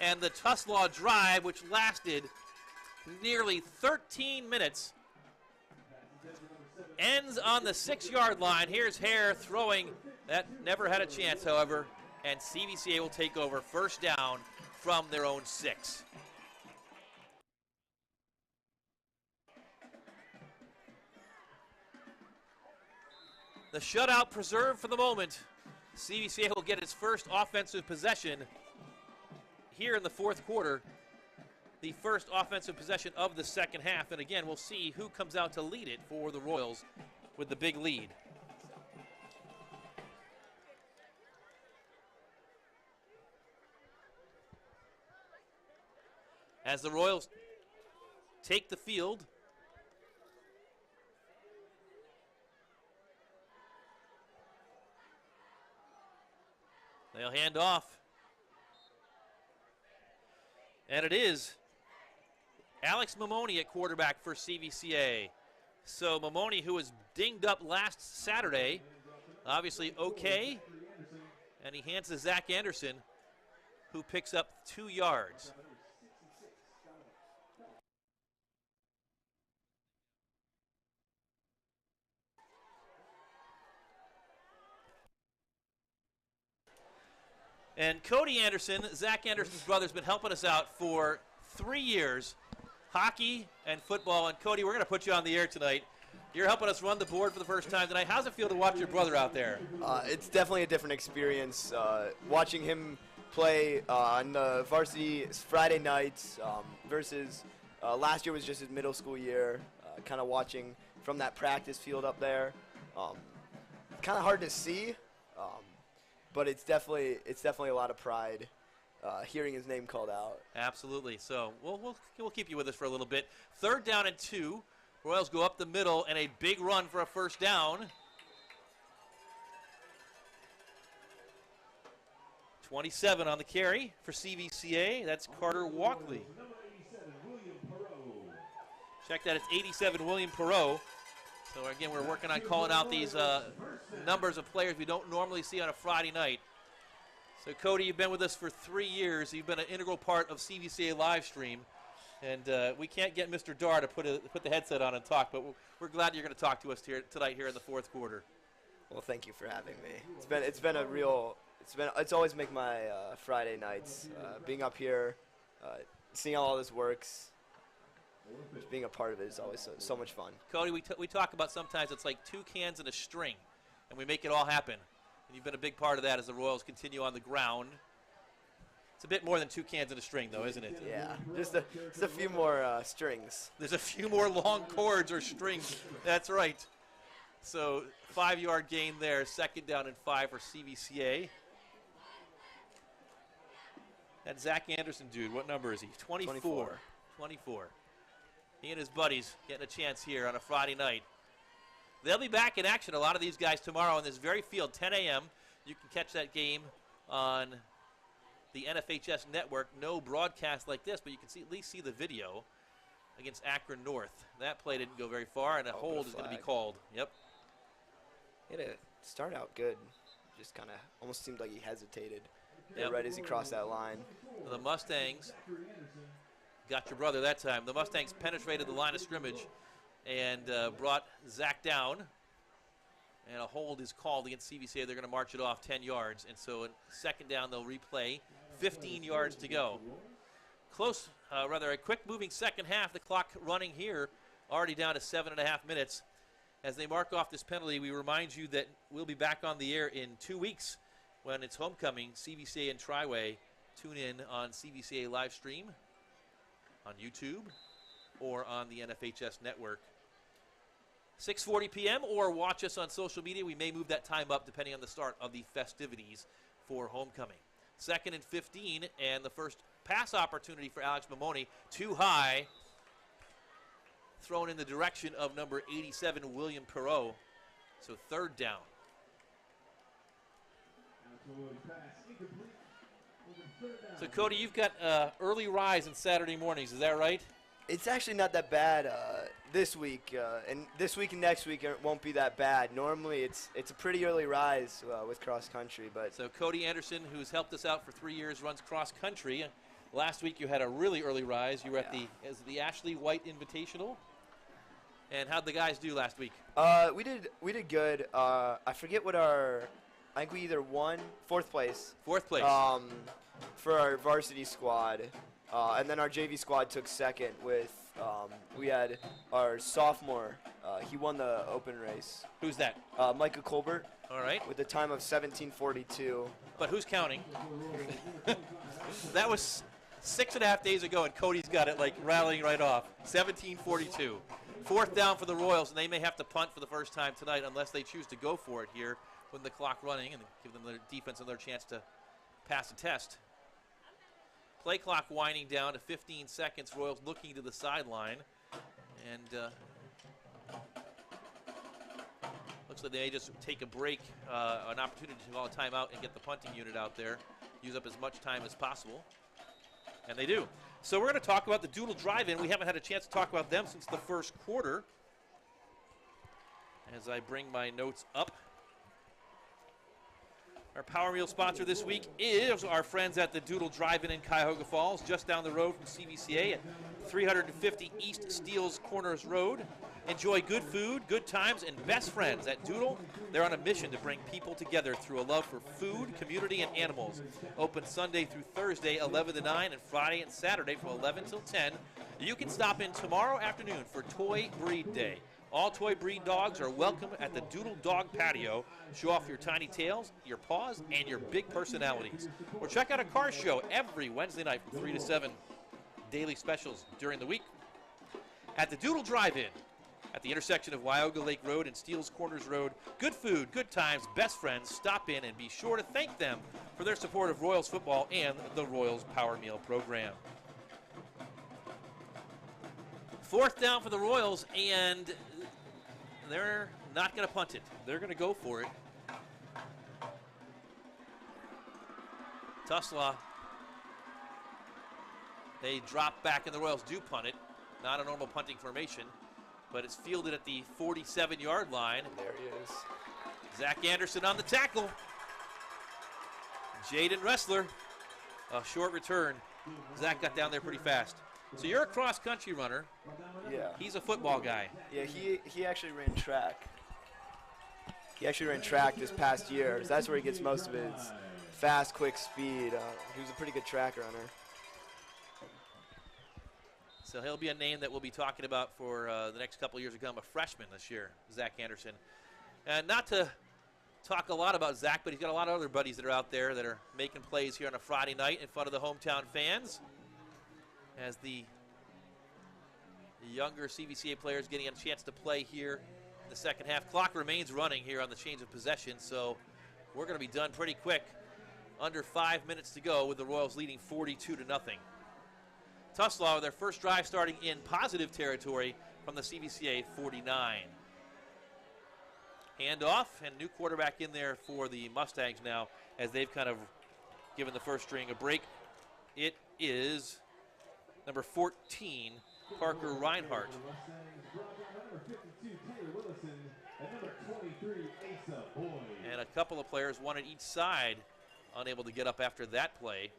Speaker 1: and the Tuslaw drive, which lasted nearly 13 minutes, ends on the 6-yard line. Here's Hare throwing. That never had a chance, however, and CVCA will take over 1st down from their own 6. The shutout preserved for the moment. CVCA will get its first offensive possession here in the fourth quarter. The first offensive possession of the second half. And again, we'll see who comes out to lead it for the Royals with the big lead. As the Royals take the field, they'll hand off. And it is Alex Mamoni at quarterback for CVCA. So Mamoni, who was dinged up last Saturday, obviously okay. And he hands to Zach Anderson, who picks up 2 yards. And Cody Anderson, Zach Anderson's brother, has been helping us out for 3 years, hockey and football. And Cody, we're going to put you on the air tonight. You're helping us run the board for the first time tonight. How's it feel to watch your brother out there?
Speaker 5: It's definitely a different experience. Watching him play on the varsity Friday nights versus last year was just his middle school year. Kind of watching from that practice field up there. Kind of hard to see. But it's definitely a lot of pride hearing his name called out.
Speaker 1: Absolutely. So we'll keep you with us for a little bit. 3rd down and 2. Royals go up the middle and a big run for a 1st down. 27 on the carry for CVCA. That's Carter Walkley. Check that. It's 87 William Perot. So again, we're working on calling out these numbers of players we don't normally see on a Friday night. So Cody, you've been with us for 3 years. You've been an integral part of CVCA live stream. And we can't get Mr. Dar to put the headset on and talk, but we're glad you're going to talk to us tonight here in the fourth quarter.
Speaker 5: Well, thank you for having me. It's always make my Friday nights being up here, seeing how all this works. just being a part of it is always so much fun.
Speaker 1: Cody, we talk about sometimes it's like 2 cans and a string, and we make it all happen. And you've been a big part of that as the Royals continue on the ground. It's a bit more than 2 cans and a string, though, isn't it?
Speaker 5: Yeah, just a few more strings.
Speaker 1: There's a few more long cords or strings. That's right. So 5-yard gain there, 2nd down and 5 for CVCA. That Zach Anderson dude, what number is he? 24. 24. He and his buddies getting a chance here on a Friday night. They'll be back in action, a lot of these guys, tomorrow on this very field, 10 a.m. You can catch that game on the NFHS network. No broadcast like this, but you can at least see the video against Akron North. That play didn't go very far, and a hold is going to be called. Yep.
Speaker 5: He had to start out good. Just kind of almost seemed like he hesitated right as he crossed that line.
Speaker 1: The Mustangs got your brother that time. The Mustangs penetrated the line of scrimmage and brought Zach down. And a hold is called against CVCA. They're going to march it off 10 yards. And so 2nd down, they'll replay. 15 yards to go. Close, rather a quick moving second half. The clock running here already down to 7.5 minutes. As they mark off this penalty, we remind you that we'll be back on the air in 2 weeks when it's homecoming. CVCA and Triway. Tune in on CVCA live stream on YouTube or on the NFHS network. 6:40 p.m. or watch us on social media. We may move that time up depending on the start of the festivities for homecoming. 2nd and 15, and the first pass opportunity for Alex Mamoni. Too high. Thrown in the direction of number 87, William Perot. So 3rd down. So, Cody, you've got early rise on Saturday mornings. Is that right?
Speaker 5: It's actually not that bad this week, and this week and next week it won't be that bad. Normally, it's a pretty early rise with cross country, but
Speaker 1: so Cody Anderson, who's helped us out for 3 years, runs cross country. Last week you had a really early rise. You were at the Ashley White Invitational. And how'd the guys do last week?
Speaker 5: We did good. I forget what I think we either won 4th place.
Speaker 1: 4th place.
Speaker 5: For our varsity squad. And then our JV squad took 2nd with, we had our sophomore. He won the open race.
Speaker 1: Who's that?
Speaker 5: Micah Colbert.
Speaker 1: All right.
Speaker 5: With a time of 17:42.
Speaker 1: But who's counting? That was 6.5 days ago, and Cody's got it like rattling right off. 17:42. 4th down for the Royals, and they may have to punt for the first time tonight unless they choose to go for it here with the clock running and give them their defense another chance to pass the test. Play clock winding down to 15 seconds. Royals looking to the sideline. And looks like they may just take a break, an opportunity to call a timeout and get the punting unit out there. Use up as much time as possible. And they do. So we're going to talk about the Doodle Drive-In. We haven't had a chance to talk about them since the first quarter. As I bring my notes up. Our Power Meal sponsor this week is our friends at the Doodle Drive-In in Cuyahoga Falls, just down the road from CVCA at 350 East Steeles Corners Road. Enjoy good food, good times, and best friends at Doodle. They're on a mission to bring people together through a love for food, community, and animals. Open Sunday through Thursday, 11 to 9, and Friday and Saturday from 11 till 10. You can stop in tomorrow afternoon for Toy Breed Day. All toy breed dogs are welcome at the Doodle Dog Patio. Show off your tiny tails, your paws, and your big personalities. Or check out a car show every Wednesday night from 3 to 7. Daily specials during the week. At the Doodle Drive-In at the intersection of Cuyahoga Lake Road and Steeles Corners Road. Good food, good times, best friends. Stop in and be sure to thank them for their support of Royals football and the Royals Power Meal program. 4th down for the Royals, and they're not going to punt it. They're going to go for it. Tuslaw. They drop back, and the Royals do punt it. Not a normal punting formation, but it's fielded at the 47-yard line.
Speaker 5: There he is.
Speaker 1: Zach Anderson on the tackle. Jaden Ressler, a short return. Zach got down there pretty fast. So you're a cross-country runner.
Speaker 5: Yeah.
Speaker 1: He's a football guy.
Speaker 5: Yeah, he actually ran track. He actually ran track this past year. So that's where he gets most of his fast, quick speed. He was a pretty good track runner.
Speaker 1: So he'll be a name that we'll be talking about for the next couple of years to come, a freshman this year, Zach Anderson. And not to talk a lot about Zach, but he's got a lot of other buddies that are out there that are making plays here on a Friday night in front of the hometown fans. As the younger CVCA players getting a chance to play here in the second half. Clock remains running here on the change of possession, so we're going to be done pretty quick. Under 5 minutes to go with the Royals leading 42-0. Tuslaw, their first drive starting in positive territory from the CVCA 49. Handoff and new quarterback in there for the Mustangs now as they've kind of given the first string a break. It is number 14, Parker Reinhardt. And a couple of players, one at each side, unable to get up after that play.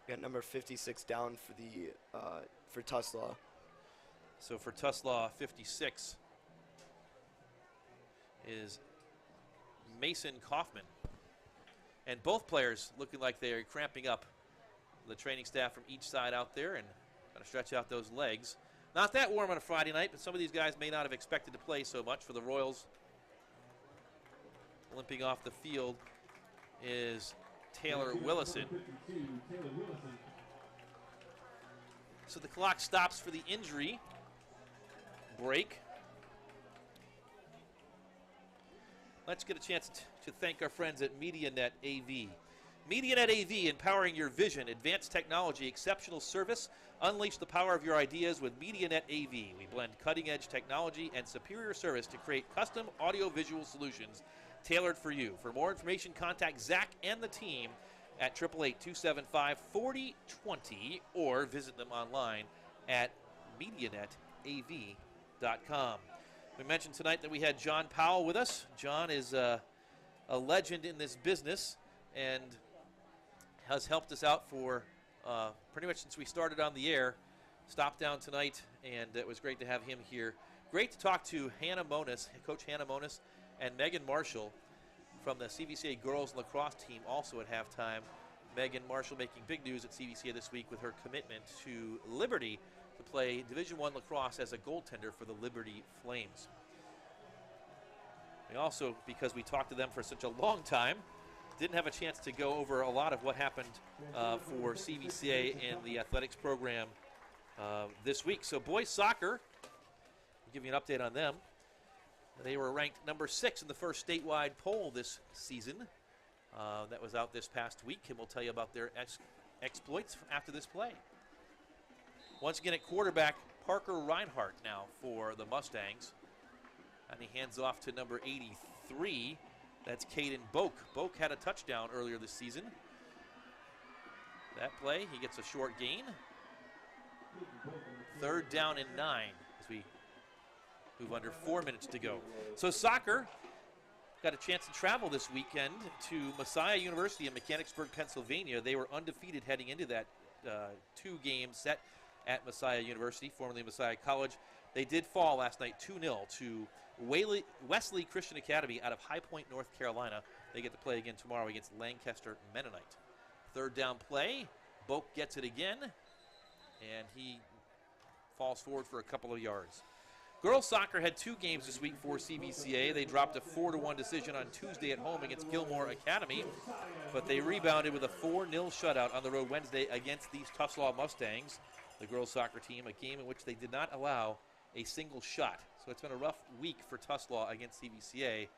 Speaker 5: Got number 56 down for the for Tuslaw.
Speaker 1: So for Tuslaw, 56 is Mason Kaufman. And both players looking like they are cramping up. The training staff from each side out there and going to stretch out those legs. Not that warm on a Friday night, but some of these guys may not have expected to play so much. For the Royals, limping off the field is Taylor Willison. So the clock stops for the injury break. Let's get a chance to thank our friends at MediaNet AV. MediaNet AV, empowering your vision, advanced technology, exceptional service. Unleash the power of your ideas with MediaNet AV. We blend cutting-edge technology and superior service to create custom audio-visual solutions tailored for you. For more information, contact Zach and the team at 888-275-4020 or visit them online at MediaNetAV.com. We mentioned tonight that we had John Powell with us. John is a legend in this business and has helped us out for pretty much since we started on the air. Stopped down tonight, and it was great to have him here. Great to talk to Hannah Monis, Coach Hannah Monis, and Megan Marshall from the CVCA girls lacrosse team also at halftime. Megan Marshall making big news at CVCA this week with her commitment to Liberty to play Division I lacrosse as a goaltender for the Liberty Flames. We also, because we talked to them for such a long time, didn't have a chance to go over a lot of what happened for CVCA and the athletics program this week. So boys soccer, I'll give you an update on them. They were ranked number 6 in the first statewide poll this season. That was out this past week, and we'll tell you about their exploits after this play. Once again at quarterback, Parker Reinhardt now for the Mustangs. And he hands off to number 83. That's Caden Boak. Boak had a touchdown earlier this season. That play, he gets a short gain. 3rd down and 9 as we move under 4 minutes to go. So soccer got a chance to travel this weekend to Messiah University in Mechanicsburg, Pennsylvania. They were undefeated heading into that 2-game set at Messiah University, formerly Messiah College. They did fall last night 2-0 to Wesley Christian Academy out of High Point, North Carolina. They get to play again tomorrow against Lancaster Mennonite. 3rd down play, Boak gets it again, and he falls forward for a couple of yards. Girls soccer had 2 games this week for CVCA. They dropped a 4-1 decision on Tuesday at home against Gilmore Academy, but they rebounded with a 4-0 shutout on the road Wednesday against these Tuslaw Mustangs, the girls soccer team, a game in which they did not allow a single shot. So it's been a rough week for Tuslaw against CVCA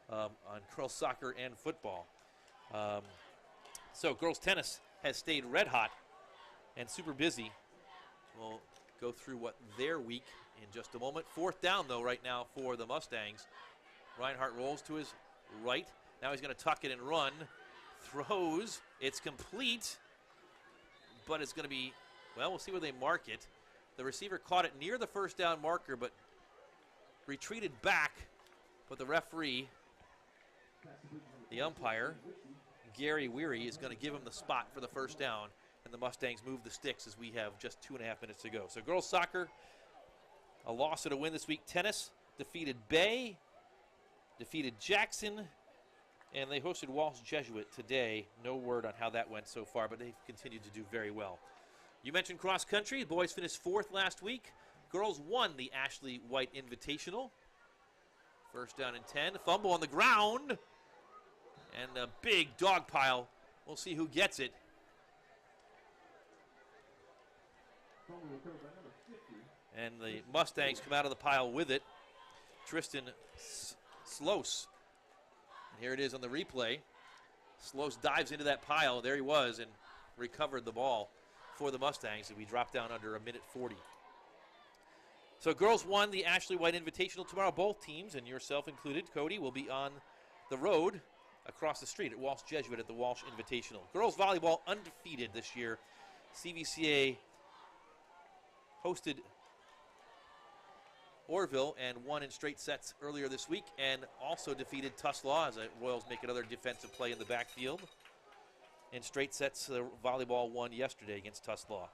Speaker 1: on girls soccer and football. So girls tennis has stayed red hot and super busy. We'll go through what their week in just a moment. 4th down, though, right now for the Mustangs. Reinhardt rolls to his right. Now he's going to tuck it and run. Throws. It's complete, but it's going to be, well, we'll see where they mark it. The receiver caught it near the 1st down marker, but retreated back. But the referee, the umpire, Gary Weary, is going to give him the spot for the 1st down. And the Mustangs move the sticks as we have just 2.5 minutes to go. So girls soccer, a loss and a win this week. Tennis defeated Bay, defeated Jackson, And they hosted Walsh Jesuit today. No word on how that went so far, but they've continued to do very well. You mentioned cross country. The boys finished 4th last week. Girls won the Ashley White Invitational. First down and 10. Fumble on the ground. And a big dog pile. We'll see who gets it. And the Mustangs come out of the pile with it. Tristan Sloas. And here it is on the replay. Sloas dives into that pile. There he was and recovered the ball for the Mustangs. And we drop down under a minute 40. So girls won the Ashley White Invitational tomorrow. Both teams, and yourself included, Cody, will be on the road across the street at Walsh Jesuit at the Walsh Invitational. Girls volleyball undefeated this year. CVCA hosted Orville and won in straight sets earlier this week, and also defeated Tuslaw as the Royals make another defensive play in the backfield. In straight sets, the volleyball won yesterday against Tuslaw.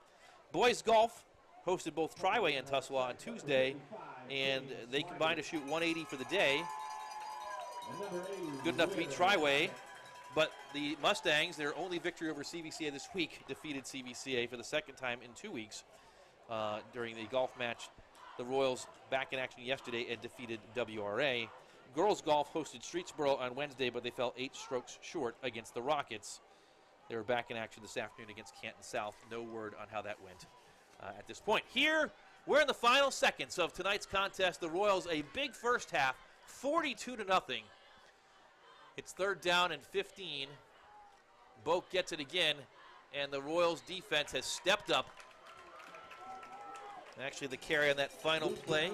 Speaker 1: Boys golf hosted both Triway and Tuslaw on Tuesday, and they combined to shoot 180 for the day. Good enough to beat Triway, but the Mustangs, their only victory over CVCA this week, defeated CVCA for the second time in 2 weeks during the golf match. The Royals back in action yesterday and defeated WRA. Girls golf hosted Streetsboro on Wednesday, but they fell 8 strokes short against the Rockets. They were back in action this afternoon against Canton South. No word on how that went at this point. Here, we're in the final seconds of tonight's contest. The Royals, a big first half, 42-0. It's 3rd down and 15. Boak gets it again, and the Royals defense has stepped up. Actually, the carry on that final play.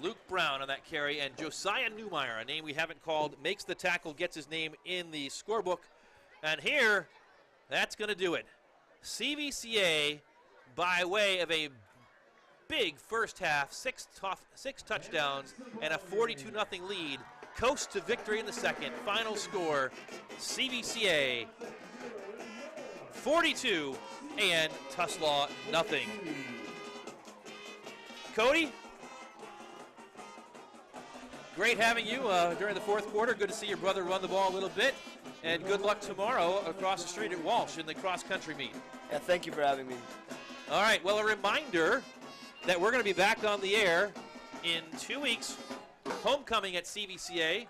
Speaker 1: Luke Brown on that carry, and Josiah Newmeyer, a name we haven't called, makes the tackle, gets his name in the scorebook. And here, that's going to do it. CVCA, by way of a big first half, 6 touchdowns, and a 42-0 lead, coast to victory in the second. Final score, CVCA 42 and Tuslaw nothing. Cody, great having you during the 4th quarter. Good to see your brother run the ball a little bit. And good luck tomorrow across the street at Walsh in the cross-country meet.
Speaker 5: Yeah, thank you for having me.
Speaker 1: All right, well, a reminder that we're going to be back on the air in 2 weeks. Homecoming at CVCA.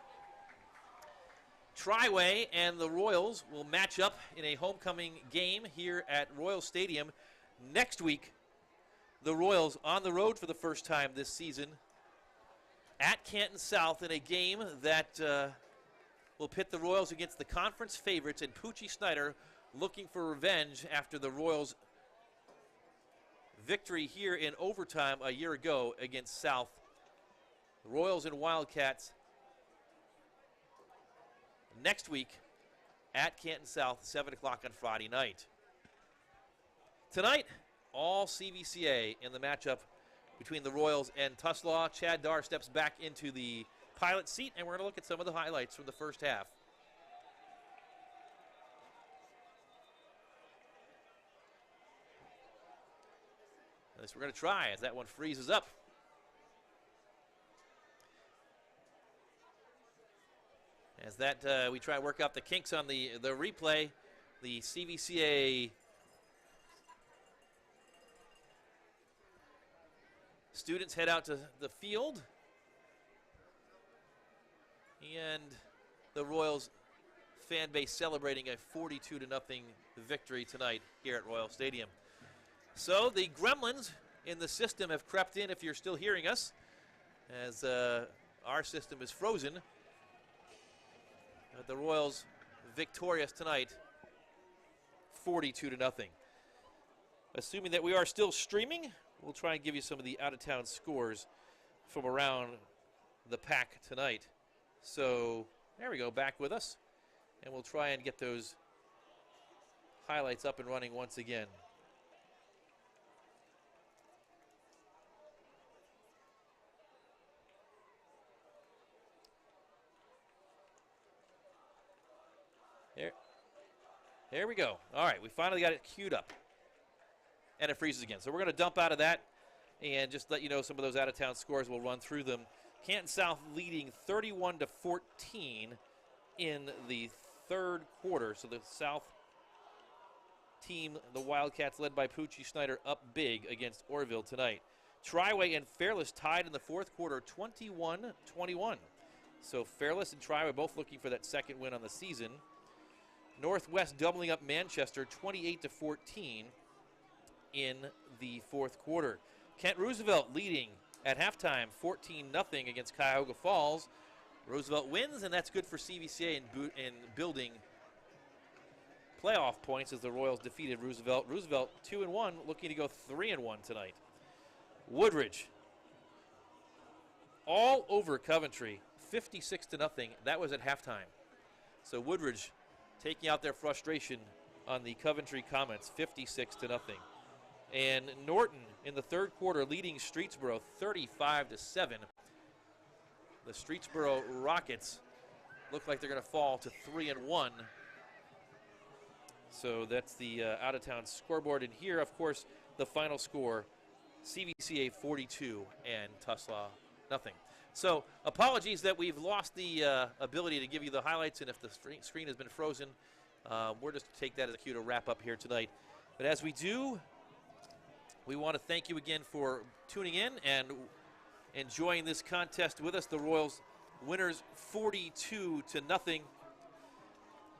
Speaker 1: Triway and the Royals will match up in a homecoming game here at Royal Stadium. Next week, the Royals on the road for the first time this season at Canton South in a game that will pit the Royals against the conference favorites, and Poochie Snyder looking for revenge after the Royals' victory here in overtime a year ago against South. The Royals and Wildcats next week at Canton South, 7 o'clock on Friday night. Tonight, all CVCA in the matchup between the Royals and Tuslaw. Chad Dar steps back into the pilot seat, and we're going to look at some of the highlights from the first half. At least we're going to try as that one freezes up. As that we try to work out the kinks on the replay, the CVCA students head out to the field, and the Royals fan base celebrating a 42-0 victory tonight here at Royal Stadium. So the gremlins in the system have crept in, if you're still hearing us, as our system is frozen. The Royals victorious tonight, 42-0. Assuming that we are still streaming, we'll try and give you some of the out-of-town scores from around the pack tonight. So there we go, back with us, and we'll try and get those highlights up and running once again. There we go. All right, we finally got it queued up. and it freezes again. So we're going to dump out of that and just let you know some of those out-of-town scores. We'll run through them. Canton South leading 31-14 in the third quarter. So the South team, the Wildcats led by Poochie Schneider, up big against Orville tonight. Triway and Fairless tied in the fourth quarter, 21-21. So Fairless and Triway both looking for that second win on the season. Northwest doubling up Manchester, 28-14 in the fourth quarter. Kent Roosevelt leading at halftime, 14-0 against Cuyahoga Falls. Roosevelt wins, and that's good for CVCA in building playoff points as the Royals defeated Roosevelt. Roosevelt 2-1, looking to go 3-1 tonight. Woodridge, all over Coventry, 56-0. That was at halftime. So Woodridge taking out their frustration on the Coventry Comets, 56-0. And Norton in the third quarter leading Streetsboro 35-7. The Streetsboro Rockets look like they're going to fall to 3-1. So that's the out-of-town scoreboard. And here, of course, the final score, CVCA 42 and Tuslaw nothing. So apologies that we've lost the ability to give you the highlights, and if the screen has been frozen, we're just to take that as a cue to wrap up here tonight. But as we do, we want to thank you again for tuning in and enjoying this contest with us. The Royals winners 42-0.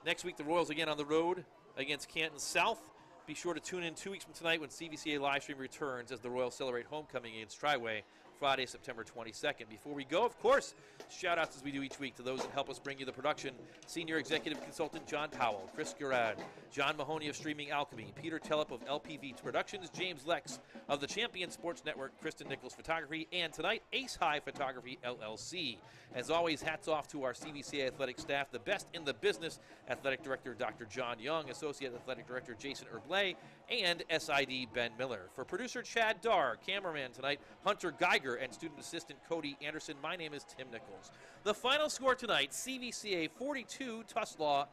Speaker 1: Next week, the Royals again on the road against Canton South. Be sure to tune in 2 weeks from tonight when CVCA Livestream returns as the Royals celebrate homecoming against Triway Friday, September 22nd. Before we go, of course, shout-outs as we do each week to those that help us bring you the production. Senior Executive Consultant John Powell, Chris Gurad, John Mahoney of Streaming Alchemy, Peter Tellep of LPV Productions, James Lex of the Champion Sports Network, Kristen Nichols Photography, and tonight, Ace High Photography, LLC. As always, hats off to our CVCA athletic staff, the best in the business, Athletic Director Dr. John Young, Associate Athletic Director Jason Herblay, and SID Ben Miller. For producer Chad Darr, cameraman tonight, Hunter Geiger, and student assistant Cody Anderson, my name is Tim Nichols. The final score tonight, CVCA 42, Tuslaw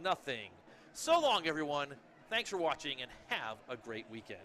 Speaker 1: nothing. So long, everyone. Thanks for watching, and have a great weekend.